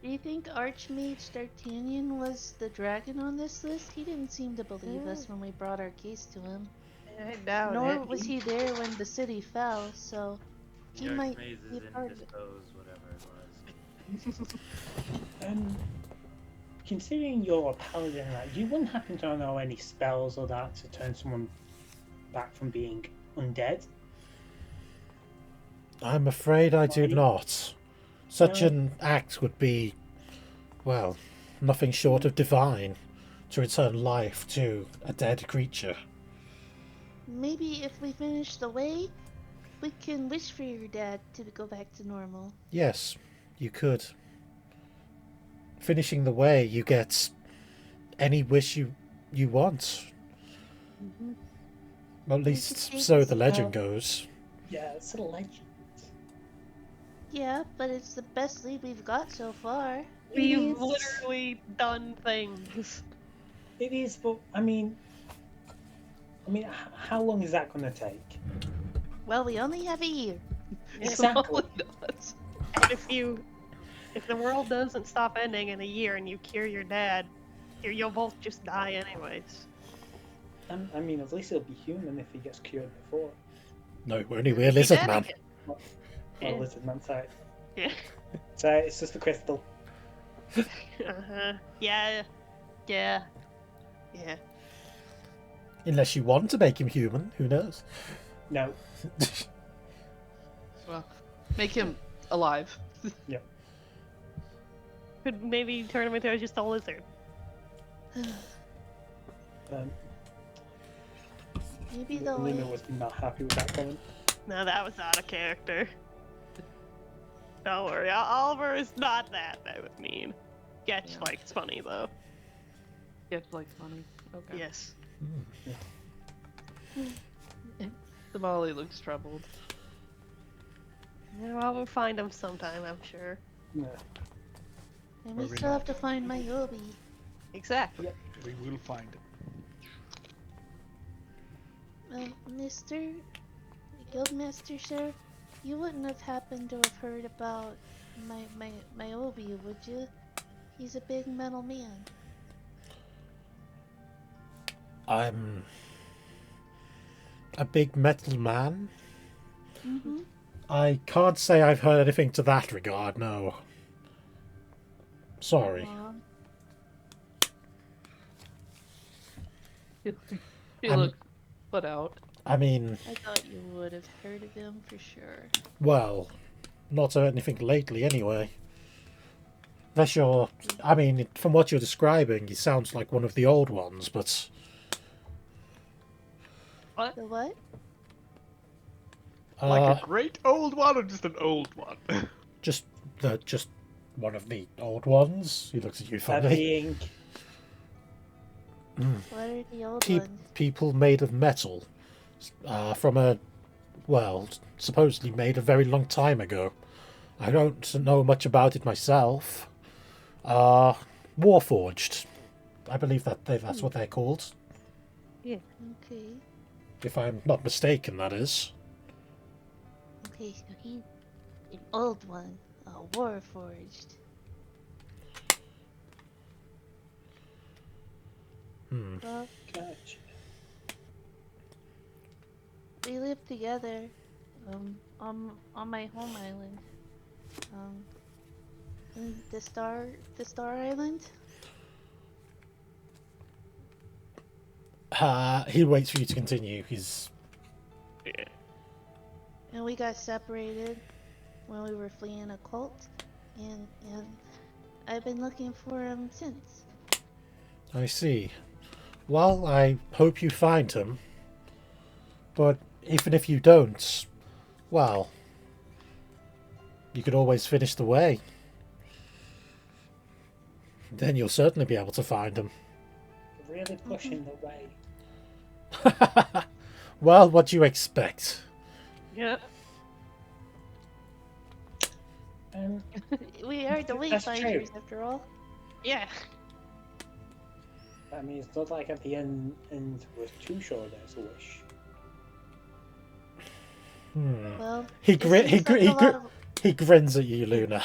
Do you think Archmage D'Artagnan was the dragon on this list? He didn't seem to believe us when we brought our case to him. I doubt Nor it. was he there when the city fell, so he The might Archmaze be is a part of it. indisposed, whatever it was. Considering you're a paladin, you wouldn't happen to know any spells or that to turn someone back from being undead? I'm afraid I do Why? not. Such No. an act would be, well, nothing short of divine to return life to a dead creature. Maybe if we finish the way, we can wish for your dad to go back to normal. Yes, you could. Finishing the way, you get any wish you want. At least take so this the legend out. goes. Yeah, it's a legend. Yeah, but it's the best lead we've got so far. We've is. literally done things. It is, but I mean, how long is that going to take? Well, we only have a year. Exactly. And if the world doesn't stop ending in a year and you cure your dad, you'll both just die anyways. I mean, at least he'll be human if he gets cured before. No, only we're lizard man. Well, lizard man, sorry. Yeah. So it's just the crystal. Uh-huh. Yeah. Yeah. Yeah. Unless you want to make him human, who knows? No. Well, make him alive. Could maybe turn him into just a lizard. Um, Maybe the Luna way. was not happy with that comment. No, that was out of character. Don't worry, Oliver is not that mean. Sketch Yeah. like it's funny though. Get like funny. Okay. Yes. Somali looks troubled. Yeah, well, we'll find him sometime, I'm sure. No. And we Or we still not. have to find my Yobi. Exactly. We will find it. Mr. Guildmaster, sir, you wouldn't have happened to have heard about my Obi, would you? He's a big metal man. I'm a big metal man. Mm-hmm. I can't say I've heard anything to that regard, no. Sorry. You I'm- look put out. I mean, I thought you would have heard of him for sure. well, not anything lately anyway. Unless you're... I mean, from what you're describing, he sounds like one of the old ones, but... The what? Like a great old one or just an old one? Just one of the old ones. He looks at you funny. Being What are the old Pe- ones? people made of metal. From a... well, supposedly made a very long time ago. I don't know much about it myself. Warforged. I believe that's what they're called. Okay. If I'm not mistaken, that is. Okay, so he's an old one, a warforged. Well, catch. we live together, on my home island, in the Star Island. He waits for you to continue. He's... And we got separated when we were fleeing a cult, and I've been looking for him since. I see. Well, I hope you find him. But even if you don't, well, you could always finish the way. Then you'll certainly be able to find him. Really pushing the way. Well, what do you expect? Yep. We are the That's wayfinders true. after all. Yeah. I mean, it's not like at the end was too sure there's a wish. Well, He it gri- he seems gri- like he a gri- lot of- He grins at you, Luna.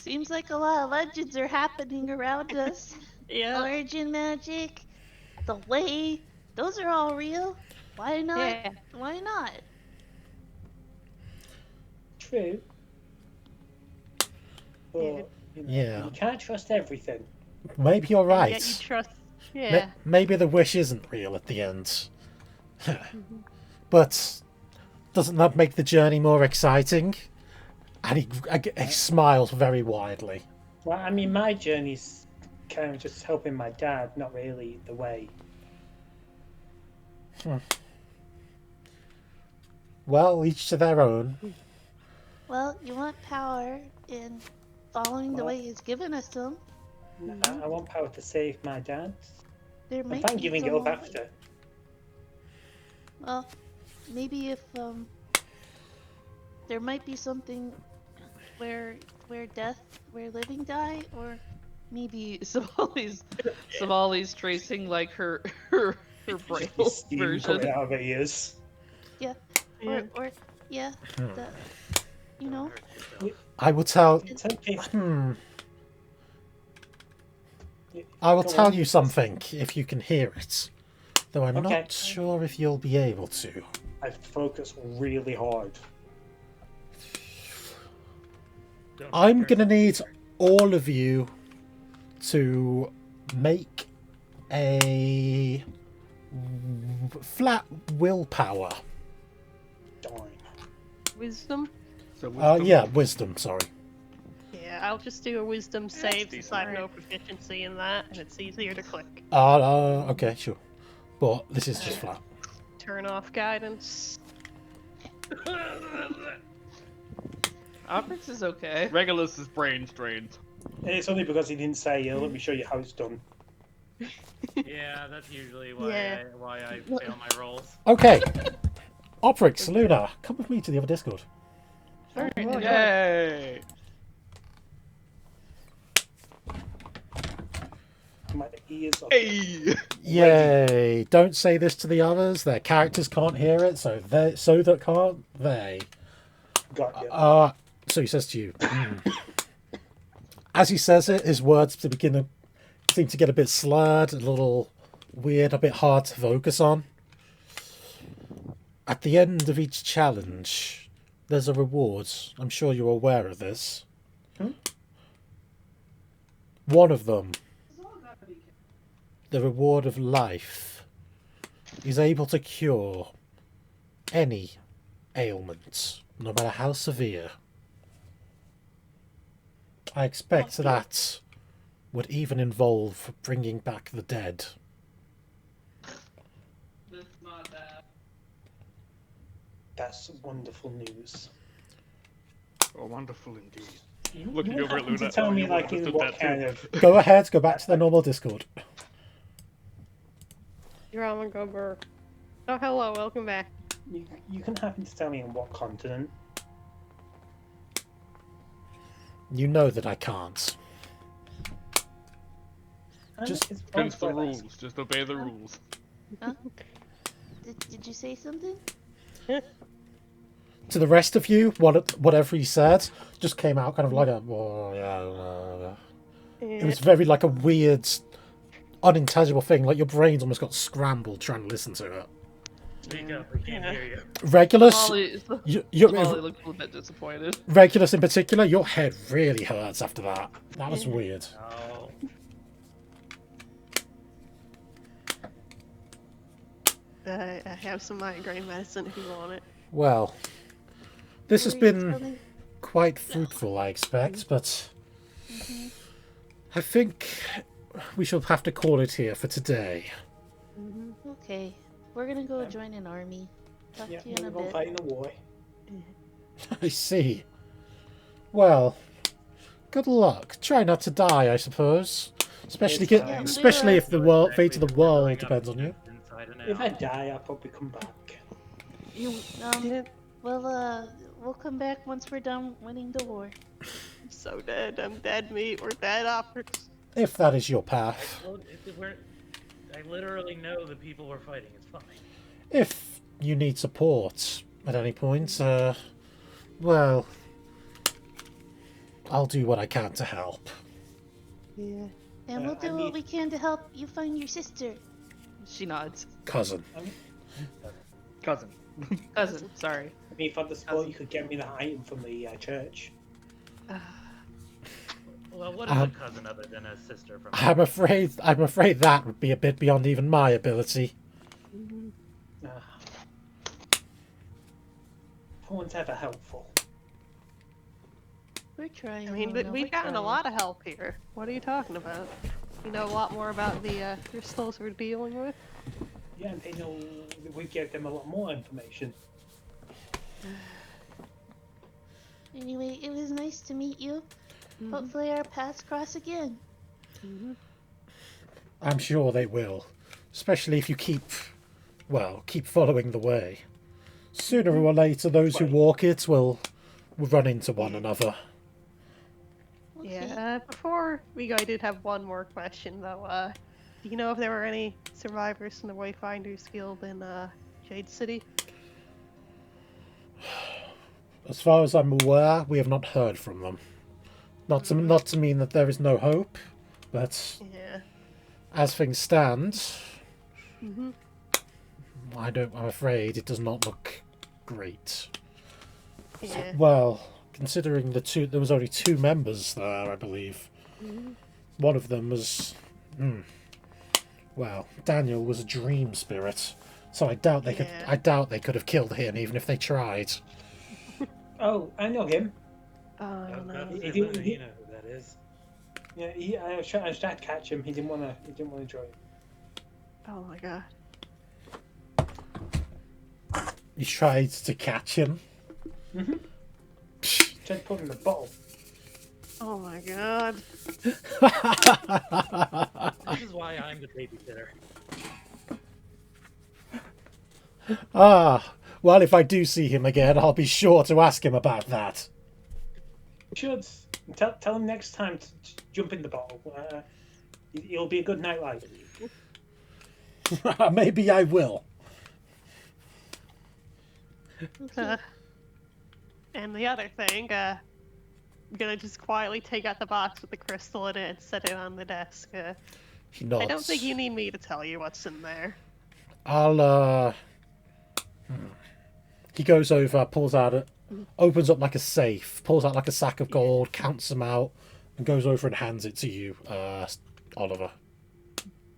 Seems like a lot of legends are happening around us. Yeah. Origin magic, the way, those are all real. Why not? Yeah. Why not? True. But, you know, Yeah. you can't trust everything. Maybe you're And right. yet you trust. Ma- Yeah. Maybe the wish isn't real at the end. But doesn't that make the journey more exciting? And he smiles very widely. Well, I mean, my journey's kind of just helping my dad, not really the way. Well, each to their own. Well, you want power, and following the Well- way he's given us some. I want power to save my dad. There I'm might fine be giving it up someone- after. Well, maybe if there might be something where living die, or Maybe Somali's tracing like her braille Steam coming version. out of her ears. or yeah, the, you know. I will tell. It's okay. I will Go tell on. you something if you can hear it. Though I'm Okay. not sure if you'll be able to. I focus really hard. Don't I'm turn gonna need scared. all of you to make a flat willpower. Darn. Wisdom? So wisdom. Yeah, wisdom. Sorry. Yeah, I'll just do a wisdom save since I have decent. no proficiency in that, and it's easier to click. Okay, sure. But this is just flat. Turn off guidance. Oprix is okay. Regulus' brain strained. It's only because he didn't say, let me show you how it's done. Yeah, that's usually why Yeah. why I fail my rolls. Okay. Oprix, Luna, come with me to the other Discord. Very Oh, nice. Yay! My ears are... Hey! Yay! Don't say this to the others. Their characters can't hear it, so that can't they. Got you. So he says to you. As he says it, his words seem to get a bit slurred, a little weird, a bit hard to focus on. At the end of each challenge, there's a reward. I'm sure you're aware of this. One of them, the reward of life, is able to cure any ailment, no matter how severe. I expect that would even involve bringing back the dead. That's not bad. That's wonderful news. Oh, wonderful indeed. You Looking you over at happen to Luna. tell Oh, me you like in understood what that kind too. of... Go ahead, go back to the normal Discord. You're on go burr. Oh, hello, welcome back. You can happen to tell me on what continent? You know that I can't. Just It's Hence the worth rules. asking. Just obey the rules. Huh? Did you say something? To the rest of you, whatever he said just came out kind of like a. "Oh, yeah." It was very like a weird, unintelligible thing. Like your brains almost got scrambled trying to listen to it. Speak up, we can't hear you. Regulus, Molly you're, looked a little bit disappointed. Regulus in particular, your head really hurts after that. That was weird. Oh. I have some migraine medicine if you want it. Well, this has What were you been telling- quite fruitful, I expect, but I think we shall have to call it here for today. Okay, we're gonna go join an army. Talk Yeah, to you in a we're going bit. fight in the war. I see. Well, good luck. Try not to die, I suppose. Especially It's fine. especially if the world, fate of the Exactly, we're world going up depends on you. inside and If I out. die, I'll probably come back. We'll come back once we're done winning the war. I'm so dead. I'm dead meat. We're dead operas. If that is your path. Well, I literally know the people we're fighting. It's fine. If you need support at any point, well, I'll do what I can to help. Yeah. And we'll I do need- what we can to help you find your sister. She nods. Cousin. Cousin. Cousin, sorry. I mean, for the sport, you could get me that item from the church. Well, what is a cousin other than a sister from? I'm afraid that would be a bit beyond even my ability. No one's ever helpful. We're trying. I mean, Luna, we've we're gotten a trying. lot of help here. What are you talking about? You know a lot more about the crystals we're dealing with. Yeah, and they know we give them a lot more information. Anyway, it was nice to meet you. Hopefully our paths cross again. I'm sure they will. Especially if you keep following the way. Sooner or later, those who walk it will run into one another. Okay. Yeah. Before we go, I did have one more question though. Do you know if there were any survivors from the Wayfinders Guild in Jade City? As far as I'm aware, we have not heard from them. Not to mean that there is no hope, but Yeah. as things stand, I'm afraid it does not look great. Yeah. Well, considering there was only 2 members there, I believe. One of them was, well, Daniel was a dream spirit, so I doubt they could. Yeah. I doubt they could have killed him, even if they tried. Oh, I know him. Oh That's no. He- Luna, he- you know who that is. Yeah, I was trying to catch him. He didn't want to join. Oh my god. You tried to catch him. Tried to put him in a bottle. Oh my god. This is why I'm the babysitter. Ah, well, if I do see him again, I'll be sure to ask him about that. You should tell him next time to jump in the bottle. It'll be a good nightlight. Maybe I will. And the other thing, I'm gonna just quietly take out the box with the crystal in it and set it on the desk. He nods. I don't think you need me to tell you what's in there. I'll, He goes over, opens up like a safe, pulls out like a sack of gold, counts them out, and goes over and hands it to you, Oliver.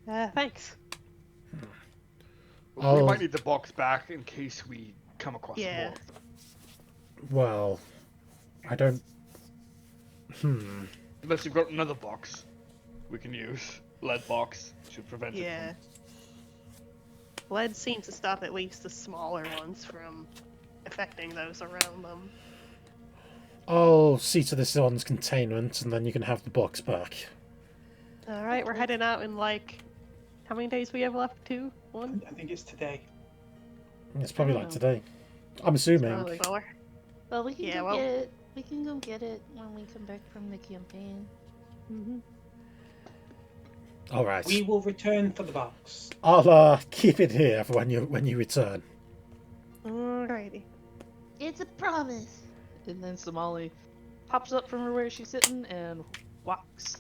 Thanks. We Oh. might need the box back in case we come across Yeah. more. Well, I don't... Unless you've got another box we can use. Lead box should prevent it Yeah. Lead seems to stop at least the smaller ones from affecting those around them. I'll see to this one's containment, and then you can have the box back. Alright, we're heading out in like... How many days we have left? 2? 1? I think it's today. It's probably like Oh. today. I'm assuming. Probably slower. Well, we can Yeah, go well- get it. We can go get it when we come back from the campaign. Alright. We will return for the box. I'll keep it here for when you return. Alrighty. It's a promise. And then Somali pops up from where she's sitting and walks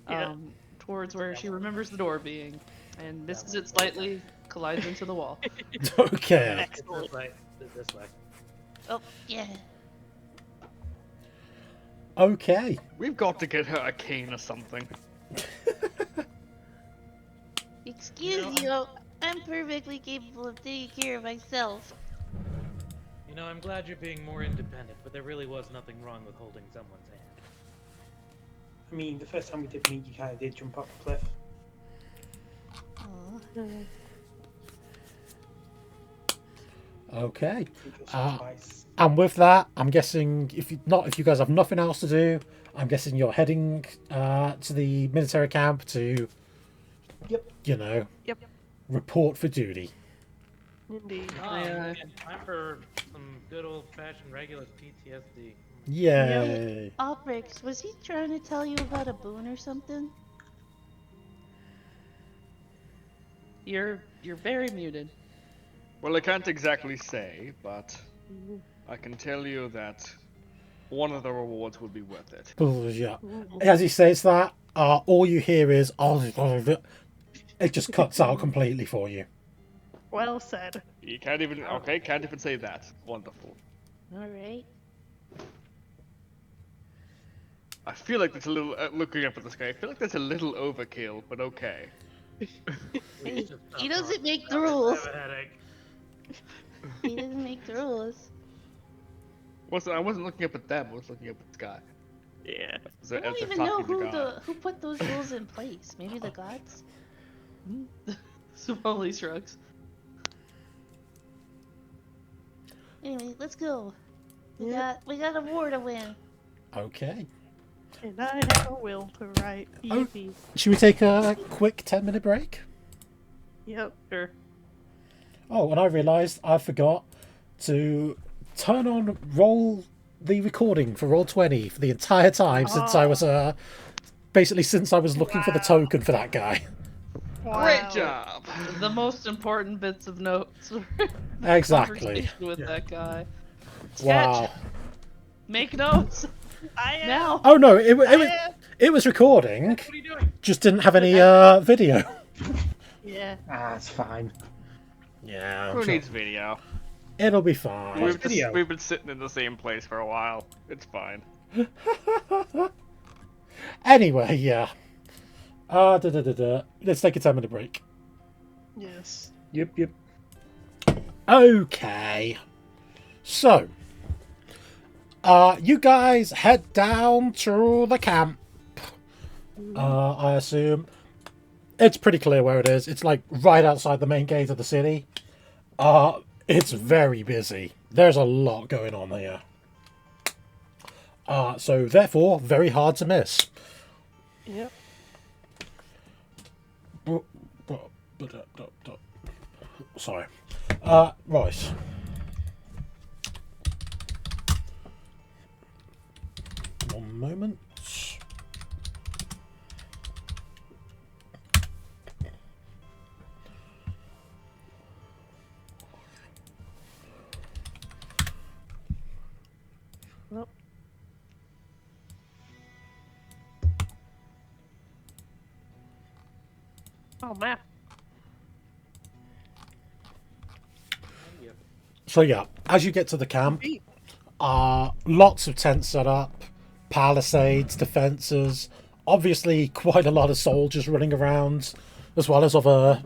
Yeah. towards where she remembers the door being, and misses it slightly, collides into the wall. Okay. Excellent. This way. This way. Oh, yeah. Okay. We've got to get her a cane or something. Excuse you. I'm perfectly capable of taking care of myself. You know, I'm glad you're being more independent, but there really was nothing wrong with holding someone's hand. I mean, the first time we did meet, you kind of did jump off a cliff. Aw. Okay. I think it was Ah. twice. And with that, I'm guessing if you guys have nothing else to do, I'm guessing you're heading to the military camp to, Yep. Yep. report for duty. Indeed. Oh, Yeah. man, time for some good old-fashioned regular PTSD. Yay! Albrix, was he trying to tell you about a boon or something? You're very muted. Well, I can't exactly say, but I can tell you that one of the rewards would be worth it. Oh, yeah. As he says that, all you hear is it just cuts out completely for you. Well said. You can't even can't even say that. Wonderful. Alright. I feel like that's a little looking up at the sky. I feel like that's a little overkill, but okay. He doesn't make the I rules. have a headache. He doesn't make the rules. I wasn't looking up at them. I was looking up at the sky. Yeah. As I as don't they're even know talking to who God. who put those rules in place. Maybe the gods? Somali shrugs. Anyway, let's go. We Yeah. got a war to win. Okay. And I have a will to write. Oh. Easy. Should we take a quick 10-minute break? Yep. Sure. Oh, and I realised I forgot to roll the recording for Roll20 for the entire time since I was since I was looking for the token for that guy. Wow. Great job. The most important bits of notes. Exactly. Conversation with that guy. Wow. Sketch. Make notes I am. now. Oh no, it am. was recording, What are you doing? just didn't have any video. Yeah. Ah, it's fine. Yeah, I'm Who sure needs video? it'll be fine. video? We've been sitting in the same place for a while. It's fine. Anyway, yeah. Let's take a 10-minute break. Yes. Yep. Okay. So, you guys head down to the camp. I assume it's pretty clear where it is. It's like right outside the main gate of the city. It's very busy. There's a lot going on here. So therefore, very hard to miss. Yep. Sorry. Right. One moment. Well. Oh, map. So yeah, as you get to the camp, lots of tents set up, palisades, defences, obviously quite a lot of soldiers running around, as well as other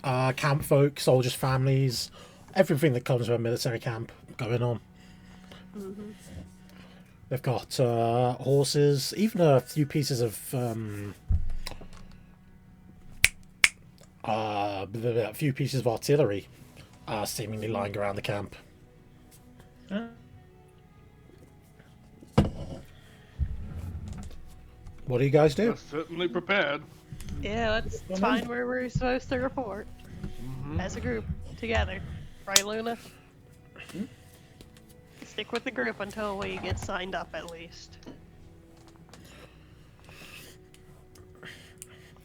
camp folk, soldiers' families, everything that comes with a military camp going on. Mm-hmm. They've got horses, even a few pieces of artillery seemingly lying around the camp. What do you guys do? We're certainly prepared. Yeah, let's find where we're supposed to report as a group together. Right, Luna? Stick with the group until we get signed up, at least.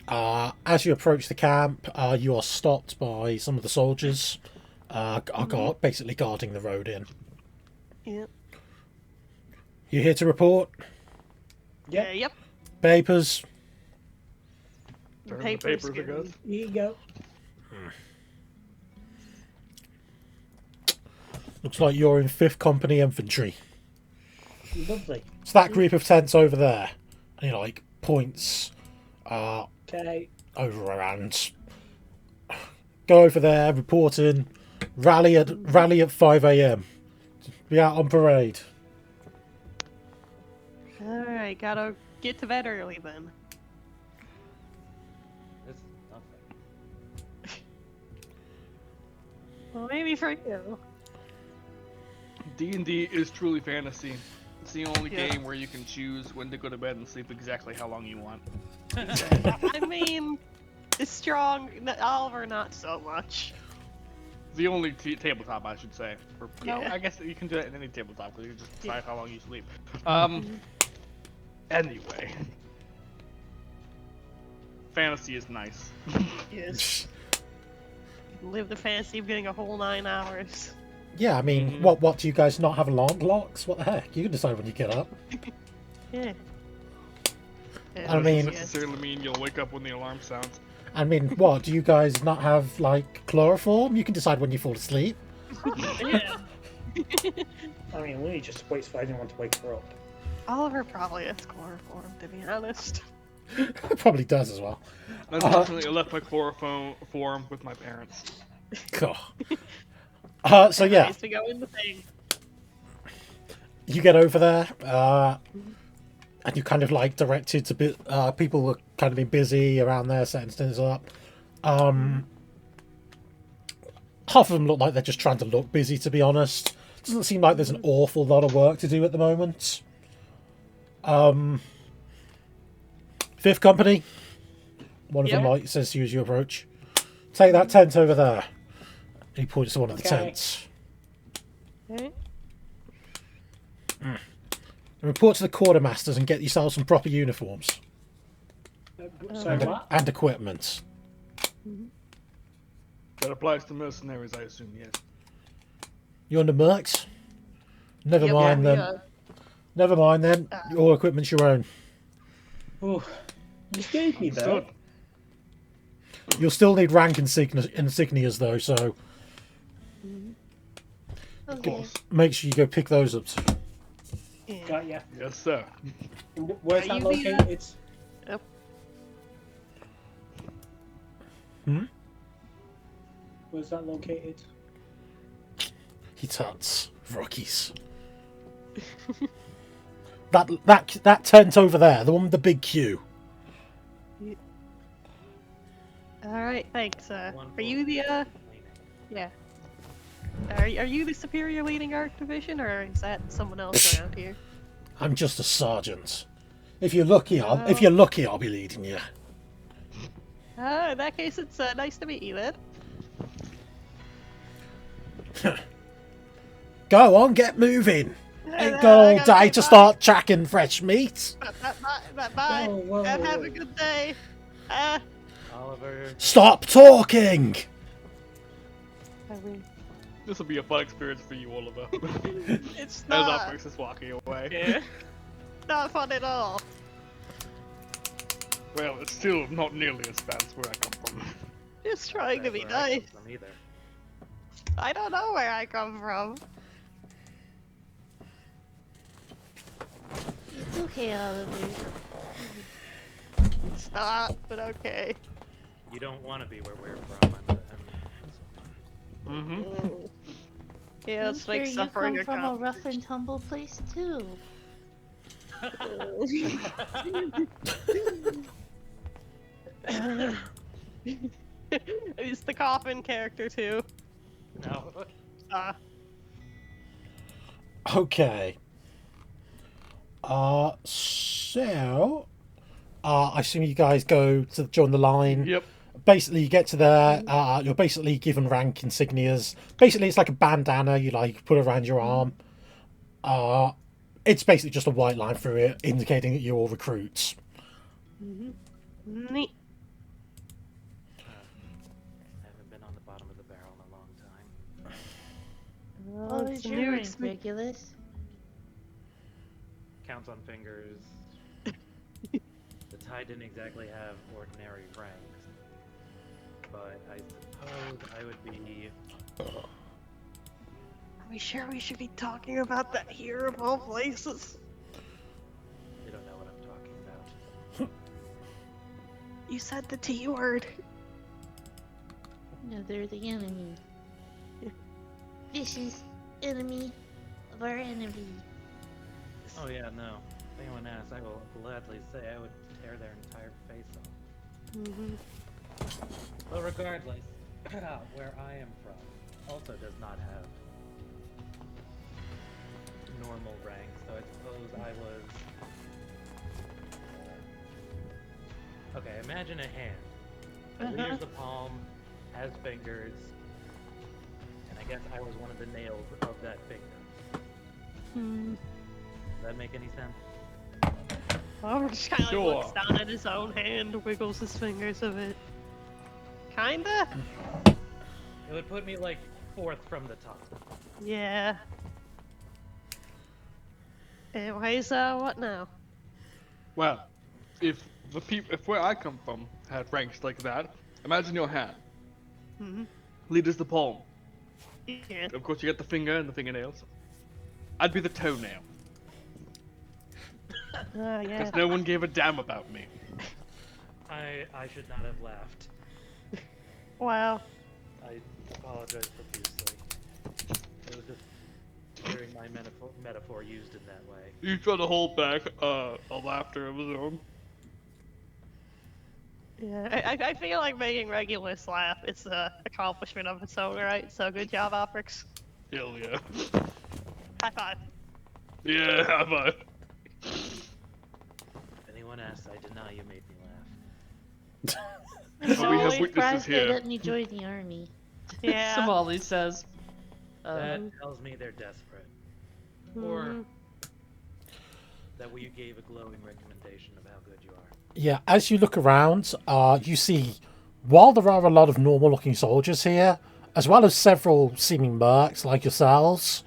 As you approach the camp, you are stopped by some of the soldiers, basically guarding the road in. Yep. You here to report? Yeah, yep. Papers? Turn the Papers, papers, I good. guess. Here you go. Looks like you're in 5th Company Infantry. Lovely. It's that group of tents over there. And he like points Okay. over and go over there, report in, rally at 5 a.m. Be out on parade. Alright, gotta get to bed early then. This is nothing. Well, maybe for you. D&D is truly fantasy. It's the only Yeah. game where you can choose when to go to bed and sleep exactly how long you want. I mean, it's strong. Oliver, not so much. The only tabletop, I should say. No, Yeah. I guess you can do that in any tabletop because you can just decide how long you sleep. Mm-hmm. Anyway. Fantasy is nice. Yes. Live the fantasy of getting a whole 9 hours. Yeah, I mean, what do you guys not have alarm clocks? What the heck? You can decide when you get up. Yeah. I mean- Doesn't necessarily mean you'll wake up when the alarm sounds. I mean, what, do you guys not have, like, chloroform? You can decide when you fall asleep. Yeah. I mean, Looney just waits for anyone to wake her up. Oliver probably has chloroform, to be honest. It probably does as well. Unfortunately, I left my chloroform with my parents. Cool. So yeah, Nice to go in the thing. you get over there, and you kind of like directed to people who are kind of been busy around there setting things up. Half of them look like they're just trying to look busy, to be honest. Doesn't seem like there's an awful lot of work to do at the moment. 5th Company. One of them like says to you as you approach. Take that tent over there. He points to one of the Okay. tents. Okay. Report to the quartermasters and get yourself some proper uniforms So what? and equipment. That applies to mercenaries, I assume, yes. You're under mercs? Never Yep, mind yeah, then. Never mind then. All equipment's your own. Oh, you scared me though. Understood. You'll still need rank insignias though, so Okay. Make sure you go pick those up. Got ya. Yes, sir. And where's Are that you the, located? Yep. Where's that located? He turns. Rockies. that tent over there, the one with the big queue. All right, thanks. One Are you the cleaning. yeah? Are you the superior leading art division, or is that someone else around here? I'm just a sergeant. If you're lucky, I'll be leading you. In that case, it's nice to meet you then. Go on, get moving. Ain't got all day to start tracking fresh meat. Bye. Whoa, whoa, Have whoa. a good day. Oliver. Stop talking. This will be a fun experience for you, Oliver. It's As not. Opryx is walking away. Yeah. Not fun at all. Well, it's still not nearly as bad as where I come from. Just trying to be That's where I come nice. from either. I don't know where I come from. It's okay, Oliver. It's not, but okay. You don't want to be where we're from. Mm-hmm. Yeah, I'm it's sure like you suffering come a from a rough and tumble place too. He's the coffin character too. No. Okay. I assume you guys go to join the line. Yep. Basically, you get to there. You're basically given rank insignias. Basically, it's like a bandana you like put around your arm. It's basically just a white line through it, indicating that you're all recruits. Neat. I haven't been on the bottom of the barrel in a long time. What it's is a your new rank, experience. Regulus? Counts on fingers. The tie didn't exactly have ordinary ranks. But I suppose I would be... Are we sure we should be talking about that here of all places? They don't know what I'm talking about. You said the T word. No, they're the enemy. Vicious enemy of our enemy. Oh yeah, no. If anyone asks, I will gladly say I would tear their entire face off. But regardless, where I am from also does not have normal ranks, so I suppose I was... Okay, imagine a hand. The leader's the palm, has fingers, and I guess I was one of the nails of that finger. Does that make any sense? Oliver just kind of Sure. looks down at his own hand, wiggles his fingers a bit. Kinda? It would put me like fourth from the top. Yeah. Anyways, what now? Well, if where I come from had ranks like that, imagine your hand. Leader's the palm. Yeah. Of course, you get the finger and the fingernails. I'd be the toenail, Yeah. because no one gave a damn about me. I should not have laughed. Wow. I apologize profusely. It was just hearing my metaphor used in that way. You try to hold back a laughter of his own. Yeah, I feel like making Regulus laugh. It's an accomplishment of its own, right? So good job, Opryx. Hell yeah. High five. Yeah, high five. If anyone asks, I deny you made me laugh. But we have Always witnesses surprised they here. let me join the army. Yeah. Somali says. That tells me they're desperate. Or Mhm. that you gave a glowing recommendation of how good you are. Yeah, as you look around, you see, while there are a lot of normal-looking soldiers here, as well as several seeming mercs like yourselves,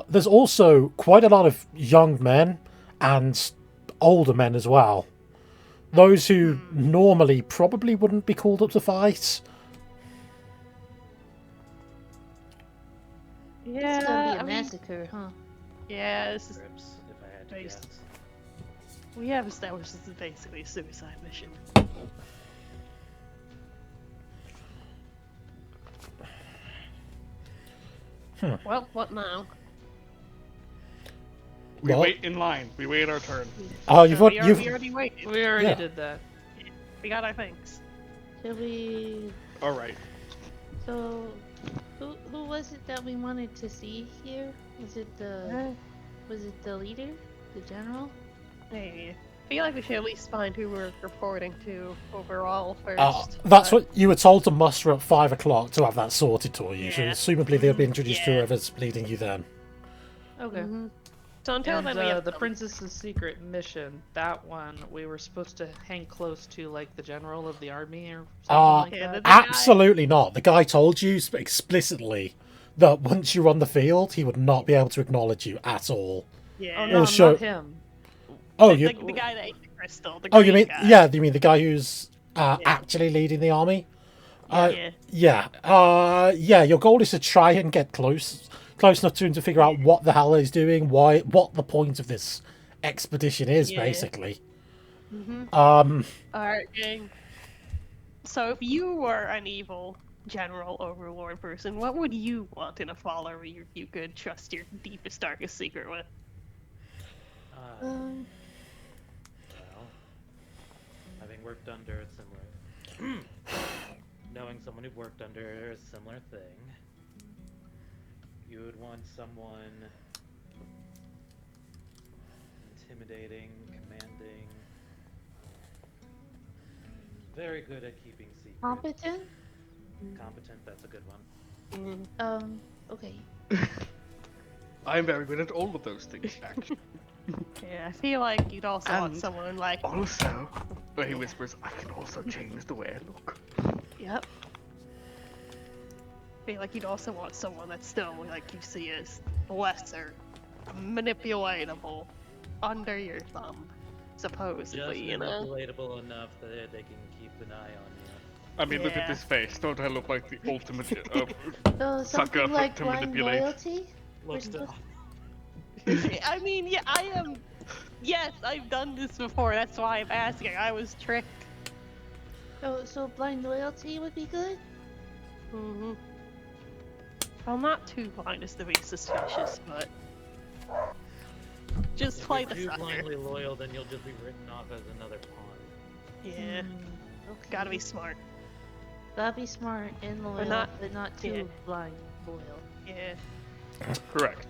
there's also quite a lot of young men and older men as well. Those who normally probably wouldn't be called up to fight. Yeah, It's gonna be a I mean, massacre, huh? yeah, this is. Trips, if I had to Based. guess. We have established this is basically a suicide mission. Well, what now? We Well- wait in line. We wait our turn. Oh, you've So al- we you've already waited. We already Yeah. did that. We got our things. Shall we? All right. So, who was it that we wanted to see here? Was it the leader, the general? Hey, I feel like we should at least find who we're reporting to overall first. That's but- what you were told to muster at 5 o'clock to have that sorted for you. So Yeah. assumably they'll be introduced to Yeah. whoever's leading you then. Okay. Mhm. So until And then, we have the some- princess's secret mission, that one, we were supposed to hang close to, like, the general of the army or something like Yeah, that. the guy- Absolutely not. The guy told you explicitly that once you're on the field, he would not be able to acknowledge you at all. Yeah. Oh, Or no, show- not him. Oh, the, you? the guy that ate the crystal. The Oh, you green mean guy. yeah? You mean the guy who's Yeah. actually leading the army? Yeah. Yeah. Your goal is to try and get close enough to him to figure out what the hell he's doing, what the point of this expedition is, Yeah. basically. Mhm. Um, Alright, gang. So if you were an evil general overlord person, what would you want in a follower you could trust your deepest, darkest secret with? Um, Well, having worked under a similar, knowing someone who worked under a similar thing, you would want someone intimidating, commanding, very good at keeping secrets. competent? Competent, that's a good one. Okay. I'm very good at all of those things, actually. Yeah, I feel like you'd also want And- someone like. Also, where he whispers, I can also change the way I look. Yep. I feel like you'd also want someone that's still like you see as lesser, manipulatable, under your thumb, Just supposedly. You know. manipulatable enough that they can keep an eye on you. I mean, look Yeah. at this face. Don't I look like the ultimate So sucker something like to blind manipulate? loyalty? Looks We're to, I mean, yeah, I am. Yes, I've done this before. That's why I'm asking. I was tricked. So blind loyalty would be good? Mm-hmm. Well, not too blind as to be suspicious, but just if play you're the too sucker. blindly loyal, then you'll just be written off as another pawn. Yeah, Okay. gotta be smart. Gotta be smart and loyal, but not too yeah. blind loyal. Yeah. Correct.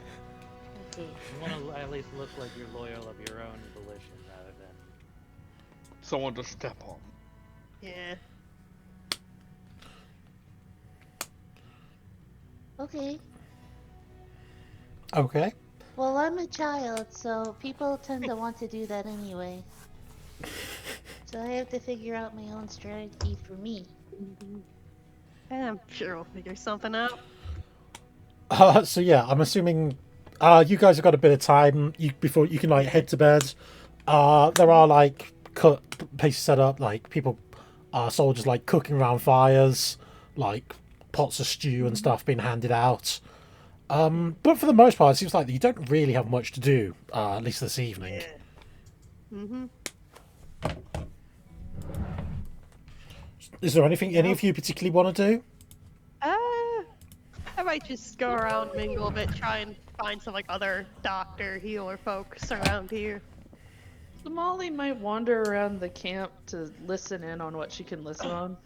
Okay. You want to at least look like you're loyal of your own volition rather than. Someone to step on. Yeah. Okay. okay. Well, I'm a child, so people tend to want to do that anyway. So I have to figure out my own strategy for me. I'm sure we'll figure something out. So yeah, I'm assuming you guys have got a bit of time before you can like head to bed. There are like places set up, like people, soldiers like cooking around fires, like pots of stew and stuff being handed out. But for the most part, it seems like you don't really have much to do, at least this evening. Yeah. Mm-hmm. Is there anything any of you particularly want to do? I might just go around, mingle a bit, try and find some like other doctor, healer folks around here. So Molly might wander around the camp to listen in on what she can listen on.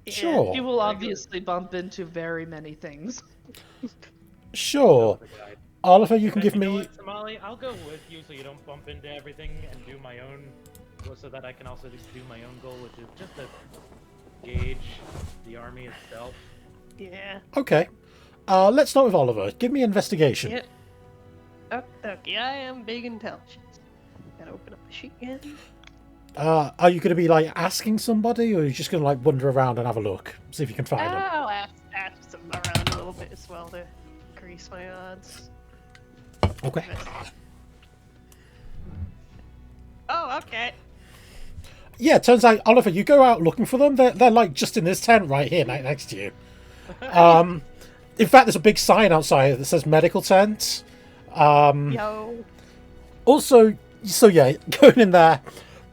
Yeah. Sure. She will obviously bump into very many things. Sure. The guide. Oliver, you can Okay, give you know me. what, Somali, I'll go with you so you don't bump into everything and do my own, so that I can also do my own goal, which is just to gauge the army itself. Yeah. Okay. Let's start with Oliver. Give me investigation. Yeah. Okay, I am big intelligence. Gotta open up the sheet again. Are you going to be like asking somebody, or are you just going to like wander around and have a look, see if you can find them? I'll ask some around a little bit as well to increase my odds. Okay. Oh, okay. Yeah, turns out Oliver, you go out looking for them. They're like just in this tent right here, next to you. In fact, there's a big sign outside that says medical tent. Yo. Also, so yeah, going in there,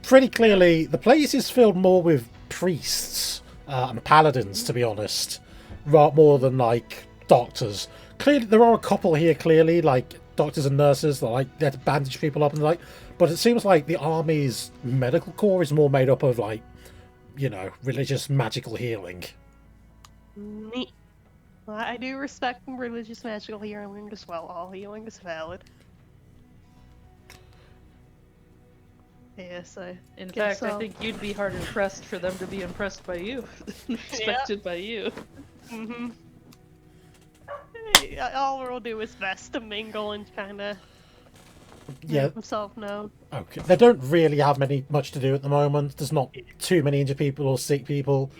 pretty clearly the place is filled more with priests and paladins, to be honest, more than like doctors. Clearly, there are a couple here. Clearly, like doctors and nurses that like there to bandage people up and like. But it seems like the army's medical corps is more made up of like, you know, religious magical healing. Neat. Well, I do respect religious magical healing as well. All healing is valid. Yes, In guess fact, I so. think you'd be hard impressed for them to be impressed by you, than expected by you. Mm-hmm. All we'll do is best to mingle and kind of Yeah. make himself known. Okay. They don't really have much to do at the moment. There's not too many injured people or sick people.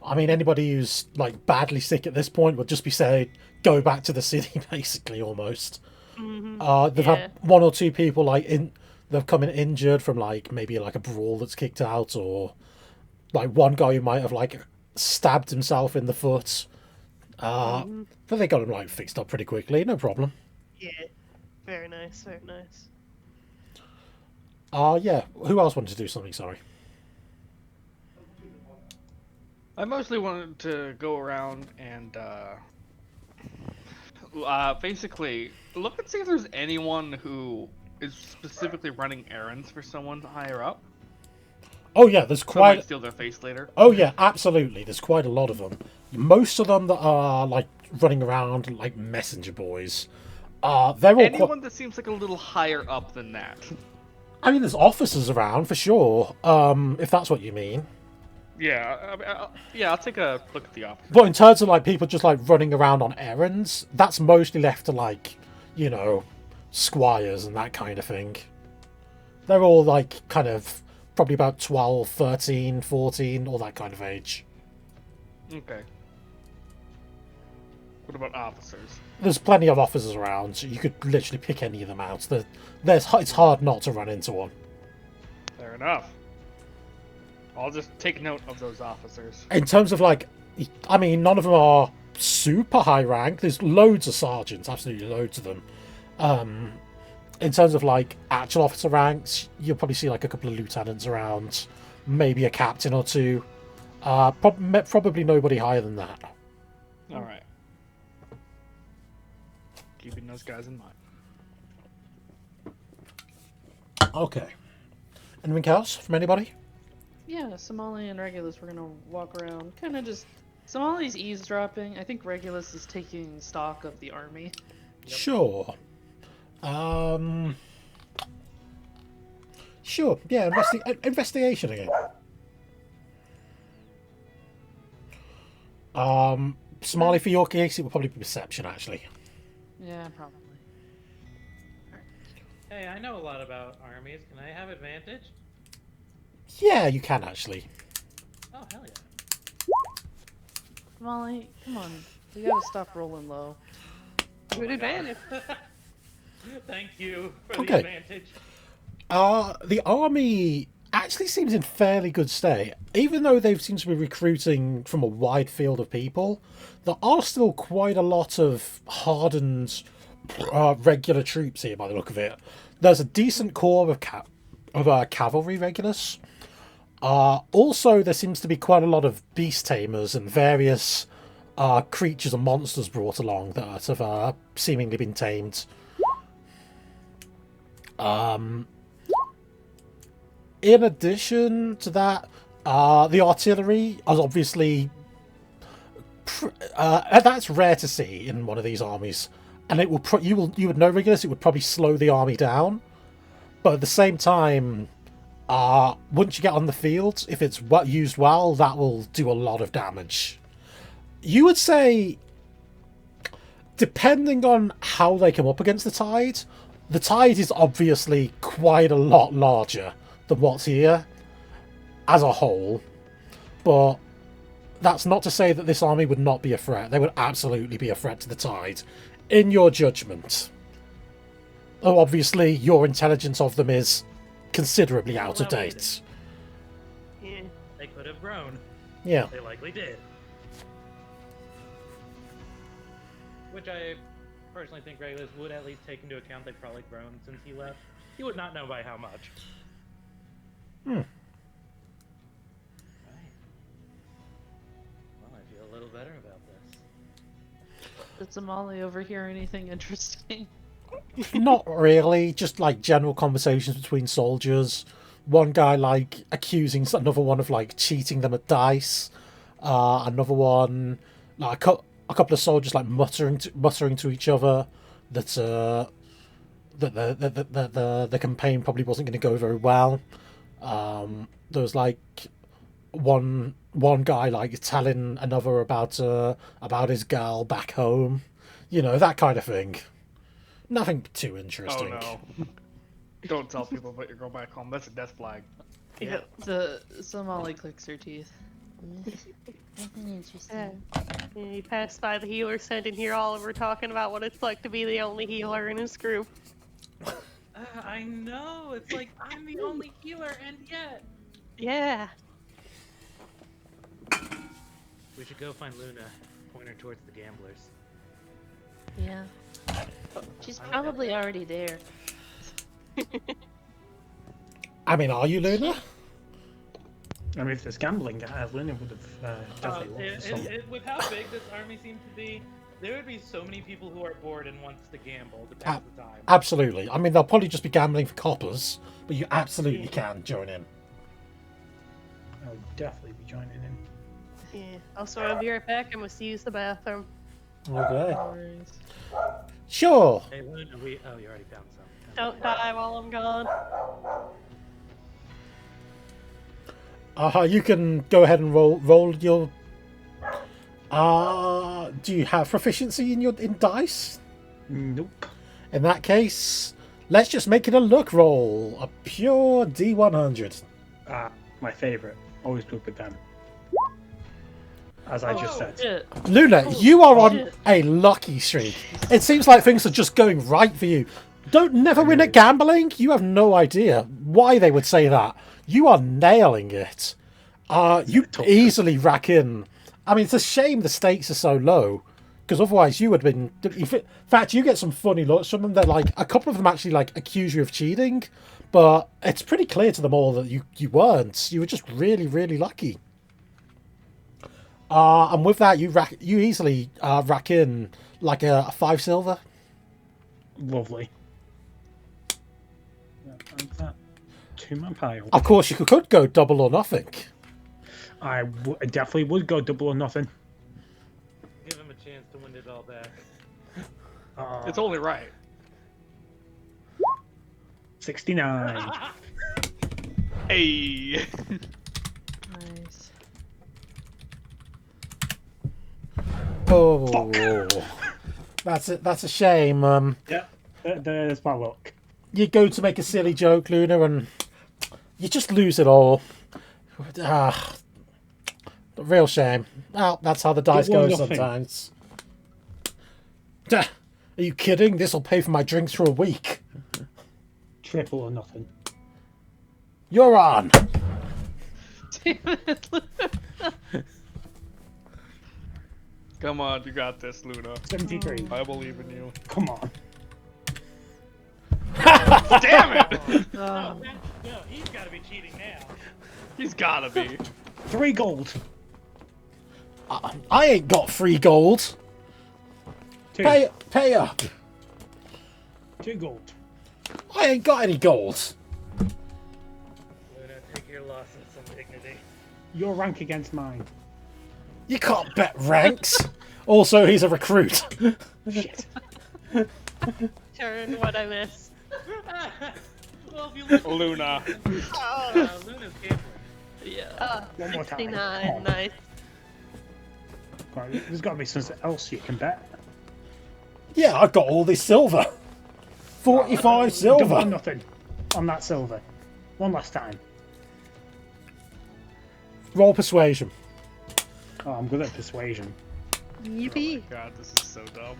I mean, anybody who's like badly sick at this point would just be saying, "Go back to the city," basically, almost. Mm-hmm. They've had one or two people like they've come in injured from like maybe like a brawl that's kicked out, or like one guy who might have like stabbed himself in the foot. But they got him like fixed up pretty quickly, no problem. Yeah. Very nice. Very nice. Yeah. Who else wanted to do something? Sorry. I mostly wanted to go around and basically look and see if there's anyone who is specifically running errands for someone higher up. Oh yeah, there's Who might quite. steal their face later. Oh yeah, absolutely. There's quite a lot of them. Most of them that are like running around like messenger boys. They're all. Anyone that seems like a little higher up than that. I mean, there's officers around for sure. If that's what you mean. Yeah, I'll take a look at the officer. But in terms of like people just like running around on errands, that's mostly left to like, you know, squires and that kind of thing. They're all like kind of probably about 12, 13, 14, all that kind of age. Okay. What about officers? There's plenty of officers around, so you could literally pick any of them out. It's hard not to run into one. Fair enough. I'll just take note of those officers. In terms of like, I mean, none of them are super high rank. There's loads of sergeants, absolutely loads of them. In terms of like actual officer ranks, you'll probably see like a couple of lieutenants around, maybe a captain or two. Probably nobody higher than that. All right. Keeping those guys in mind. Okay. Anything else from anybody? Yeah, Somali and Regulus were gonna walk around, kind of just. Somali's eavesdropping. I think Regulus is taking stock of the army. Sure. Sure. Yeah. Investigation again. Somali for your case, it would probably be perception actually. Yeah, probably. Hey, I know a lot about armies. Can I have advantage? Yeah, you can actually. Oh, hell yeah. Somali, come on. We gotta stop rolling low. Good advantage. Thank you for Okay. the advantage. The army actually seems in fairly good state. Even though they seem to be recruiting from a wide field of people, there are still quite a lot of hardened regular troops here by the look of it. There's a decent corps of cavalry regulars. Also, there seems to be quite a lot of beast tamers and various creatures and monsters brought along that have seemingly been tamed. In addition to that, the artillery is obviously that's rare to see in one of these armies, and it will you would know Regulus. It would probably slow the army down, but at the same time, once you get on the field, if it's used well, that will do a lot of damage. You would say, depending on how they come up against the tide is obviously quite a lot larger than what's here as a whole, but that's not to say that this army would not be a threat. They would absolutely be a threat to the tide, in your judgment. Oh, obviously, your intelligence of them is considerably out of date. Yeah. They could have grown. Yeah. They likely did. which I personally think regulars would at least take into account they've probably grown since he left. He would not know by how much. Hmm. Right. Well, I feel a little better about this. Did Somali overhear anything interesting? Not really, just like general conversations between soldiers. One guy like accusing another one of like cheating them at dice. Another one, like a couple of soldiers like muttering to each other that the campaign probably wasn't going to go very well. There was like one guy like telling another about his girl back home, that kind of thing. Nothing too interesting. Oh no! Don't tell people about your girl back home. That's a death flag. Yeah. The Somali clicks her teeth. Nothing interesting. He passed by the healer tent and hear Oliver talking about what it's like to be the only healer in his group. I know. It's like I'm the only healer, and yet Yeah. we should go find Luna. Point her towards the gamblers. Yeah. She's probably already there. I mean, are you Luna? I mean, if there's gambling, Luna would have definitely won. So. With how big this army seems to be, there would be so many people who are bored and wants to gamble to pass the time. Absolutely. I mean, they'll probably just be gambling for coppers, but you absolutely can join in. I would definitely be joining in. Yeah. Also, I'll be right back. I must use the bathroom. Okay. No worries. Sure. Hey, Luna, oh, you already found some. Don't die while I'm gone. You can go ahead and roll your. Do you have proficiency in dice? Nope. In that case, let's just make it a luck roll. A pure D100. My favourite. Always good with them. As I just said. Shit. Luna, you are on shit. a lucky streak. It seems like things are just going right for you. Don't never win at gambling. You have no idea why they would say that. You are nailing it. You easily rack in. I mean, it's a shame the stakes are so low, because otherwise you would have been. In fact, you get some funny looks from them. That like a couple of them actually like accuse you of cheating, but it's pretty clear to them all that you weren't. You were just really, really lucky. And with that, you easily rack in like a 5 silver. Lovely. Yeah, and that to my pile. Of course, you could go double or nothing. I definitely would go double or nothing. Give him a chance to win it all back. It's only right. 69. Hey. Nice. Oh, that's a shame. Yeah, there's my luck. You go to make a silly joke, Luna, and you just lose it all. Real shame. Well, that's how the dice Double or goes nothing. sometimes. Are you kidding? This'll pay for my drinks for a week. Triple or nothing. You're on. Damn it. Come on, you got this, Luna. 73. I believe in you. Come on. Damn it! No, he's got to be cheating now. He's gotta be. 3 gold. I ain't got free gold. 2. Pay up. 2 gold. I ain't got any gold. Luna, take your loss with some dignity. Your rank against mine. You can't bet ranks. Also, he's a recruit. Shit. Turn what I missed. Well, if you look Luna. Luna's gambling. Yeah. One more time. 69, nice. Right, there's got to be something else you can bet. Yeah, I've got all this silver. 45 Double or silver. nothing on that silver. One last time. Roll persuasion. Oh, I'm good at persuasion. Yippee. Oh my god, this is so dumb.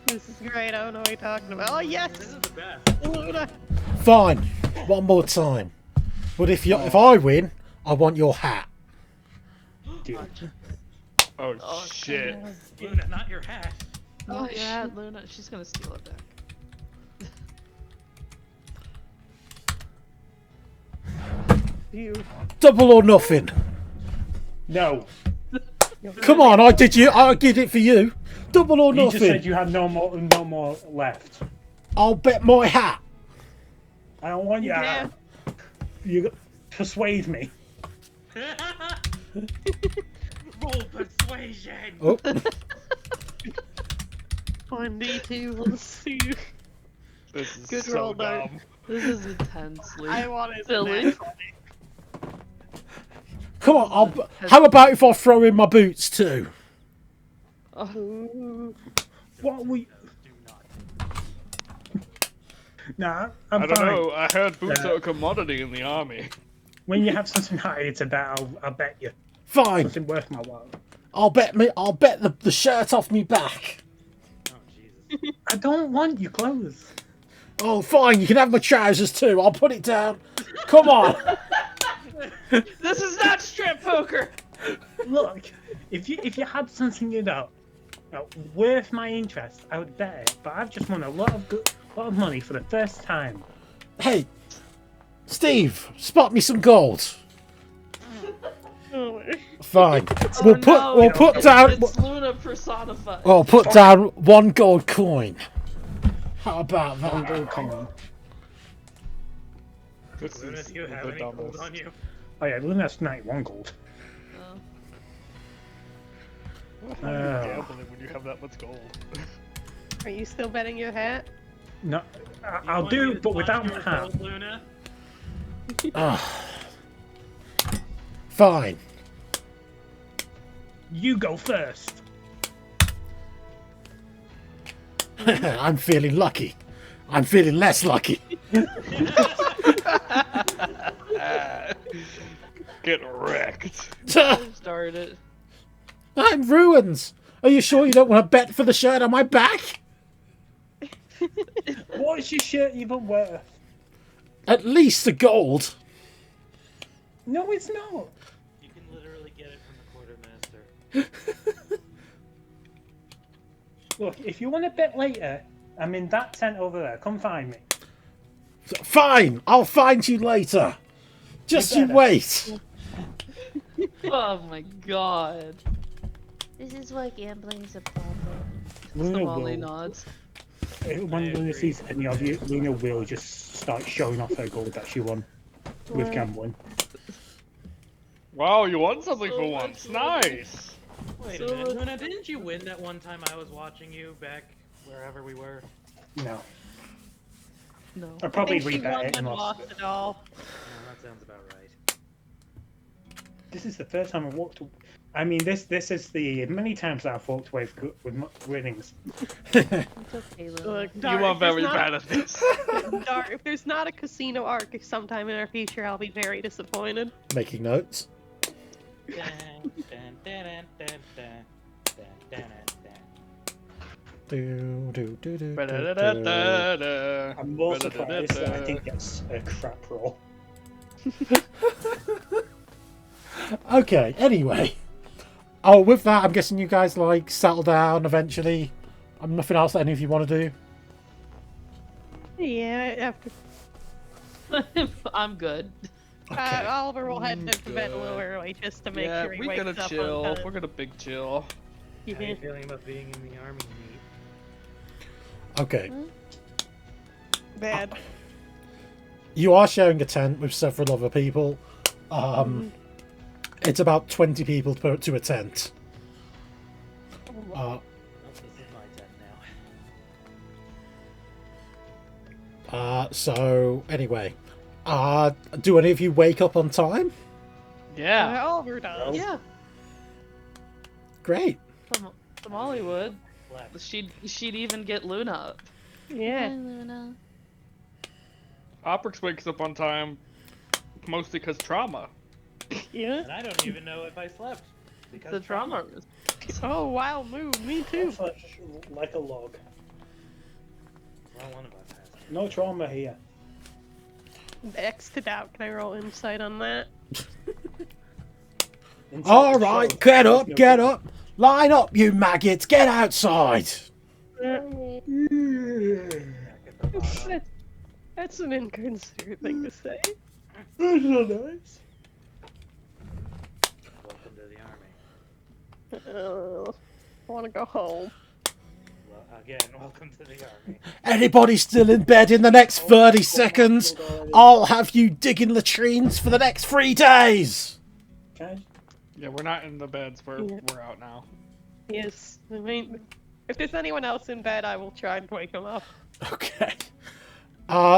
This is great. I don't know what you're talking about. Oh, This yes! is the best. Luna! Fine. One more time. But if I win, I want your hat. Dude. Oh, shit. Luna, not your hat. Oh yeah, Luna. She's gonna steal it back. You. Double or nothing. No. Come on, I did it for you. Double or You just said nothing. you had no more left. I'll bet my hat. I don't want you. Yeah. You persuade me. Roll persuasion. Oh, 1d2, let's see. This is Good so roll, though. dumb. This is intensely I wanted silly. to come on. How about if I throw in my boots too? Oh, What we? Do not. Nah, I'm I don't fine. know. I heard boots Yeah. are a commodity in the army. When you have something higher to bet, I'll bet you Fine. something worth my while. I'll bet the shirt off me back. Oh Jesus. I don't want your clothes. Oh, fine. You can have my trousers too. I'll put it down. Come on. this is not strip poker. Look, if you had something worth my interest, I would bet it. But I've just won a lot of money for the first time. Hey, Steve, spot me some gold. Fine. We'll put down. It's Luna personified. We'll put down 1 gold coin. How about One that? gold coin. This Luna, is do you have the any gold dumbest. on you? Oh yeah, Luna's 91 gold. How are you gambling when you have that much gold? Are you still betting your hat? No, You I'll want do, me to but without my sponsor hat. gold, Luna? Fine. You go first. I'm feeling lucky. I'm feeling less lucky. Get wrecked. Started. I'm ruins. Are you sure you don't want to bet for the shirt on my back? What's your shirt even worth? At least the gold. No, it's not. You can literally get it from the quartermaster. Look, if you want to bet later, I'm in that tent over there. Come find me. Fine. I'll find you later. Just you better. wait. Oh my god. This is why gambling's a problem. Luna Somali will, nods. when Luna sees any of you, Luna will just start showing off her gold that she won with gambling. Wow, you won something So for much once. money. Nice. Wait So a minute, much- Luna, didn't you win that one time I was watching you back wherever we were? No, No. I'll probably I think she rebet won it and and lost. lost it all. No, that sounds about right. This is the first time I walked. I mean, this is the many times I've walked away with winnings. It's okay, Luna. Look, You Dart, are if there's very not- bad at this. Dart, if there's not a casino arc sometime in our future, I'll be very disappointed. Making notes. Dun, dun, dun, dun, dun, dun, dun, dun. Do, do, do, do, do, do. Ba-da-da-da-da. I'm more surprised that I Ba-da-da-da-da. think it's a crap roll. Okay, anyway. Oh, with that, I'm guessing you guys, like, settle down eventually. Nothing else that any of you want to do? Yeah, after I'm good. Okay. Oliver will head to bed a little good. early just to make Yeah, sure he we're wakes gonna up chill. on We're time. gonna big chill. How are you feeling about being in the army, Nate? Okay. Bad. You are sharing a tent with several other people. It's about 20 people to a tent. Oh, this is my tent now. So, anyway. Do any of you wake up on time? Yeah. Oliver does. Yeah. Great. Somali would. Flex. She'd even get Luna up. Hi, Yeah. Luna. Oprix wakes up on time, mostly because trauma. Yeah. And I don't even know if I slept. Because The trauma. Oh, wild move. Me too. Like a log. Well, one of us has to. No trauma here. X to doubt. Can I roll insight on that? Inside All the right, shell, get there's up, no get trauma. up. Line up, you maggots. Get outside. Get the bottom. That's an inconsiderate thing to say. That's not nice. Welcome to the army. I want to go home. Well, again, welcome to the army. Anybody still in bed in the next 30 seconds? I'll have you digging latrines for the next 3 days. Okay. Yeah, we're not in the beds. We're out now. Yes, I mean, if there's anyone else in bed, I will try and wake them up. Okay.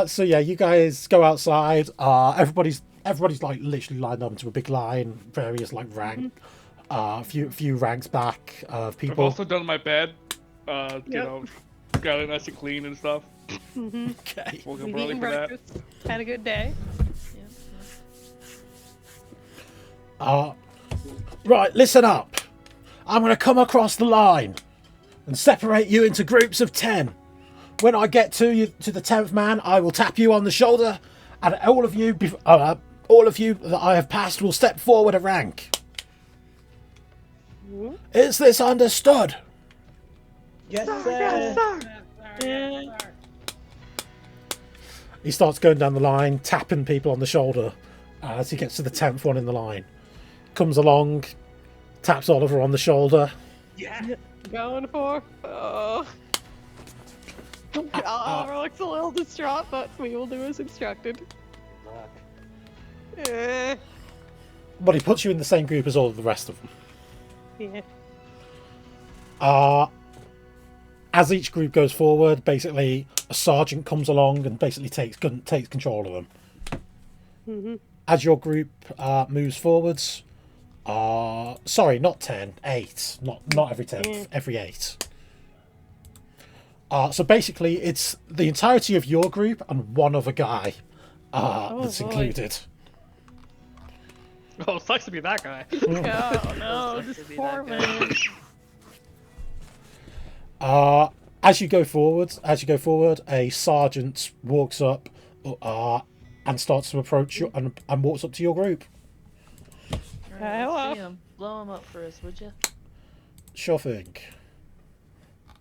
So yeah, you guys go outside. Everybody's like literally lined up into a big line, various like rank, few ranks back of I've people. also done my bed. You know, got it nice and clean and stuff. Okay. Woke up We've early eaten for that. breakfast. Had a good day. Right, listen up. I'm gonna come across the line and separate you into groups of 10. When I get to you, to the 10th man, I will tap you on the shoulder, and all of you that I have passed will step forward a rank. Is this understood? Yes, Yeah. He starts going down the line, tapping people on the shoulder as he gets to the 10th one in the line. Comes along, taps Oliver on the shoulder. Yeah. Going for. Oliver looks a little distraught, but we will do as instructed. Luck. But he puts you in the same group as all of the rest of them. Yeah. As each group goes forward, basically a sergeant comes along and basically takes control of them. As your group moves forwards, sorry, not 10, 8, not every 10th, every 8. So basically, it's the entirety of your group and one other guy that's boy. included. Oh, it sucks to be that guy. Oh no, Sucks this to be poor that guy. man. As you go forward, a sergeant walks up and starts to approach you and walks up to your group. Hello. See him. Blow him up for us, would you? Sure thing.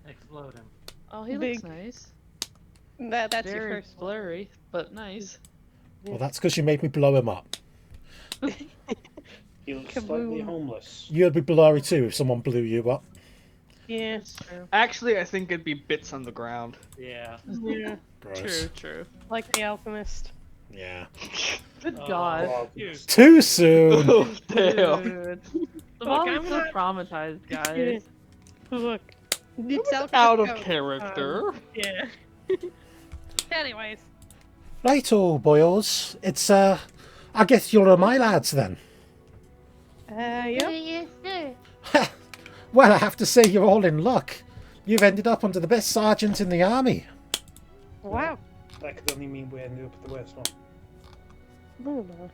Explode him. Oh, he Big. looks nice. That's your Very first one. blurry, but nice. Well, that's because you made me blow him up. He looks slightly homeless. You'd be blurry too if someone blew you up. Yeah. That's true. Actually, I think it'd be bits on the ground. Yeah. Yeah. Gross. True. Like the alchemist. Yeah. Good Oh, God. Wow. Too soon. Oh, damn. Dude. The Look, mom's I'm so not- traumatized, guys. Look. It's alchemist Out of code. character. Yeah. Anyways. Righto, boyos. It's I guess you're my lads then. Yep. Yes, sir. Well, I have to say you're all in luck. You've ended up under the best sergeant in the army. Wow. That could only mean we ended up at the worst one. Oh, no.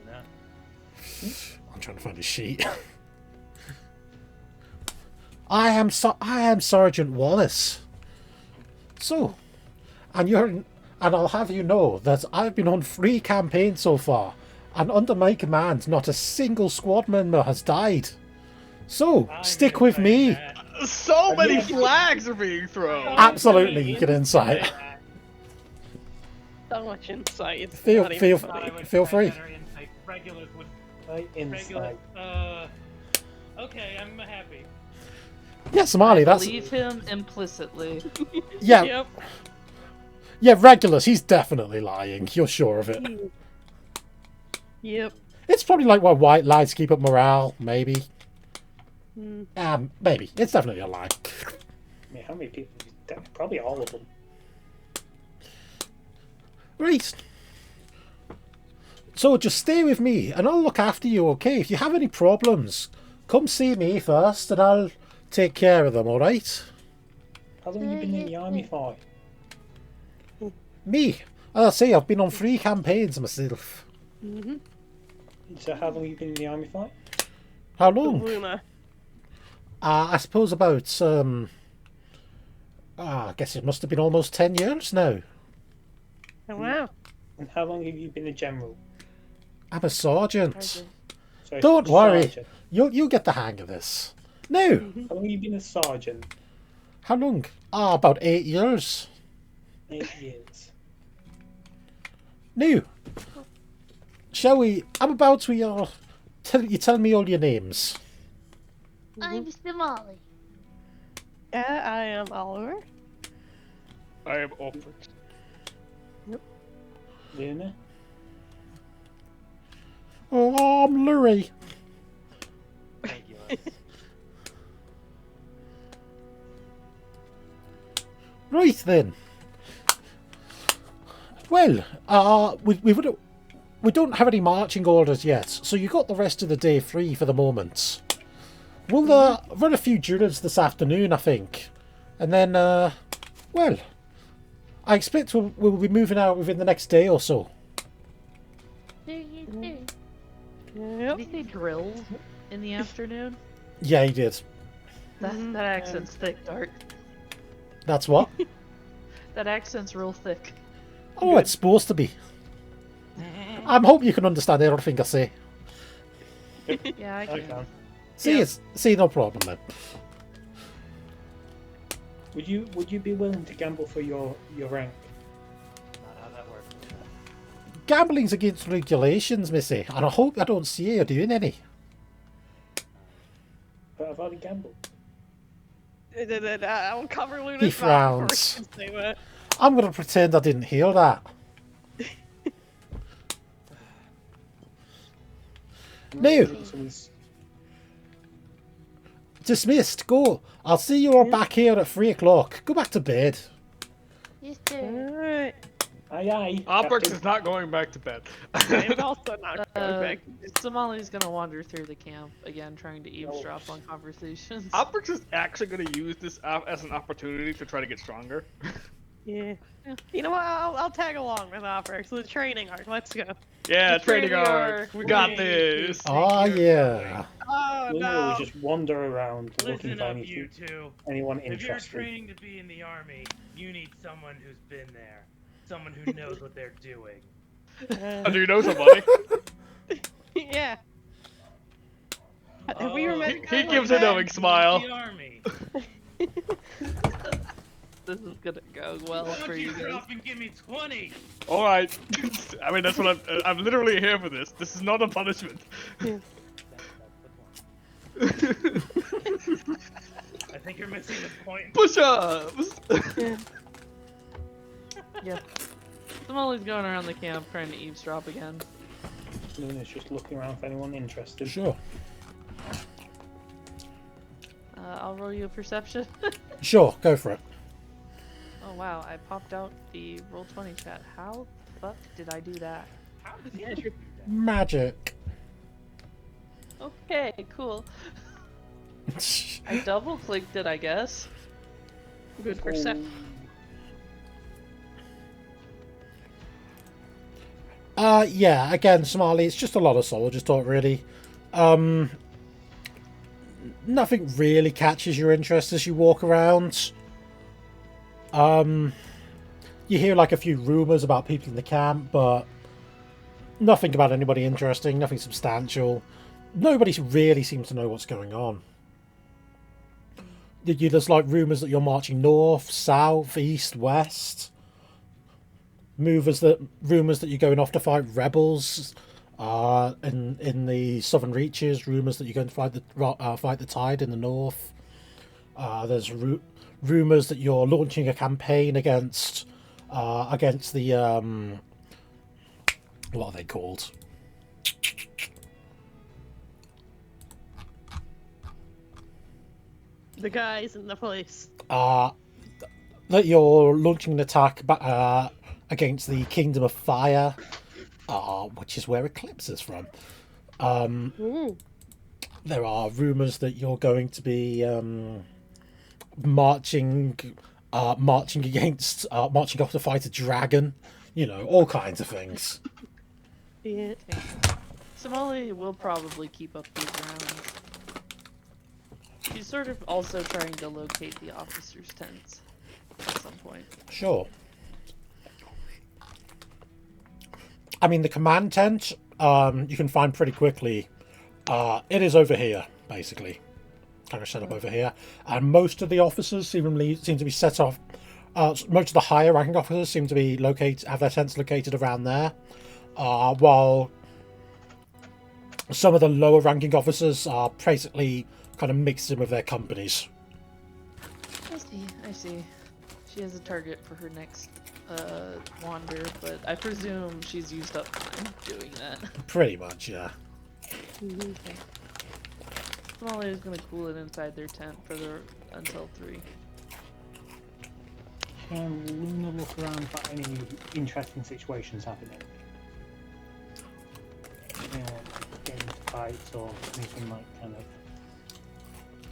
No. I'm trying to find his sheet. I am Sergeant Wallace. So, and I'll have you know that I've been on 3 campaigns so far, and under my command, not a single squad member has died. So, stick with me. So many flags are being thrown. Absolutely, you can insight. So much insight. It's Feel- not even feel- funny. Feel free. Regulars would. Right, Regular. inside. Okay, I'm happy. Yeah, Somali, that's Believe him implicitly. yeah, Yep. yeah. Regulus, he's definitely lying. You're sure of it. Yep. It's probably like why white lies to keep up morale. Maybe. Mm. Maybe it's definitely a lie. I mean, how many people? Probably all of them. Right. So just stay with me, and I'll look after you. Okay? If you have any problems, come see me first, and I'll take care of them. All right? How long have you been in the army for? Me. I'll say I've been on 3 campaigns myself. So how long have you been in the army for? How long? Luna. I suppose about I guess it must have been almost 10 years now. Oh, wow. And how long have you been a general? I'm a sergeant. So Don't worry. sergeant. You'll get the hang of this. No, How long have you been a sergeant? How long? Ah, about 8 years. 8 years. Now, shall we? I'm about to tell me all your names. I'm Somali. I am Oliver. I am awkward. Luna? Oh, I'm Lurie. Regulus. Right then. Well, we don't have any marching orders yet, so you got the rest of the day free for the moment. We'll run a few drills this afternoon, I think, and then well, I expect we'll be moving out within the next day or so. There you go. Yep. Did he say drills in the afternoon? Yeah, he did. That accent's thick, Dark. That's what. That accent's real thick. Oh, it's supposed to be. I hope you can understand everything I say. Yeah, I can. See, no problem then. Would you be willing to gamble for your rank? Not how that works. Gambling's against regulations, Missy, and I hope I don't see you doing any. But I've already gambled. I will cover Luna's He mouth frowns. before he can say that. I'm going to pretend I didn't hear that. No. Someone's- Dismissed. Go. I'll see you all back here at 3 o'clock. Go back to bed. Yes, sir. Alright. Aye, aye. Obrix Captain. is not going back to bed. I'm also not going back. Somali's gonna wander through the camp again, trying to eavesdrop on conversations. Obrix is actually going to use this as an opportunity to try to get stronger. Yeah. You know what? I'll tag along with Oprix. The training arc. Let's go. Yeah, The training training arc. arc. We got Wait. this. Oh, yeah. Oh Luna no. will just wander around looking Listen for up, you two. anyone If you're interested. training to be in the army, you need someone who's been there. Someone who knows what they're doing. Oh, do you know somebody? Yeah. We were meant He to gives go a knowing back. smile. The army. This is gonna go well Why for don't you you guys. drop and give me 20? All right. I mean, that's what I'm literally here for this. This is not a punishment. I think you're missing the point. Push-ups. Yeah. Somali's going around the camp trying to eavesdrop again. Luna's just looking around for anyone interested. Sure. I'll roll you a perception. Sure, go for it. Oh wow, I popped out the roll20 chat. How the fuck did I do that? How did you do that? Magic. Okay, cool. I double clicked it, I guess. Good perception. Yeah, again, Somali, it's just a lot of soldiers talk, really. Nothing really catches your interest as you walk around. You hear like a few rumours about people in the camp, but nothing about anybody interesting, nothing substantial. Nobody really seems to know what's going on. There's like rumours that you're marching north, south, east, west. Rumours that you're going off to fight rebels in the southern reaches. Rumours that you're going to fight the tide in the north. There's rumours that you're launching a campaign against the what are they called? The guys in the place. That you're launching an attack against the Kingdom of Fire, which is where Eclipse is from. There are rumours that you're going to be marching off to fight a dragon. You know, all kinds of things. Yeah. Somali will probably keep up these rounds. She's sort of also trying to locate the officers' tents at some point. Sure. I mean, the command tent, you can find pretty quickly. It is over here, basically. kind of set up over here, and most of the officers seem to be set off. Most of the higher ranking officers seem to be have their tents located around there, while some of the lower ranking officers are basically kind of mixed in with their companies. I see. She has a target for her next wander, but I presume she's used up time doing that. Pretty much, yeah. Smalley is gonna cool it inside their tent until 3. Can Luna look around for any interesting situations happening? You know, getting into fights or anything like kind of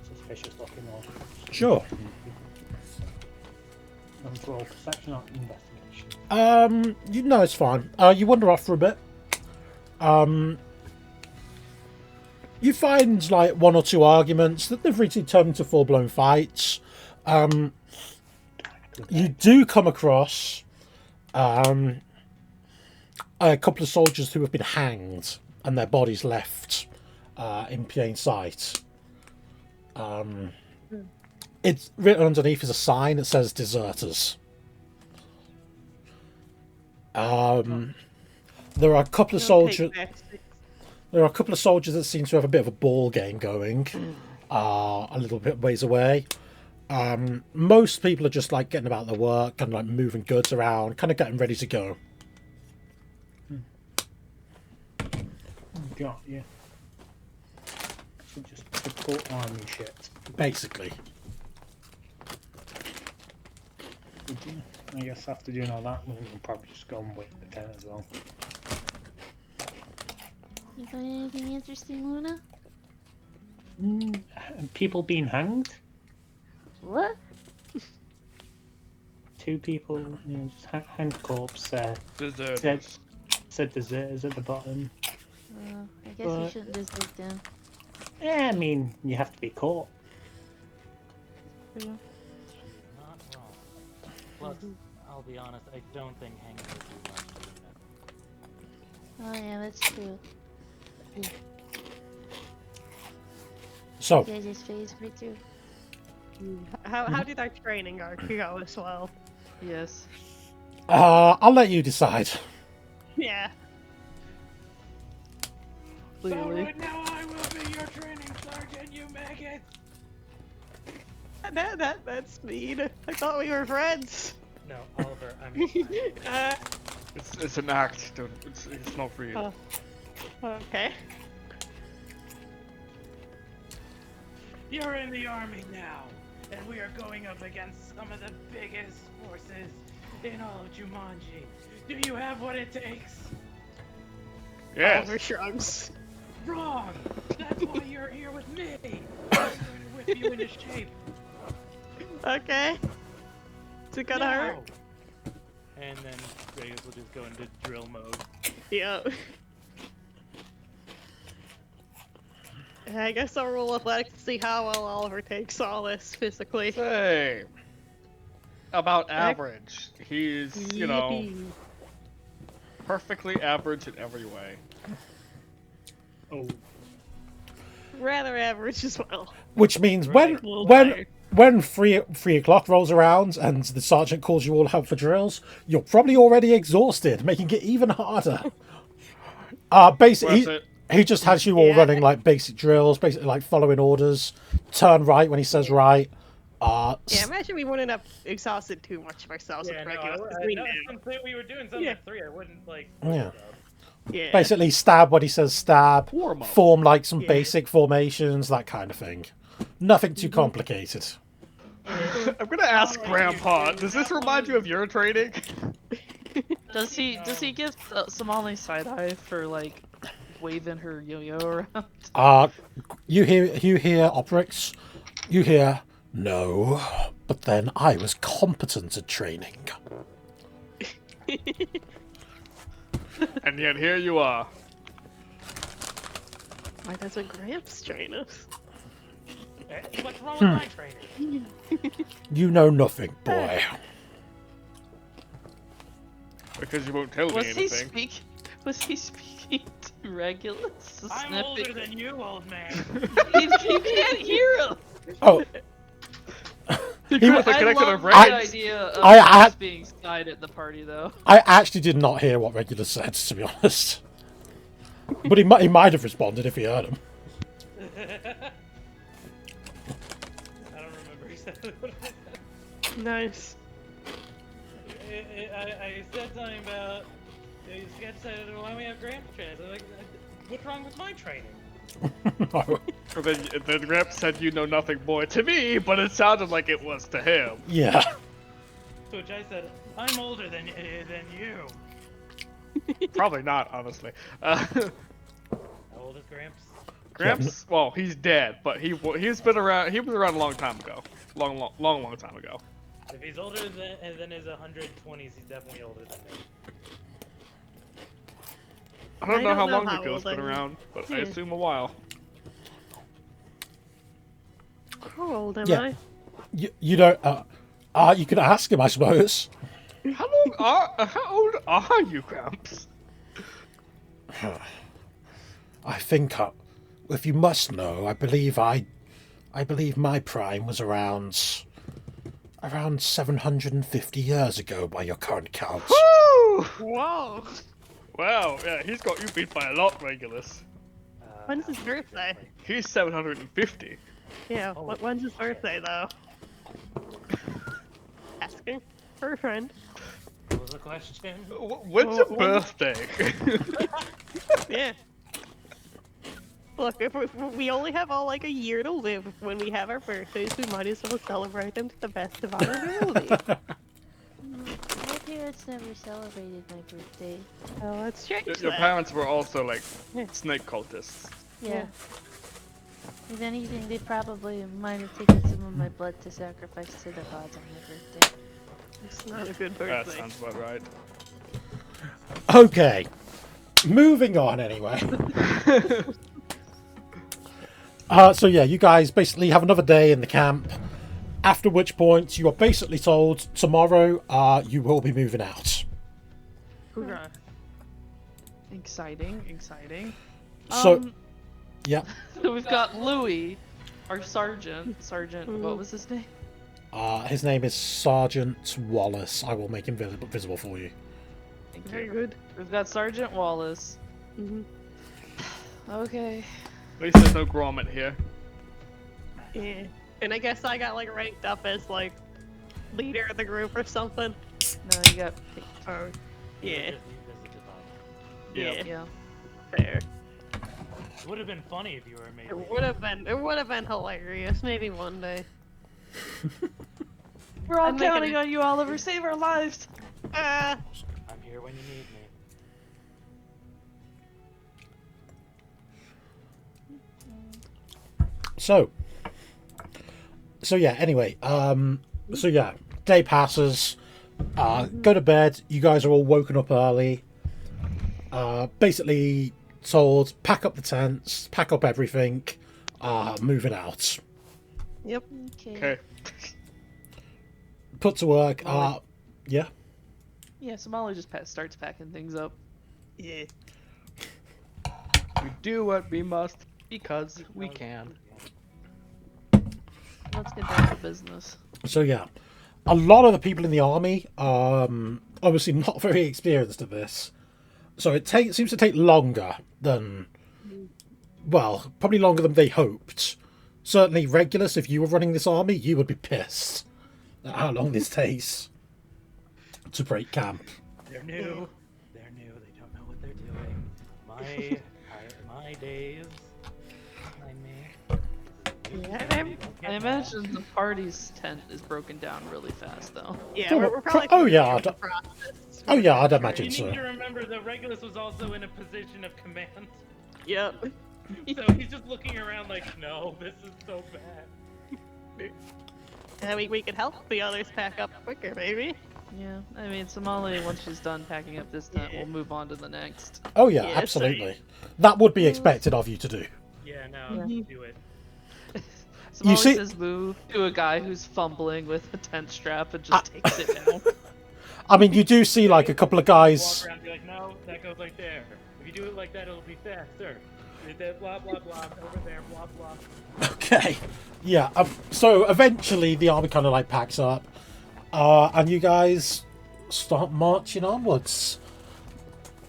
suspicious looking or... Sure. For all perception or investigation? You know it's fine. You wander off for a bit. You find like 1 or 2 arguments that they've really turned into full-blown fights. You do come across a couple of soldiers who have been hanged and their bodies left in plain sight. It's written underneath is a sign that says deserters. There are a couple of soldiers. There are a couple of soldiers that seem to have a bit of a ball game going, a little bit ways away. Most people are just like getting about their work and like moving goods around, kind of getting ready to go. Got you. So just typical army shit. Basically. I guess after doing all that, we'll probably just go and wait the tent as well. You got anything interesting, Luna? People being hanged? What? 2 people, you know, just hanged corpse. Deserters. Said deserters at the bottom. I guess you shouldn't just take them. Yeah, I mean, you have to be caught. Yeah. Not wrong. Plus, I'll be honest, I don't think hanging would do much to Oh yeah, that's true. So, You guys just phase me too. How did our training go as well? Yes. I'll let you decide. Yeah. Clearly. right now I will be your training sergeant, you maggot! That's mean. I thought we were friends. No, Oliver, I'm It's an act. It's not real. Okay. You're in the army now, and we are going up against some of the biggest forces in all of Jumanji. Do you have what it takes? Yes. Oliver shrugs. Wrong! That's why you're here with me! I'm going to whip you into shape. Okay. Is it gonna hurt? Now! And then Vegas will just go into drill mode. Yeah. I guess I'll roll athletics to see how well Oliver takes all this physically. Hey. About average. He's, you know, perfectly average in every way. Oh. Rather average as well. Which means Right. when 3 o'clock rolls around and the sergeant calls you all out for drills, you're probably already exhausted, making it even harder. Basically, he just has you all running like basic drills, basically like following orders. Turn right when he says right. Yeah, imagine we wouldn't have exhausted too much of ourselves with regular. We were doing something at 3, I wouldn't, like... Yeah. Yeah. Basically, stab when he says stab. Warm up. Form like some basic formations, that kind of thing. Nothing too complicated. I'm gonna ask Grandpa, does this remind you of your training? Does he give Somali side eye for like waving her yo-yo around? You hear Oprix. You hear no, but then I was competent at training. And yet here you are. Why doesn't Gramps train us? What's wrong with my training? You know nothing, boy. Because you won't tell me anything. Was he speaking to Regulus? I'm older than you, old man. You can't hear him. Oh, He He- was I connected love to the Reddit. idea of I- Gramps being side at the party, though. I actually did not hear what Regulus said, to be honest. But he might have responded if he heard him. I don't remember exactly what it said. Nice. I said something about. You said, why don't we have Gramps train? I was like, what's wrong with my training? And then Gramps said, "You know nothing more" to me, but it sounded like it was to him. Yeah. To which I said, I'm older than you. Probably not, honestly. How old is Gramps? Gramps, well, he's dead, but he's been around. He was around a long time ago, long time ago. If he's older than his 120s, he's definitely older than me. I don't I know don't how know long how the ghost's old been I am. around, but I Hmm. assume a while. How old am Yeah. I? You don't. You could ask him, I suppose. How old are you, Gramps? I think, if you must know, I believe my prime was around 750 years ago by your current count. Woo! Whoa. Wow, yeah, he's got you beat by a lot, Regulus. When's his birthday? He's 750. Yeah, Holy when's his birthday though? Asking for a friend. What was the question? When's your birthday? Yeah. Look, if we only have all like a year to live when we have our birthdays, we might as well celebrate them to the best of our ability. My parents never celebrated my birthday. Oh, let's change Your that. parents were also like Yeah. snake cultists. Yeah. If anything, they probably might have taken some of my blood to sacrifice to the gods on my birthday. It's not a good That birthday. sounds about right. Okay. Moving on, anyway. So yeah, you guys basically have another day in the camp. After which point, you are basically told tomorrow you will be moving out. Hoorah. Exciting, exciting. So, yeah, So we've got Louis, our sergeant. Sergeant, Mhm. what was his name? his name is Sergeant Wallace. I will make him visible for you. Thank Very you. good. We've got Sergeant Wallace. Mm-hmm. Okay. At least there's no Grommet here. Yeah. And I guess I got like ranked up as like leader of the group or something. No, you got. Oh, yeah. This is just awesome. Yep. Yeah. Yeah. Fair. It would have been funny if you were maybe. It would have been hilarious. Maybe one day. We're all I'm making counting it- on you, Oliver. Save our lives. Ah. I'm here when you need me. So yeah. Anyway, so yeah, day passes. Go to bed. You guys are all woken up early. Basically told pack up the tents, pack up everything. Moving out. Yep. Okay. Okay. Put to work. Yeah. Yeah, so Molly just starts packing things up. Yeah. We do what we must because we can. Let's get down to business. So yeah, a lot of the people in the army obviously not very experienced at this, so it seems to take longer than, well, probably longer than they hoped. Certainly, Regulus, if you were running this army, you would be pissed at how long this takes to break camp. They're new. They're new. They don't know what they're doing. My days. behind me. Yeah. I imagine the party's tent is broken down really fast, though. Yeah. We're probably. Oh, yeah, in I'd- the process. Oh yeah, I'd You imagine need so. to remember that Regulus was also in a position of command. Yep. So he's just looking around like, no, this is so bad. And we could help the others pack up quicker, maybe. Yeah, I mean, Somali, once she's done packing up this tent, Yeah. we'll move on to the next. Oh yeah, Yeah, absolutely. That would be expected of you to do. Yeah, no, do it. Somali see- says move to a guy who's fumbling with a tent strap and just takes it down. I mean, you do see like a couple of guys. Walk around and be like, no, that goes like there. If you do it like that, it'll be faster. Blah blah blah. Over there. Blah blah. Okay. Yeah. So eventually the army kind of like packs up, and you guys start marching onwards.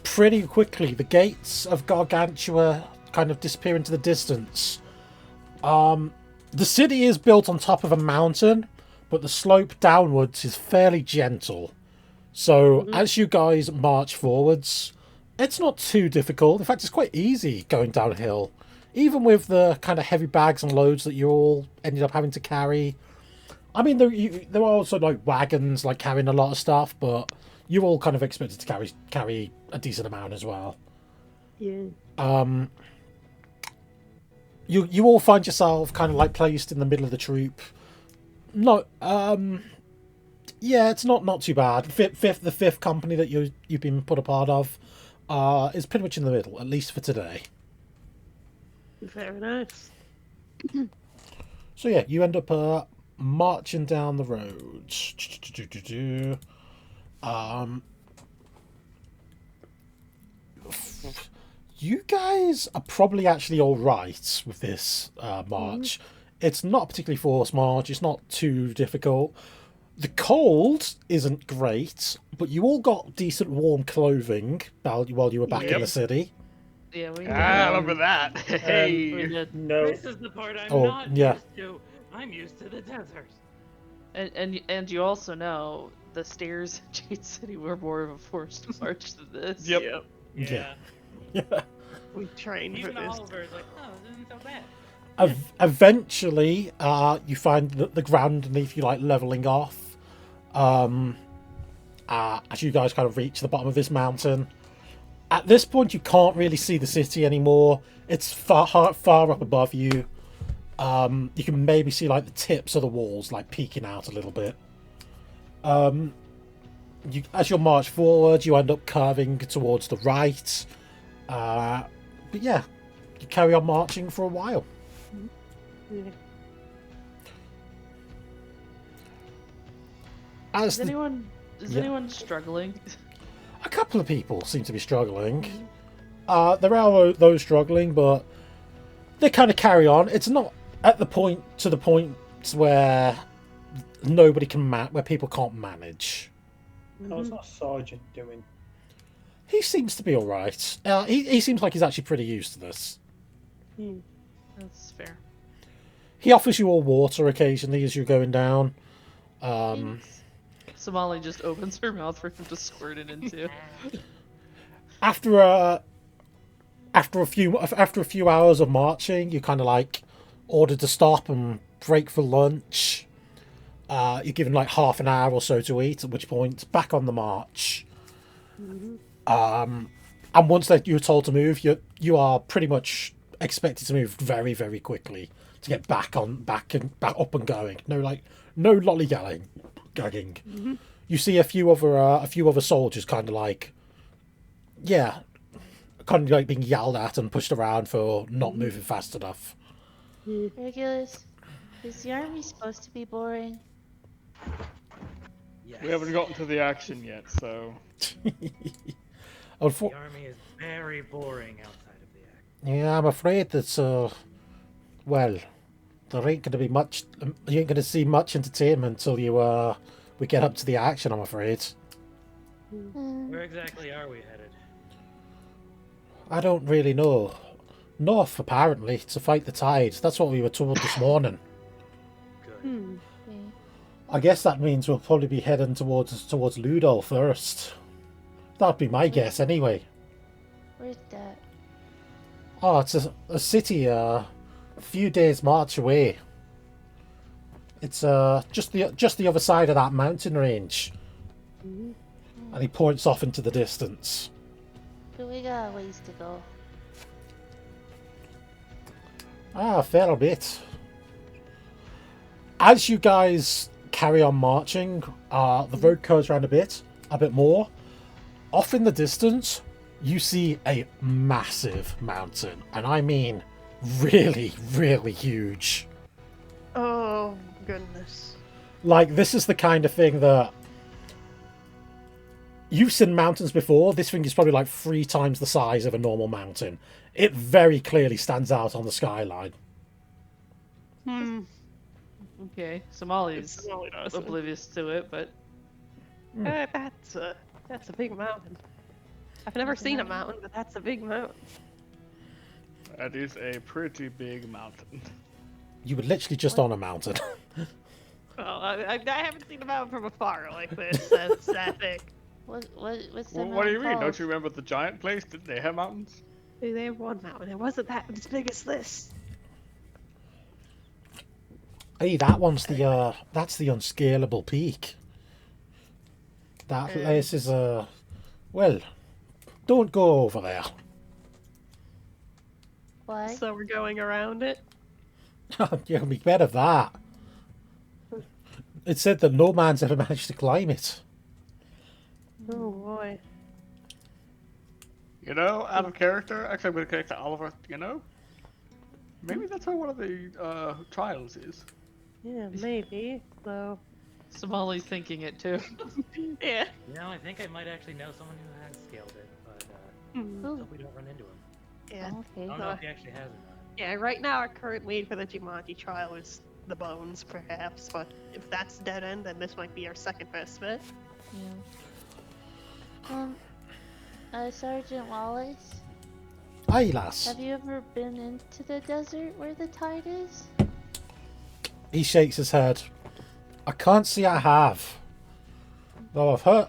Pretty quickly, the gates of Gargantua kind of disappear into the distance. The city is built on top of a mountain, but the slope downwards is fairly gentle. So as you guys march forwards, it's not too difficult. In fact, it's quite easy going downhill. Even with the kind of heavy bags and loads that you all ended up having to carry. I mean, there are also like wagons like carrying a lot of stuff, but you're all kind of expected to carry a decent amount as well. Yeah. You all find yourself kind of like placed in the middle of the troop. No, yeah, it's not too bad. The fifth company that you've been put a part of is pretty much in the middle, at least for today. Very nice. So yeah, you end up marching down the road. You guys are probably actually all right with this march. It's not a particularly forced march. It's not too difficult. The cold isn't great, but you all got decent warm clothing while you were back in the city. Yeah, we I remember that. Hey. No. This is the part I'm Oh, not yeah. used to. I'm used to the desert. And you also know the stairs in Jade City were more of a forced march than this. Yep. Yeah. We trained for Even this. Oliver's like, oh, this isn't so bad. Eventually, you find the ground underneath you like leveling off. As you guys kind of reach the bottom of this mountain. At this point, you can't really see the city anymore. It's far up above you. You can maybe see like the tips of the walls like peeking out a little bit. As you march forward, you end up curving towards the right. But yeah, you carry on marching for a while. Yeah. As Is anyone struggling? a couple of people seem to be struggling. There are those struggling, but they kind of carry on. It's not at the point where nobody can where people can't manage. How's that sergeant doing? He seems to be all right. He seems like he's actually pretty used to this. That's fair. He offers you all water occasionally as you're going down. Somali just opens her mouth for him to squirt it into. After a few hours of marching, you kind of like ordered to stop and break for lunch. You're given like half an hour or so to eat, at which point back on the march. And once that you're told to move, you are pretty much expected to move very, very quickly to get back up and going. No lollygagging. You see a few other soldiers kind of like being yelled at and pushed around for not moving fast enough. Regulus, is the army supposed to be boring? Yes. We haven't gotten to the action yet, so. The army is very boring outside of the act. Yeah, I'm afraid that well, there ain't gonna be much. You ain't gonna see much entertainment until we get up to the action. I'm afraid. Where exactly are we headed? I don't really know. North, apparently, to fight the tide. That's what we were told this morning. Good. Okay. I guess that means we'll probably be heading towards Ludo first. That'd be my guess, anyway. Where's that? Oh, it's a city a few days' march away. It's just the other side of that mountain range. And he points off into the distance. But we got a ways to go. A fair bit. As you guys carry on marching, the road curves around a bit more. Off in the distance, you see a massive mountain, and I mean really, really huge. Oh goodness. Like, this is the kind of thing that you've seen mountains before. This thing is probably like 3 times the size of a normal mountain. It very clearly stands out on the skyline. Hmm. Okay, Somali's Somali does. oblivious to it, but That's a big mountain. I've never seen a mountain, but that's a big mountain. That is a pretty big mountain. You were literally just on a mountain. Well, I haven't seen a mountain from afar like this. That's that big. What's the Well, what do you mean? mountain Don't you called? remember the giant place? Didn't they have mountains? They have one mountain. It wasn't that as big as this. Hey, that one's the that's the unscalable peak. That place is well, don't go over there. Why? So we're going around it. You'll be better of that. It said that no man's ever managed to climb it. Oh boy. You know, out of character. Actually, I'm going to connect to Oliver. You know, maybe that's where one of the trials is. Yeah, maybe. So. Somali's thinking it too. Yeah. You know, I think I might actually know someone who has scaled it, but Ooh, hope we don't run into him. Yeah. I okay. don't know if he actually has or not. Yeah. Right now, our current lead for the Jumanji trial is the bones, perhaps. But if that's dead end, then this might be our second best bet. Yeah. Sergeant Wallace, Aye, lass. have you ever been into the desert where the tide is? He shakes his head. I can't say I have. Though I've heard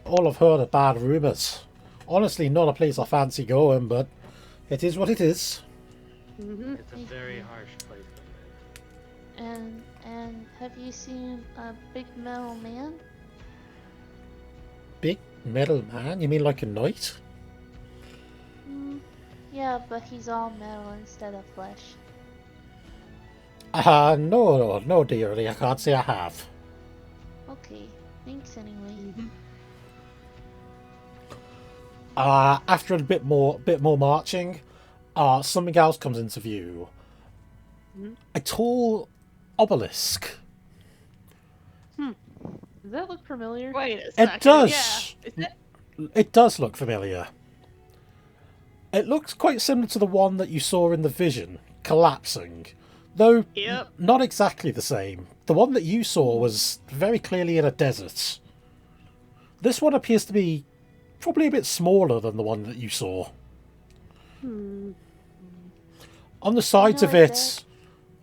are bad rumours. Honestly, not a place I fancy going, but it is what it is. Mm-hmm. It's a very harsh place to live. And have you seen a big metal man? Big metal man? You mean like a knight? Yeah, but he's all metal instead of flesh. No, dearie, I can't say I have. Okay, thanks anyway. After a bit more marching, something else comes into view. A tall obelisk. Does that look familiar? Wait a second. It does. Yeah. Is it? It does look familiar. It looks quite similar to the one that you saw in the vision, collapsing. Though Yep. not exactly the same. The one that you saw was very clearly in a desert. This one appears to be probably a bit smaller than the one that you saw. On the sides know of it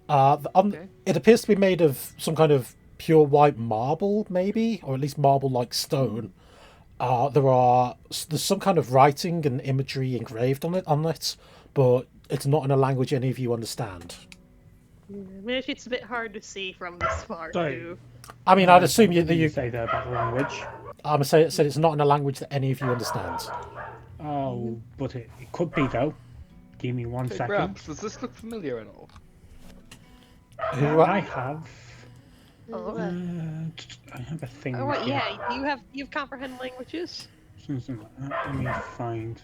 it, Okay. it appears to be made of some kind of pure white marble, maybe, or at least marble-like stone. There's some kind of writing and imagery engraved on it, but it's not in a language any of you understand. Maybe it's a bit hard to see from this far Sorry. too. I mean, I'd assume What did you you say there about the language? I'm say said it's not in a language that any of you understand. Oh, but it could be though. Give me one Hey, second. Gramps, does this look familiar at all? I have. Oh, I have a thing. oh wait, here. yeah. You have comprehend languages. Something like that. Let me find.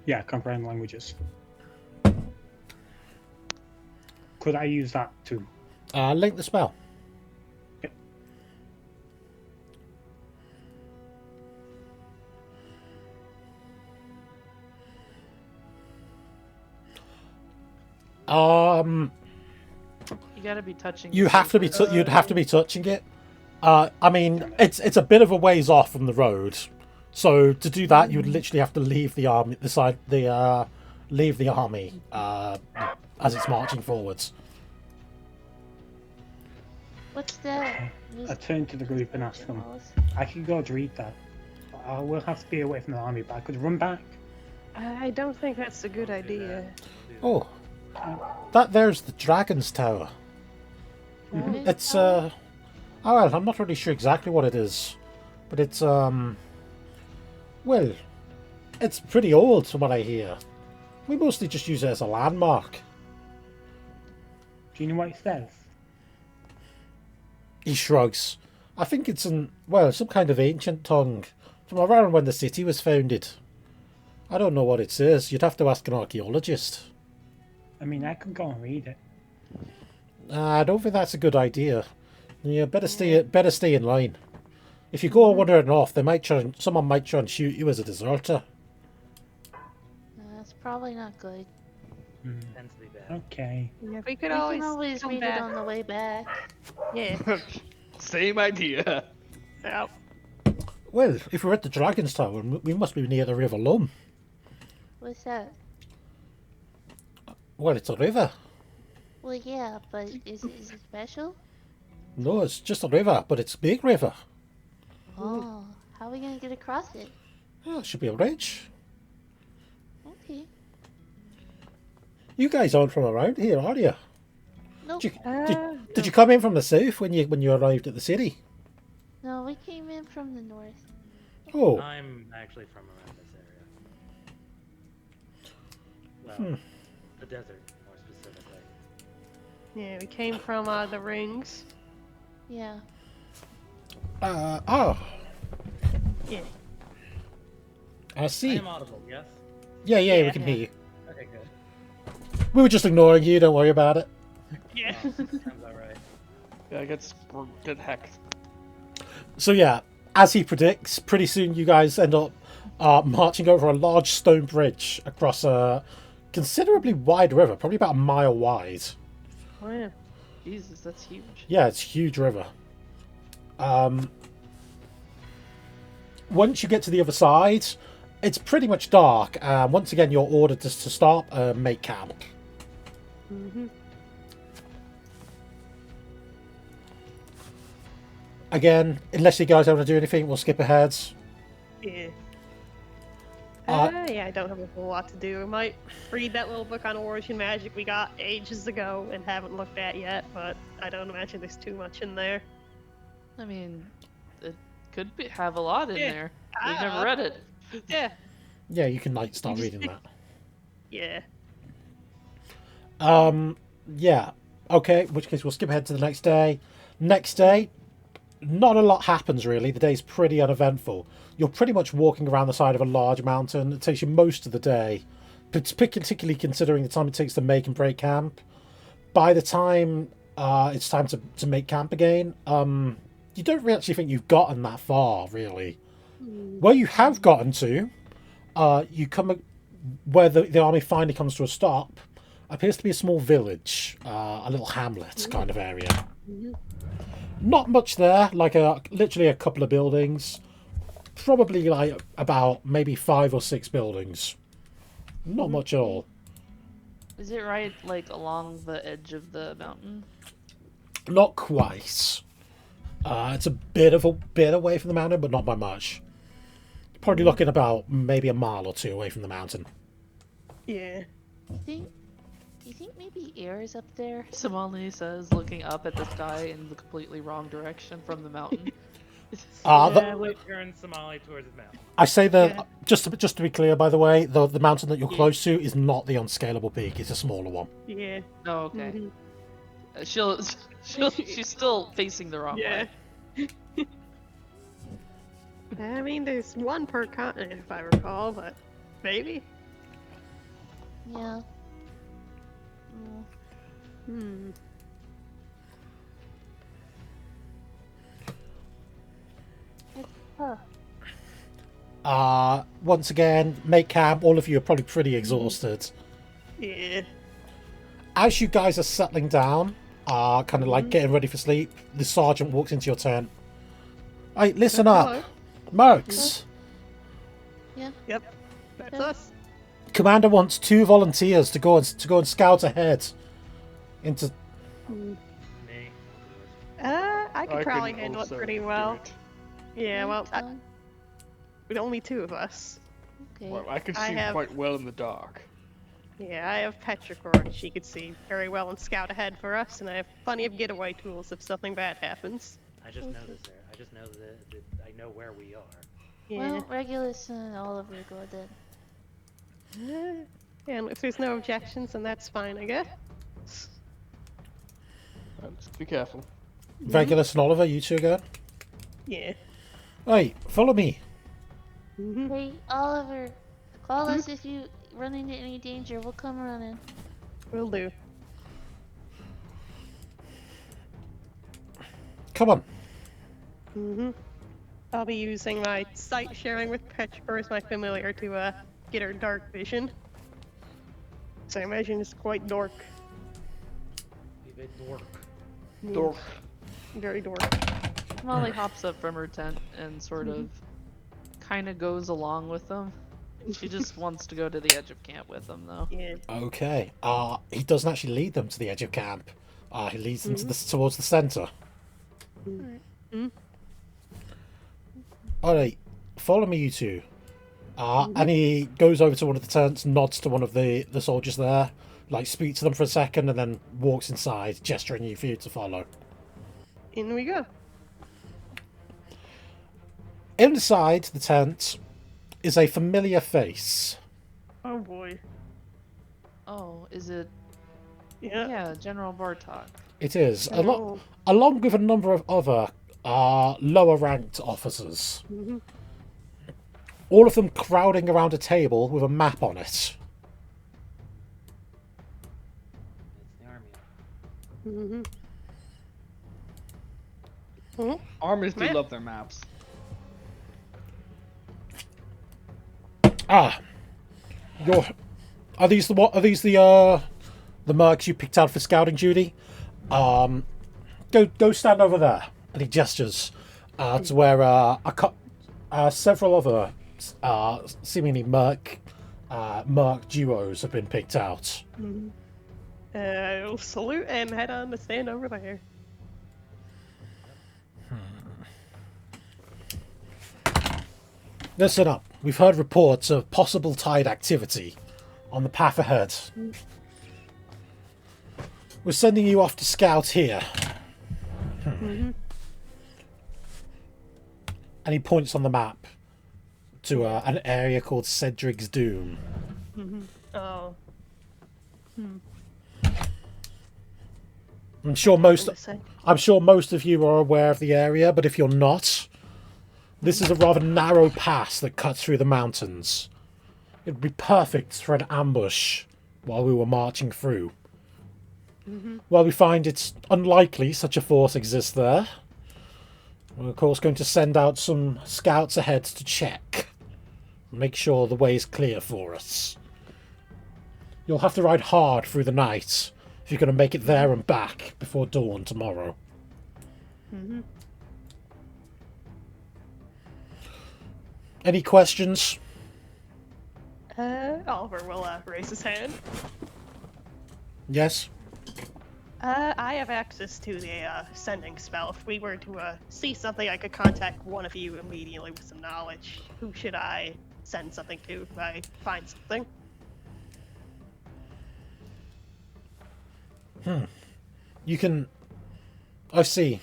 Yeah, comprehend languages. Could I use that too? Link the spell. Yep. Um, You gotta be touching. you the have to be paper. you'd have to be touching it. I mean, it's a bit of a ways off from the road, so to do that, you would literally have to leave the army, leave the army as it's marching forwards. What's that? I turned to the group and asked them. Wallace? I could go to read that. I will have to be away from the army, but I could run back. I don't think that's a good idea. Oh, that there's the Dragon's Tower. What is It's that? oh well, I'm not really sure exactly what it is, but it's well, it's pretty old from what I hear. We mostly just use it as a landmark. Do you know what it says? He shrugs. I think it's some kind of ancient tongue from around when the city was founded. I don't know what it says. You'd have to ask an archaeologist. I mean, I could go and read it. I don't think that's a good idea. You better stay in line. If you go wandering off, someone might try and shoot you as a deserter. That's probably not good. Tends to be bad. Okay. Yeah, we We could can always always come read back. it on the way back. Yeah. Same idea. So, Well, if we're at the Dragon's Tower, we must be near the River Lum. What's that? Well, it's a river. Well, yeah, but is it special? No, it's just a river, but it's a big river. Oh, how are we gonna get across it? Oh, it should be a bridge. Okay. You guys aren't from around here, are you? Nope. Did you come in from the south when you arrived at the city? No, we came in from the north. Oh, I'm actually from around this area. Well, the desert, more specifically. yeah, we came from the rings. Yeah. oh, Yeah. I I see. am audible, yes? Yeah, we Yeah. can hear you. Okay, good. We were just ignoring you. Don't worry about it. Yeah. Sounds alright. Yeah, get hacked. So yeah, as he predicts, pretty soon you guys end up marching over a large stone bridge across a considerably wide river, probably about a mile wide. Oh, yeah. Jesus, that's huge. Yeah, it's a huge river. Once you get to the other side, it's pretty much dark. Once again, you're ordered to stop and make camp. Mm-hmm. Again, unless you guys don't want to do anything, we'll skip ahead. Yeah. Uh, Yeah, I don't have a whole lot to do. I might read that little book on origin magic we got ages ago and haven't looked at yet, but I don't imagine there's too much in there. I mean, it could have a lot in Yeah. there. We've never read it. Yeah. Yeah, you can like start reading that. Yeah. Yeah. Okay, in which case we'll skip ahead to the next day. Next day, not a lot happens really. The day's pretty uneventful. You're pretty much walking around the side of a large mountain. It takes you most of the day, particularly considering the time it takes to make and break camp. By the time it's time to make camp again, you don't really actually think you've gotten that far, really. Where you have gotten to, you come where the army finally comes to a stop. Appears to be a small village, a little hamlet kind of area. Not much there, like literally a couple of buildings. Probably like about maybe 5 or 6 buildings. Not much at all. Is it right, like, along the edge of the mountain? Not quite. It's a bit away from the mountain, but not by much. Probably looking about maybe a mile or 2 away from the mountain. Yeah. Do you think maybe air is up there? Somali says, looking up at the sky in the completely wrong direction from the mountain. Slowly turn Somali towards his mouth. I say that just to be clear, by the way, the mountain that you're close to is not the unscalable peak; it's a smaller one. Yeah. Oh, okay. Mhm. She's still facing the wrong Yeah. way. I mean, there's one per continent, if I recall, but maybe. Yeah. Hmm. Huh. Once again, make camp. All of you are probably pretty exhausted. Yeah. As you guys are settling down, kind of like getting ready for sleep, the sergeant walks into your tent. Hey, listen Hello. up, Mercs. Yep. That's us. Commander wants 2 volunteers to go and scout ahead into. Me. I could probably can handle it also pretty do well. it. Yeah, well, Fine. with only 2 of us. Okay. Well, I can I see have- quite well in the dark. Yeah, I have Petrichor, and she could see very well and scout ahead for us, and I have plenty of getaway tools if something bad happens. I just know this there. I just know that I know where we are. Yeah. Well, Regulus and Oliver go then. And if there's no objections, then that's fine, I guess. Just be careful. Regulus and Oliver, you 2 go. Yeah. Hey, follow me. Mm-hmm. Hey, Oliver, call us if you run into any danger. We'll come running. Will do. Come on. Mm-hmm. I'll be using my sight sharing with Petrichor as my familiar to get her dark vision. So I imagine it's quite dark. Leave it dork. Dork. Very dark. Molly hops up from her tent and sort of kind of goes along with them. She just wants to go to the edge of camp with them, though. Yeah. Okay. He doesn't actually lead them to the edge of camp. He leads them towards the center. Alright, follow me, you two. And he goes over to one of the tents, nods to one of the soldiers there, like speaks to them for a second, and then walks inside, gesturing you for you to follow. In we go. Inside the tent is a familiar face. Oh boy. Oh, is it? Yeah. Yeah, General Bartok. It is, Oh. along with a number of other lower-ranked officers. All of them crowding around a table with a map on it. It's the army. Armies do Map. love their maps. Are these the mercs you picked out for scouting duty? Go stand over there. And he gestures to where several other seemingly merc duos have been picked out. I'll salute and head on to stand over there. Listen up. We've heard reports of possible tide activity on the path ahead. We're sending you off to scout here. And he points on the map to an area called Cedric's Doom. Oh. I'm sure most of you are aware of the area, but if you're not, this is a rather narrow pass that cuts through the mountains. It would be perfect for an ambush while we were marching through. While we find it's unlikely such a force exists there, we're of course going to send out some scouts ahead to check. Make sure the way is clear for us. You'll have to ride hard through the night if you're going to make it there and back before dawn tomorrow. Any questions? Oliver will raise his hand. Yes? I have access to the sending spell. If we were to see something, I could contact one of you immediately with some knowledge. Who should I send something to if I find something? You can... I see.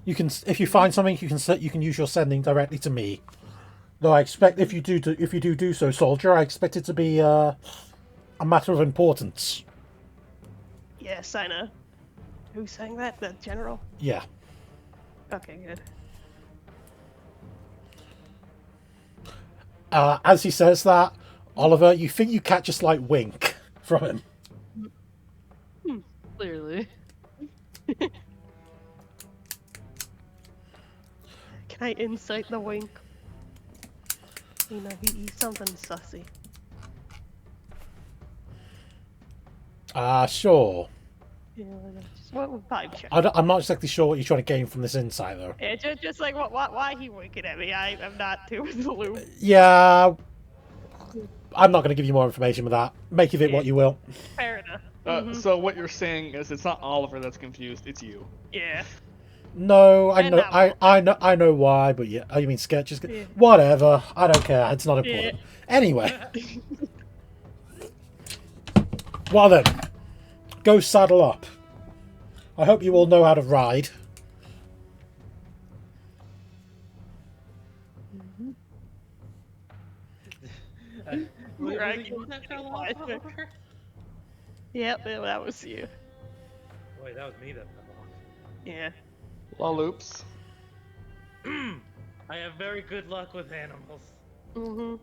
You can, if you find something, you can use your sending directly to me. Though I expect if you do so, soldier, I expect it to be a matter of importance. Yes, I know. Who's saying that? The general? Yeah. Okay, good. As he says that, Oliver, you think you catch a slight wink from him. Clearly. Can I insight the wink? You know, he's something sussy. Sure. Yeah, just what vibe check? I'm not exactly sure what you're trying to gain from this insight, though. Yeah, just like why he winking at me? I'm not too in the loop. Yeah, I'm not going to give you more information with that. Make of it what you will. Fair enough. So what you're saying is it's not Oliver that's confused, it's you. Yeah. No, I And know, that I know why, but yeah. Oh, you mean sketches? Yeah. Whatever. I don't care. It's not important. Anyway. Well then, go saddle up. I hope you all know how to ride. Right. That fell off, Oliver? Yep, that was you. Wait, that was me that fell off. Yeah. Loloops. I have very good luck with animals. Mm-hmm.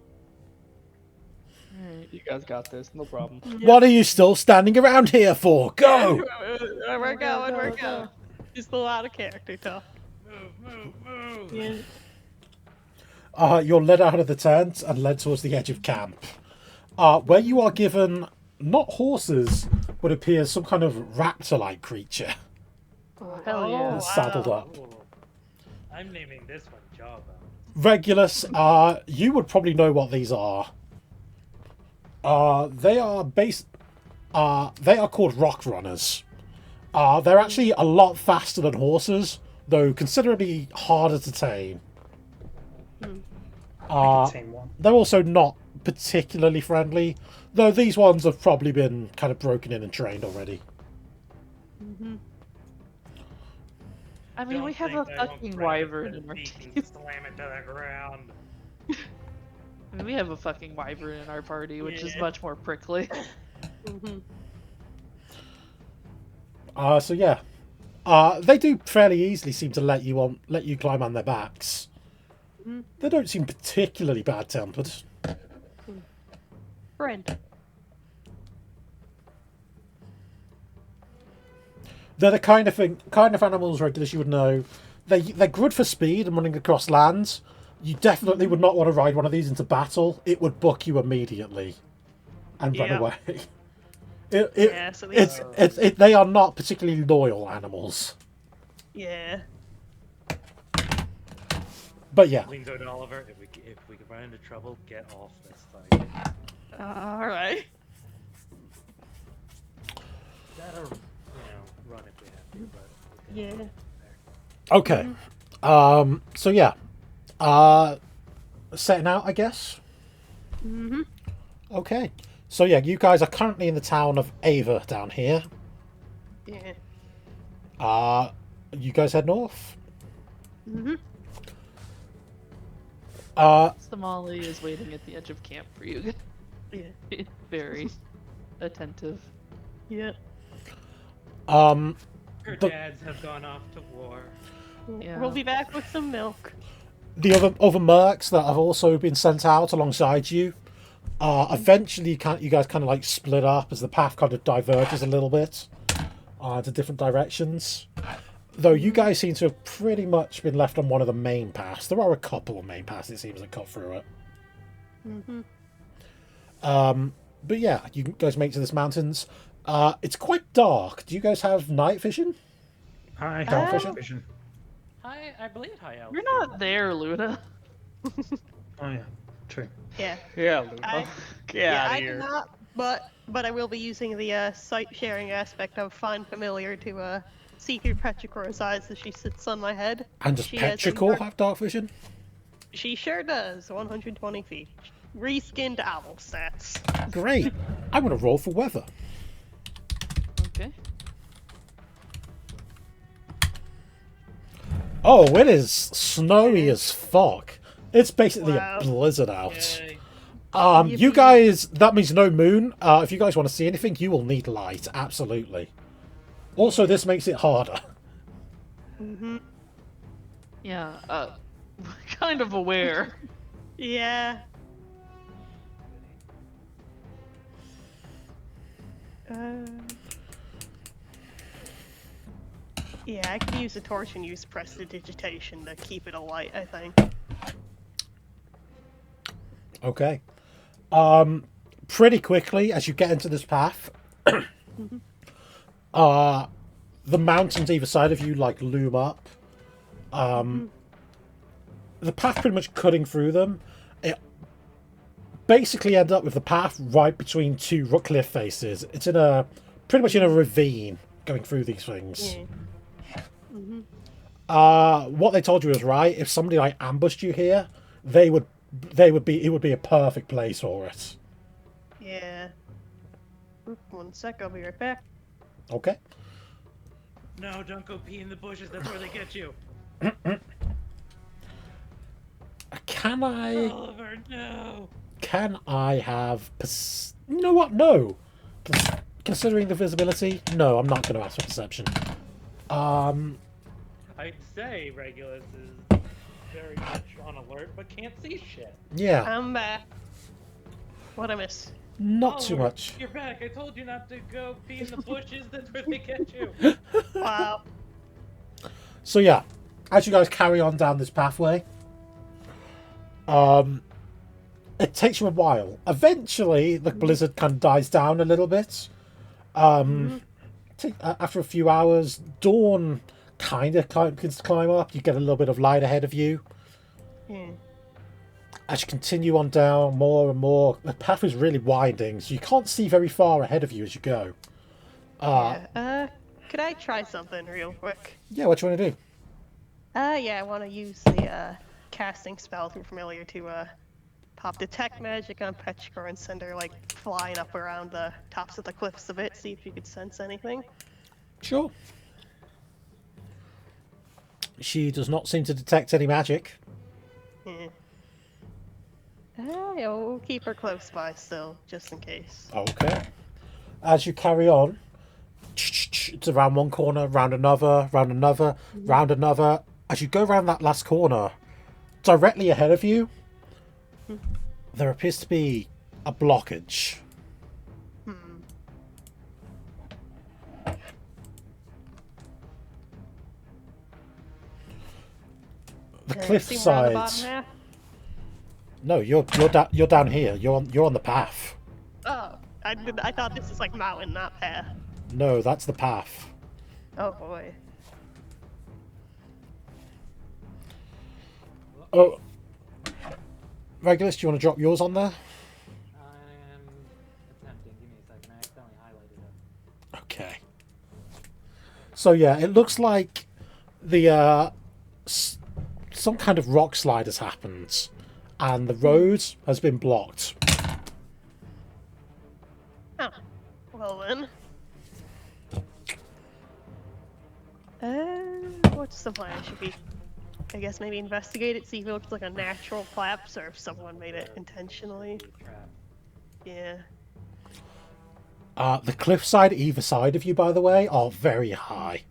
Alright. You guys got this, no problem. What are you still standing around here for? Go! We're going. Just a lot of character talk. Move. Yeah. You're led out of the tent and led towards the edge of camp, where you are given not horses, but appears some kind of raptor-like creature. Oh, hell yeah. Saddled up. Ooh. I'm naming this one Java. Regulus, you would probably know what these are. They are called rock runners. They're actually a lot faster than horses, though considerably harder to tame. I can tame one. They're also not particularly friendly, though these ones have probably been kind of broken in and trained already. I mean, we have a fucking wyvern in our team. Slam it to the ground. I mean, we have a fucking wyvern in our party, which is much more prickly. So yeah, they do fairly easily seem to let you climb on their backs. They don't seem particularly bad-tempered. Friend. They're the kind of animals, Regulus, you would know. They're good for speed and running across lands. You definitely would not want to ride one of these into battle. It would buck you immediately and run away. They are not particularly loyal animals. Yeah. But yeah. Leans over to Oliver. If we can run into trouble, get off this fight. Alright. That'll, run if we have to, but Yeah. Okay. So yeah. Setting out, I guess. Okay. So yeah, you guys are currently in the town of Ava down here. Yeah. You guys head north. Somali is waiting at the edge of camp for you. Yeah. Very attentive. Yeah. her dads have gone off to war. Yeah. We'll be back with some milk. The other mercs that have also been sent out alongside you. Eventually, you guys kind of like split up as the path kind of diverges a little bit to different directions. Though you guys seem to have pretty much been left on one of the main paths. There are a couple of main paths, it seems, that cut through it. But yeah, you guys make it to this mountains. It's quite dark. Do you guys have night vision? Hi, Dark vision. vision? Hi, I believe high elf. You're not there, Luna. Oh yeah, true. Yeah. Yeah, Luna. Get out of I here. cannot, but I will be using the sight sharing aspect of Find Familiar to see through Petrichor's eyes as she sits on my head. And does She has a Petrichor dark- have dark vision? She sure does. 120 feet. Reskinned owl stats. Great. I'm going to roll for weather. Okay. Oh, it is snowy as fuck. It's basically Wow. a blizzard out. Yay. You guys, that means no moon. If you guys want to see anything, you will need light. Absolutely. Also, this makes it harder. Yeah, kind of aware. Yeah. Yeah, I could use a torch and use prestidigitation to keep it alight, I think. Okay. Pretty quickly, as you get into this path, the mountains either side of you, like, loom up. The path pretty much cutting through them. It basically ends up with the path right between two cliff faces. It's pretty much in a ravine going through these things. Yeah. What they told you was right. If somebody like ambushed you here, it would be a perfect place for it. Yeah. One sec, I'll be right back. Okay. No, don't go pee in the bushes. That's where they get you. Can I? Oliver, no. Can I have? You know what? No. Considering the visibility, no. I'm not going to ask for perception. I'd say Regulus is very much on alert, but can't see shit. Yeah. I'm back. What I miss? Not too Oliver, much. You're back. I told you not to go pee in the bushes. That's where they get you. Wow. So yeah, as you guys carry on down this pathway, It takes you a while. Eventually, the blizzard kind of dies down a little bit. After a few hours, dawn kind of begins to climb up. You get a little bit of light ahead of you. Hmm. As you continue on down more and more, the path is really winding, so you can't see very far ahead of you as you go. Could I try something real quick? Yeah, what do you want to do? Yeah, I want to use the casting spell through familiar to pop detect magic on Petrichor and send her like flying up around the tops of the cliffs a bit. See if you could sense anything. Sure. She does not seem to detect any magic. Yeah. Yeah, we'll keep her close by still, just in case. Okay. As you carry on, it's around one corner, round another, round another, round another. As you go around that last corner, directly ahead of you, there appears to be a blockage. The cliffside. No, you're down here. You're on the path. Oh, I thought this was like mountain, not path. No, that's the path. Oh boy. Oh, Regulus, do you want to drop yours on there? I'm attempting. Give me a second. I accidentally highlighted it. Okay. So yeah, it looks like the some kind of rock slide has happened, and the road has been blocked. Oh, well then. What's the plan? Should we, I guess, maybe investigate it, see if it looks like a natural collapse or if someone made it intentionally? Trap. Yeah. The cliffside either side of you, by the way, are very high.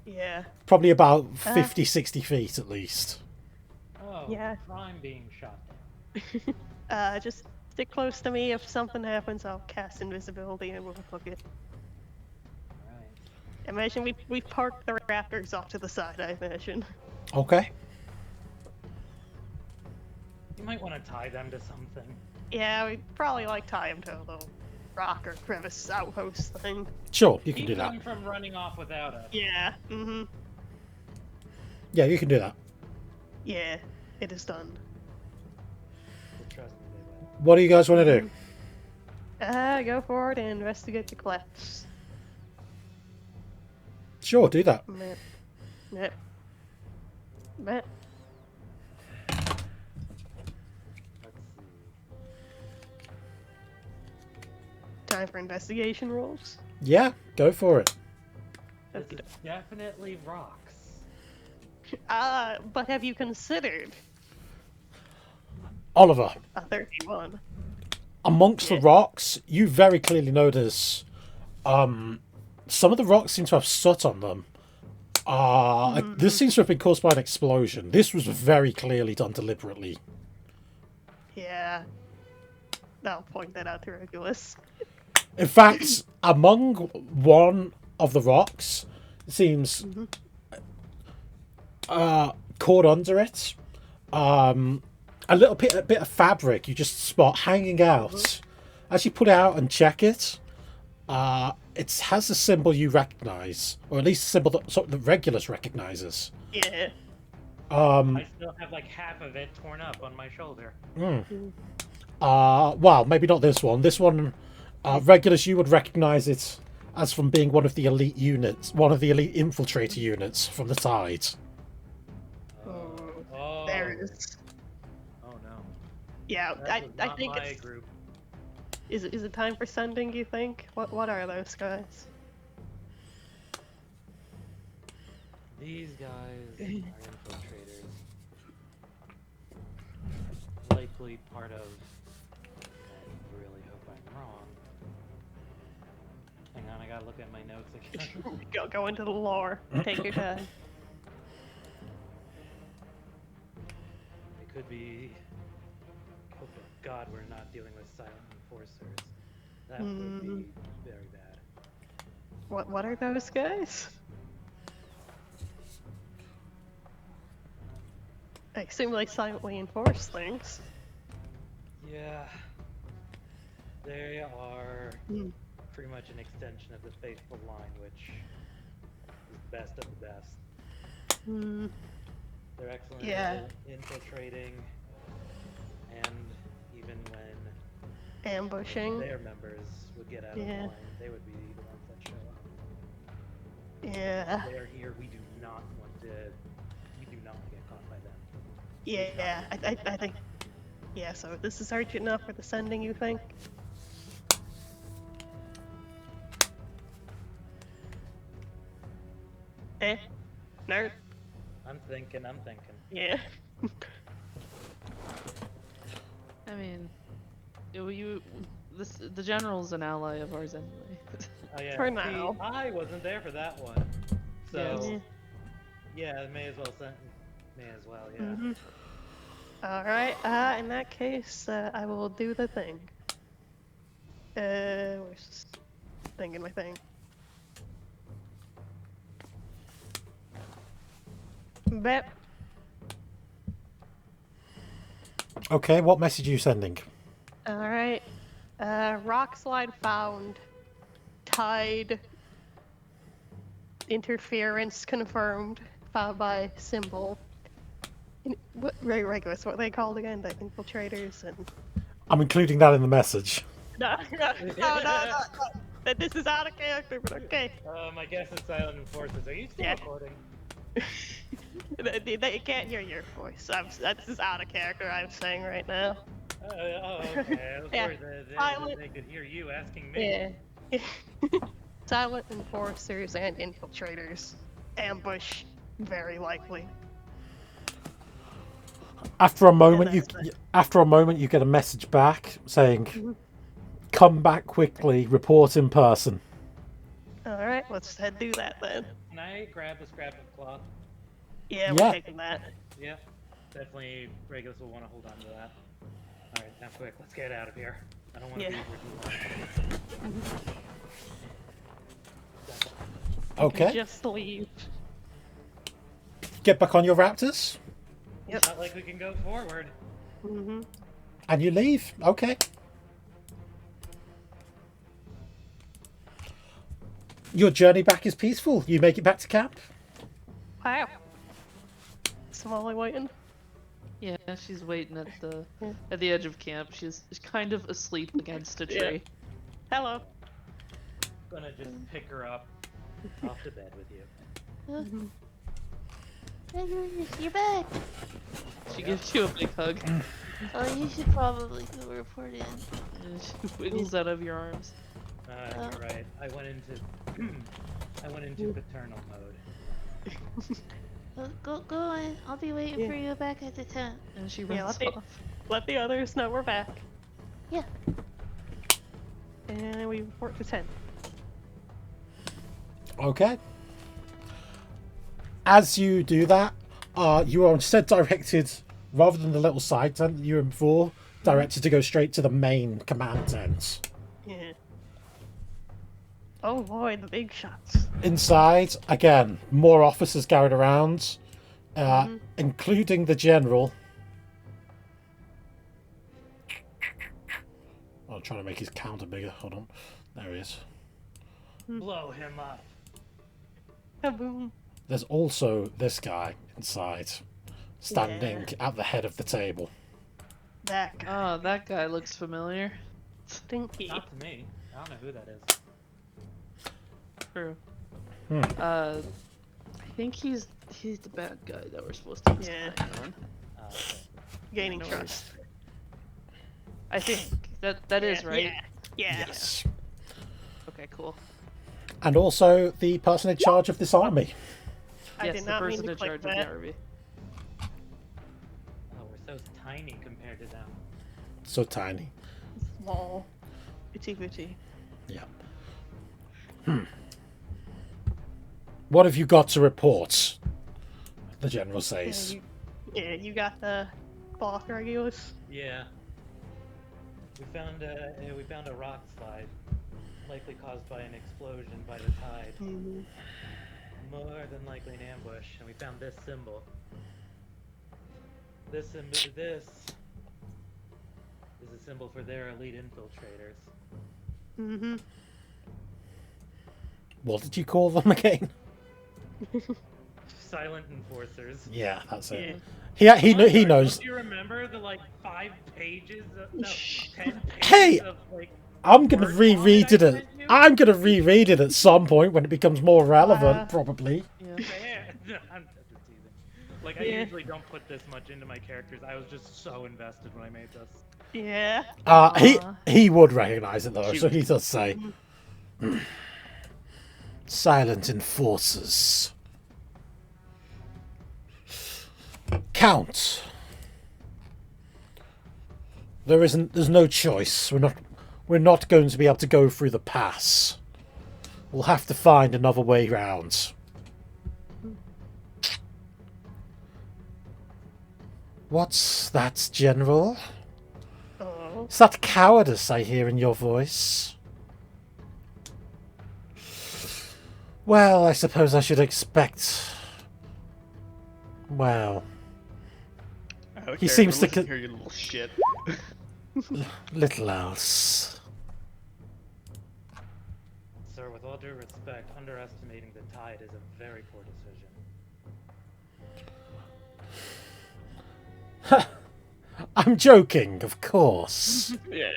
Yeah. Probably about 50, 60 feet at least. Oh, Yeah. crime being shot down. Just stick close to me. If something happens, I'll cast invisibility and we'll hook it. Alright. Imagine we parked the raptors off to the side, I imagine. Okay. You might want to tie them to something. Yeah, we'd probably like tie him to a little rock or crevice outpost thing. Sure, you can Keep do that. them from running off without us. Yeah, Yeah, you can do that. Yeah, it is done. Trust me, they will. What do you guys want to do? Go forward and investigate the collapse. Sure, do that. Meh. Meh. Meh. Let's see. Time for investigation rolls. Yeah, go for it. This Okey is definitely rocks. But have you considered Oliver, a 31? amongst the rocks, you very clearly notice some of the rocks seem to have soot on them. This seems to have been caused by an explosion. This was very clearly done deliberately. Yeah. I'll point that out to Regulus. In fact, among one of the rocks seems caught under it, a bit of fabric you just spot hanging out. As you put it out and check it, it has a symbol you recognize, or at least a symbol that Regulus recognizes. Yeah. I still have like half of it torn up on my shoulder. Well, maybe not this one. This one, Regulus, you would recognize it as from being one of the elite units, one of the elite infiltrator units from the Tide. Oh. There it is. Oh no. Yeah, That was I not think my it's... group. Is it time for sending, you think? What are those guys? These guys are infiltrators. Likely part of. I really hope I'm wrong. Hang on, I gotta look at my notes again. Go into the lore. Take your time. It could be. Hope to God we're not dealing with silent enforcers. That would be very bad. What are those guys? I assume they silently enforce things. Yeah. They are Hmm. pretty much an extension of the faithful line, which is the best of the best. Hmm. They're excellent Yeah. at infiltrating, and even when Ambushing. their members would get out of Yeah. line, they would be the ones that show up. Yeah. They are here. We do not want to get caught by them. Yeah. I think. Yeah. So this is urgent enough for the sending, you think? Eh? Nerd? I'm thinking. Yeah. I mean, the general's an ally of ours anyway. Oh yeah. For See, now. I wasn't there for that one, so Yes. yeah, may as well send. May as well, yeah. Mm-hmm. All right. In that case, I will do the thing. Where's this thing in my thing? Bet. Okay, what message are you sending? All right. Rock slide found. Tide. Interference confirmed. Found by symbol. Regulus, what are they called again? The infiltrators and. I'm including that in the message. No. This is out of character, but okay. My guess is silent enforcers. Are you still Yeah. recording? They can't hear your voice. This is out of character. I'm saying right now. Okay. I was Yeah. worried that Silent. they could hear you asking me. Yeah. Silent enforcers and infiltrators. Ambush, very likely. After a moment, that's you get a message back saying, "Come back quickly. Report in person." All right, let's do that then. Can I grab a scrap of cloth? Yeah, Yeah. we're taking that. Yeah. Definitely, Regulus will want to hold on to that. Alright, now quick, let's get out of here. I don't want to Yeah. be here too long. Okay, Just leave. get back on your raptors, Yep. It's not like we can go forward. Mm-hmm. and you leave. Okay. Your journey back is peaceful. You make it back to camp. Wow. Smalley waiting. Yeah, she's waiting at the edge of camp. She's kind of asleep against a Yeah. tree. Hello. Gonna just pick her up off the bed with you. Regulus, you're back. She gives you a big hug. Oh, you should probably go report in. And she wiggles out of your arms. You're right. I went into paternal mode. Go on. I'll be waiting for you back at the tent. And she Yeah, runs let off. Let the others know we're back. Yeah. And we report to 10. Okay. As you do that, you are instead directed, rather than the little side tent that you were in before, directed to go straight to the main command tent. Yeah. Oh boy, the big shots. Inside, again, more officers gathered around, including the general. I'm trying to make his counter bigger. Hold on. There he is. Blow him up. Kaboom. There's also this guy inside, standing at the head of the table. That guy. Oh, that guy looks familiar. Stinky. Not to me. I don't know who that is. True. Hmm. I think he's the bad guy that we're supposed to be Yeah. spying on. Okay. Gaining No trust. I think that is right. Yeah. Yes. Okay, cool. And also the person in charge of this army. I Yes, did the not mean person to in click charge of that. the army. Oh, we're so tiny compared to them. So tiny. Small. Itty bitty. Yeah. What have you got to report? The general says. You got the cloth, Regulus? Yeah. We found a rock slide, likely caused by an explosion by the tide. More than likely an ambush, and we found this symbol. This is a symbol for their elite infiltrators. Mm-hmm. What did you call them again? Silent enforcers. Yeah, that's it. Yeah. He knows. Do you remember the like 5 pages? No, 10 pages Hey! of like. I'm gonna Word reread vomit I it. sent you? I'm gonna reread it at some point when it becomes more relevant, probably. Yeah. Man, I'm just teasing. Like I Yeah. usually don't put this much into my characters. I was just so invested when I made this. Yeah. He would recognise it though, so Cute. he does say, "Silent enforcers." Count. There's no choice. We're not going to be able to go through the pass. We'll have to find another way round. What's that, General? Oh. Is that cowardice I hear in your voice? Well, I suppose I should expect... Well, Okay, He seems to listen here, you little shit. little else. Sir, with all due respect, underestimating the tide is a very poor decision. I'm joking, of course. Yeah.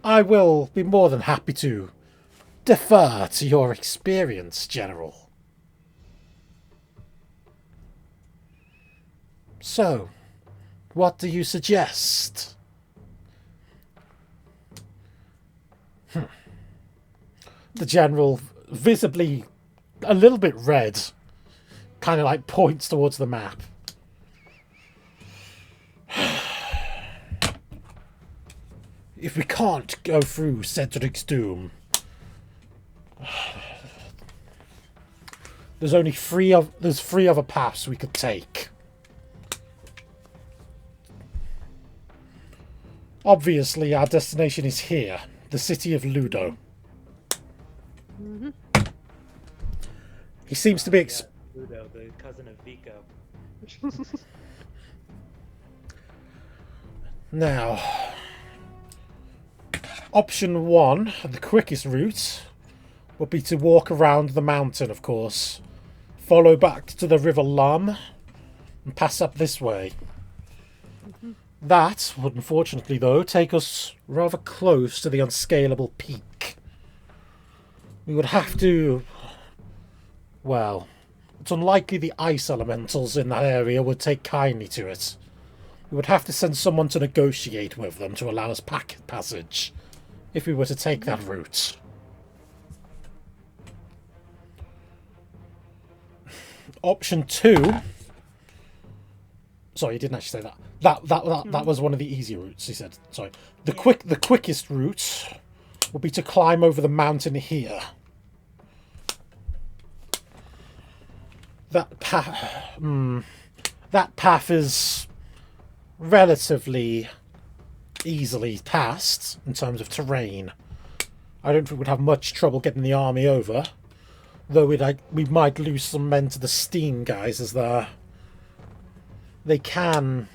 I will be more than happy to defer to your experience, General. So, what do you suggest? The General, visibly a little bit red, kind of like points towards the map. If we can't go through Cedric's Doom, there's three other paths we could take. Obviously, our destination is here, the city of Ludo. He seems to be Ludo, the cousin of Vico. Now, option 1, the quickest route, would be to walk around the mountain, of course. Follow back to the River Lum and pass up this way. That would unfortunately, though, take us rather close to the unscalable peak. We would have to... Well, it's unlikely the ice elementals in that area would take kindly to it. We would have to send someone to negotiate with them to allow us passage, if we were to take that route. Option 2... Sorry, he didn't actually say that. That was one of the easy routes, he said. Sorry. The quickest route would be to climb over the mountain here. That path is relatively easily passed in terms of terrain. I don't think we'd have much trouble getting the army over, though we might lose some men to the steam guys as they can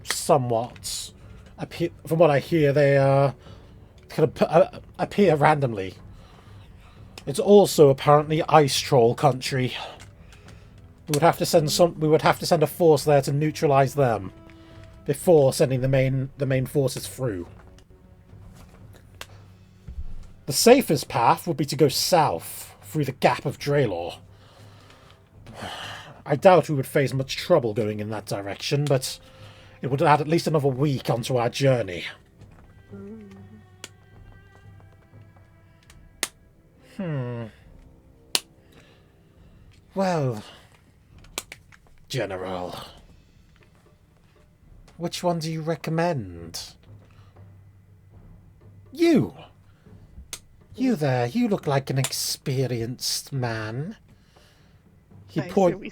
somewhat appear. From what I hear, they kind of appear randomly. It's also apparently ice troll country. We would have to send a force there to neutralize them before sending the main forces through. The safest path would be to go south through the Gap of Draelor. I doubt we would face much trouble going in that direction, but it would add at least another week onto our journey. Well, General, which one do you recommend? You there, you look like an experienced man. He's talking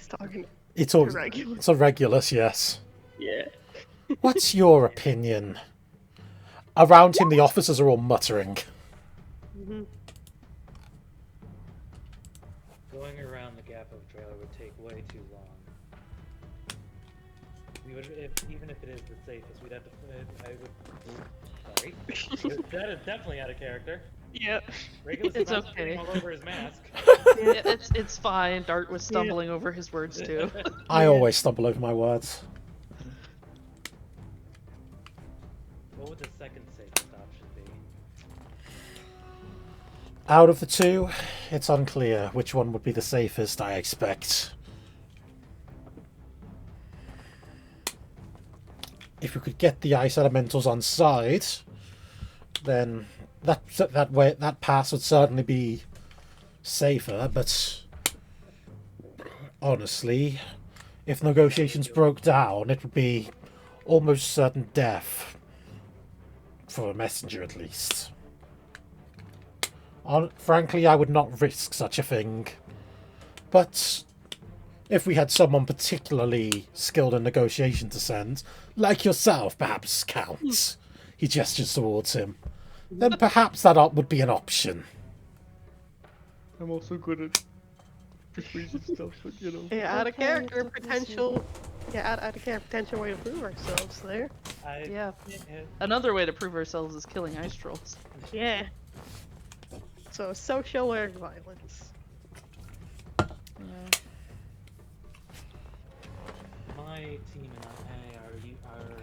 It's irregular. It's a Regulus, yes. Yeah. What's your opinion? Around him, the officers are all muttering. Going around the Gap of Trailer would take way too long. We would, even if it is the safest, we'd have to. Sorry. That is definitely out of character. Yeah. Regulus It's is not okay. spitting all over his mask. Yeah, it's fine. Dart was stumbling over his words too. I always stumble over my words. What would the second safest option be? Out of the two, it's unclear which one would be the safest, I expect. If we could get the ice elementals on side, then that pass would certainly be safer, but honestly, if negotiations broke down, it would be almost certain death. For a messenger, at least. Frankly, I would not risk such a thing. But if we had someone particularly skilled in negotiation to send, like yourself, perhaps, Count, he gestures towards him, then perhaps that would be an option. I'm also good at persuasion stuff, but you know. Yeah, out of Okay, character it's a potential. Yeah, out of character potential way to prove ourselves there. Yeah. Another way to prove ourselves is killing ice trolls. Yeah. So social work violence. Yeah. My team and I are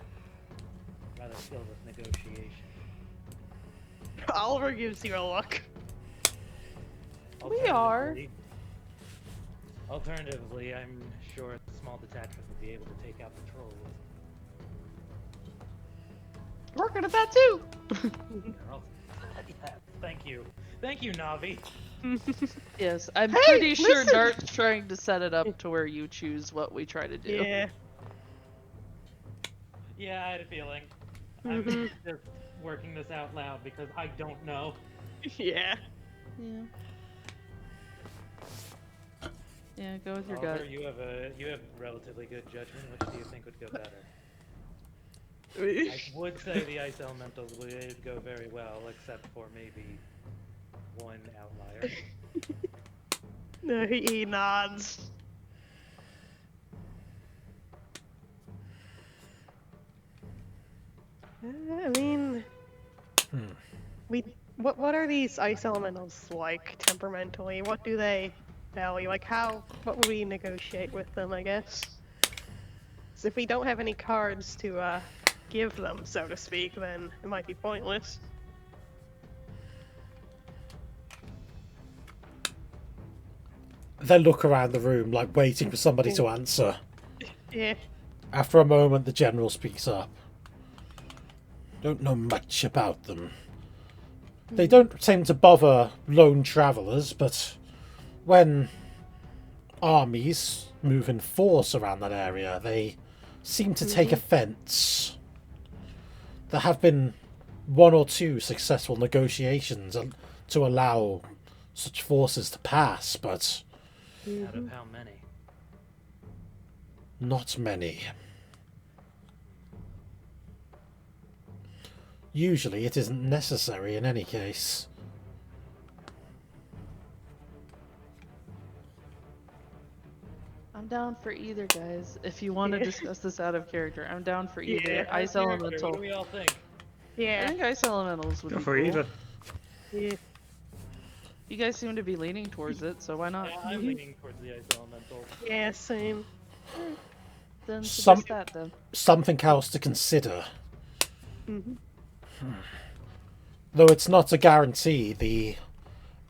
rather skilled with negotiation. Oliver gives you a look. We are. Alternatively, I'm sure a small detachment would be able to take out the trolls. Working at that too. Yeah, thank you, Navi. Yes, I'm Hey, pretty sure listen! Dart's trying to set it up to where you choose what we try to do. Yeah. Yeah, I had a feeling. Mhm. I'm just working this out loud because I don't know. Yeah. Yeah. Yeah, go with your Oliver, gut. you have relatively good judgment. Which do you think would go better? I would say the ice elementals would go very well, except for maybe one outlier. No, he nods. I mean, what are these ice elementals like temperamentally? What do they value? Like what would we negotiate with them, I guess? 'Cause if we don't have any cards to give them, so to speak, then it might be pointless. They look around the room, like waiting for somebody to answer. Yeah. After a moment, the general speaks up. Don't know much about them. They don't seem to bother lone travellers, but when armies move in force around that area, they seem to take offence. There have been one or two successful negotiations to allow such forces to pass, but Out of how many? not many. Usually it isn't necessary in any case. I'm down for either, guys. If you want to discuss this out of character, I'm down for either. Yeah, Ice elemental. What do we all think? I Yeah. think ice elementals would Go be for cool. either. Yeah. You guys seem to be leaning towards it, so why not? Yeah, I'm leaning towards the ice elemental. Yeah, same. Then Some- suggest that then. Something else to consider. Mhm. Though it's not a guarantee, the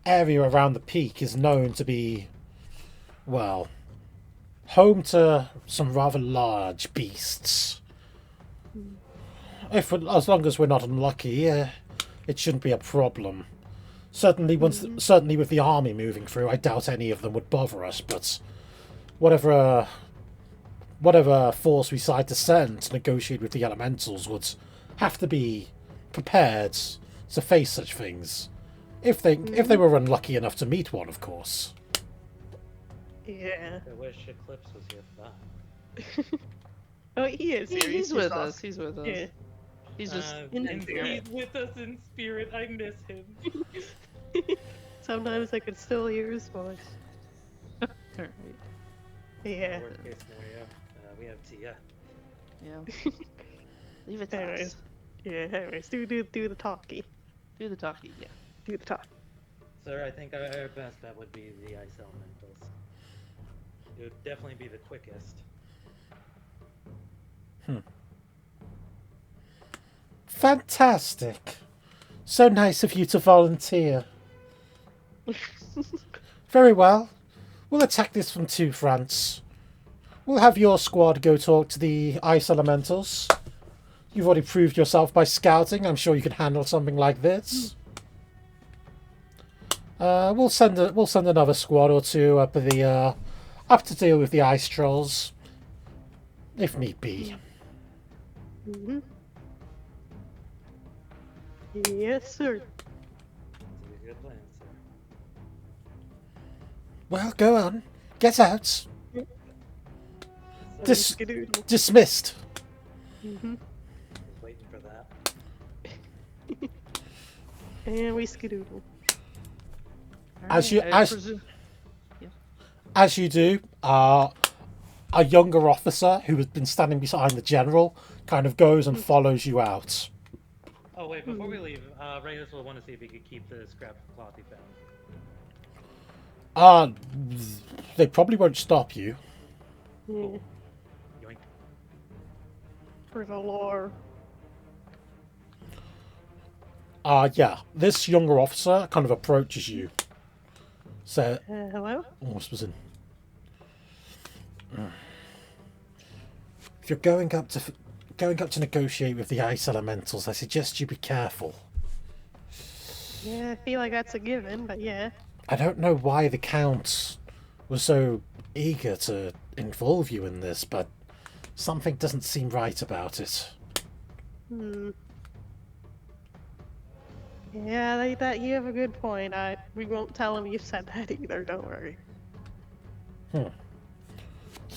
area around the peak is known to be, well, home to some rather large beasts. As long as we're not unlucky, it shouldn't be a problem. Certainly, certainly with the army moving through, I doubt any of them would bother us. But whatever force we decide to send to negotiate with the elementals would have to be prepared to face such things. If they were unlucky enough to meet one, of course. Yeah. I wish Eclipse was here for that. Oh, he is. Here. He's with just us. He's with us. Yeah. He's just in spirit. He's with us in spirit. I miss him. Sometimes I could still hear his voice. Alright. Yeah. Worst case scenario, we have Tia. Yeah. Leave it to Anyways. us. Yeah, anyways, do the talkie. Do the talkie, yeah. Do the talk. Sir, I think our best bet would be the ice elementals. It would definitely be the quickest. Fantastic. So nice of you to volunteer. Very well. We'll attack this from two fronts. We'll have your squad go talk to the ice elementals. You've already proved yourself by scouting. I'm sure you can handle something like this. We'll send another squad or two up to deal with the ice trolls, if need be. Mm-hmm. Yes, sir. Sounds like a good plan, sir. Well, go on. Get out. Dis- Skadoodle. dismissed. Mm-hmm. Was waiting for that. And we skadoodle. As you- Alright, I as- presume- As you do, a younger officer who has been standing beside the general kind of goes and follows you out. Oh wait, before we leave, Reyes will want to see if he could keep the scrap of cloth he found. They probably won't stop you. Yeah, Yoink. for the lore. Yeah, this younger officer kind of approaches you. So, Hello? almost was in. If you're going up to negotiate with the ice elementals, I suggest you be careful. Yeah, I feel like that's a given, but yeah. I don't know why the Count was so eager to involve you in this, but something doesn't seem right about it. Hmm. Yeah, that you have a good point. We won't tell him you said that either. Don't worry. He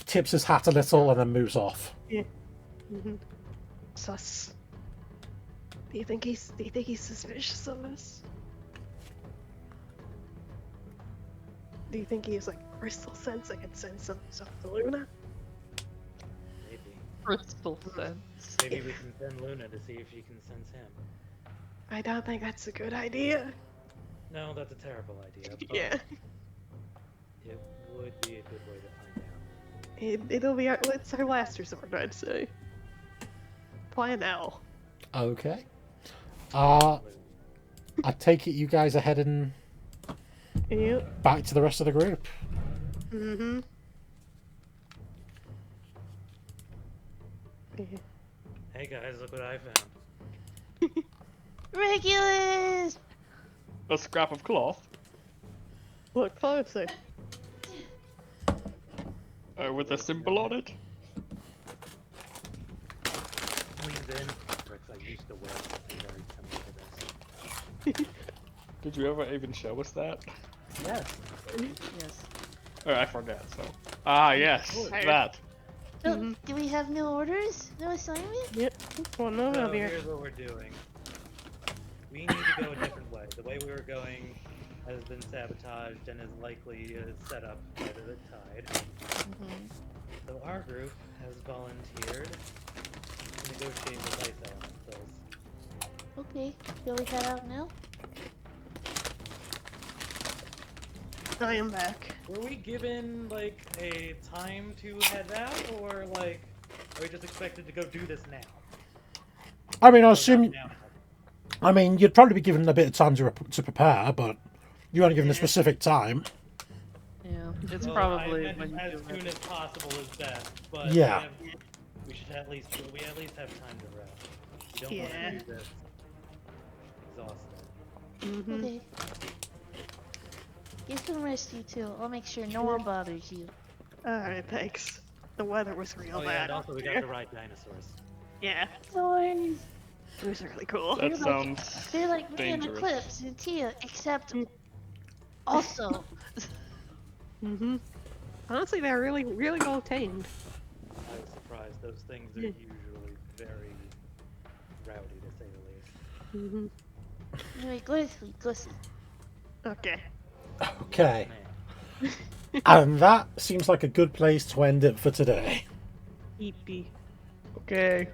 tips his hat a little and then moves off. Mm-hmm. Sus. Do you think he's suspicious of us? Do you think he's like crystal sense? I can sense some stuff to Luna. Maybe. Crystal sense. Maybe we can send Luna to see if she can sense him. I don't think that's a good idea. No, that's a terrible idea. But Yeah. It would be a good way to find out. It'll be it's our last resort, I'd say. Plan L. Okay. I take it you guys are heading Yep. back to the rest of the group. Mm-hmm. Yeah. Hey guys, look what I found. Regulus! A scrap of cloth Look closer. with a symbol on it. Leans in. Bricks I used to wear something very similar to this. Did you ever even show us that? Yes. Yes. Oh, I forgot. So. Ah, yes, Hey. that. Oh, do we have no orders? No assignment? Yep. One over So here. here's what we're doing. We need to go a different way. The way we were going has been sabotaged and is likely set up by the tide. Mm-hmm. So our group has volunteered to negotiate with ice elementals. Okay, shall we head out now? I am back. Were we given like a time to head out, or like are we just expected to go do this now? I mean, I Or not assume. now? I mean, you'd probably be given a bit of time to prepare, but you weren't given a specific time. Yeah. It's Well, probably I when meant you as do soon it. as possible is best, but Yeah. we should at least have time to rest. We don't Yeah. want to do this exhausted. Mm-hmm. Okay. Get some rest, you two. I'll make sure no one bothers you. Alright, thanks. The weather was real Oh yeah, bad. and also we got to ride dinosaurs. Yeah, Sorry. it was really cool. That sounds They're like me and dangerous. Eclipse and Tia, except also. Mm-hmm. Honestly, they're really well tamed. I was surprised. Those things are Yeah. usually very rowdy, to say the least. Mm-hmm. Anyway, go to sleep. Go sleep. Okay. Okay. Man. And that seems like a good place to end it for today. EP. Okay.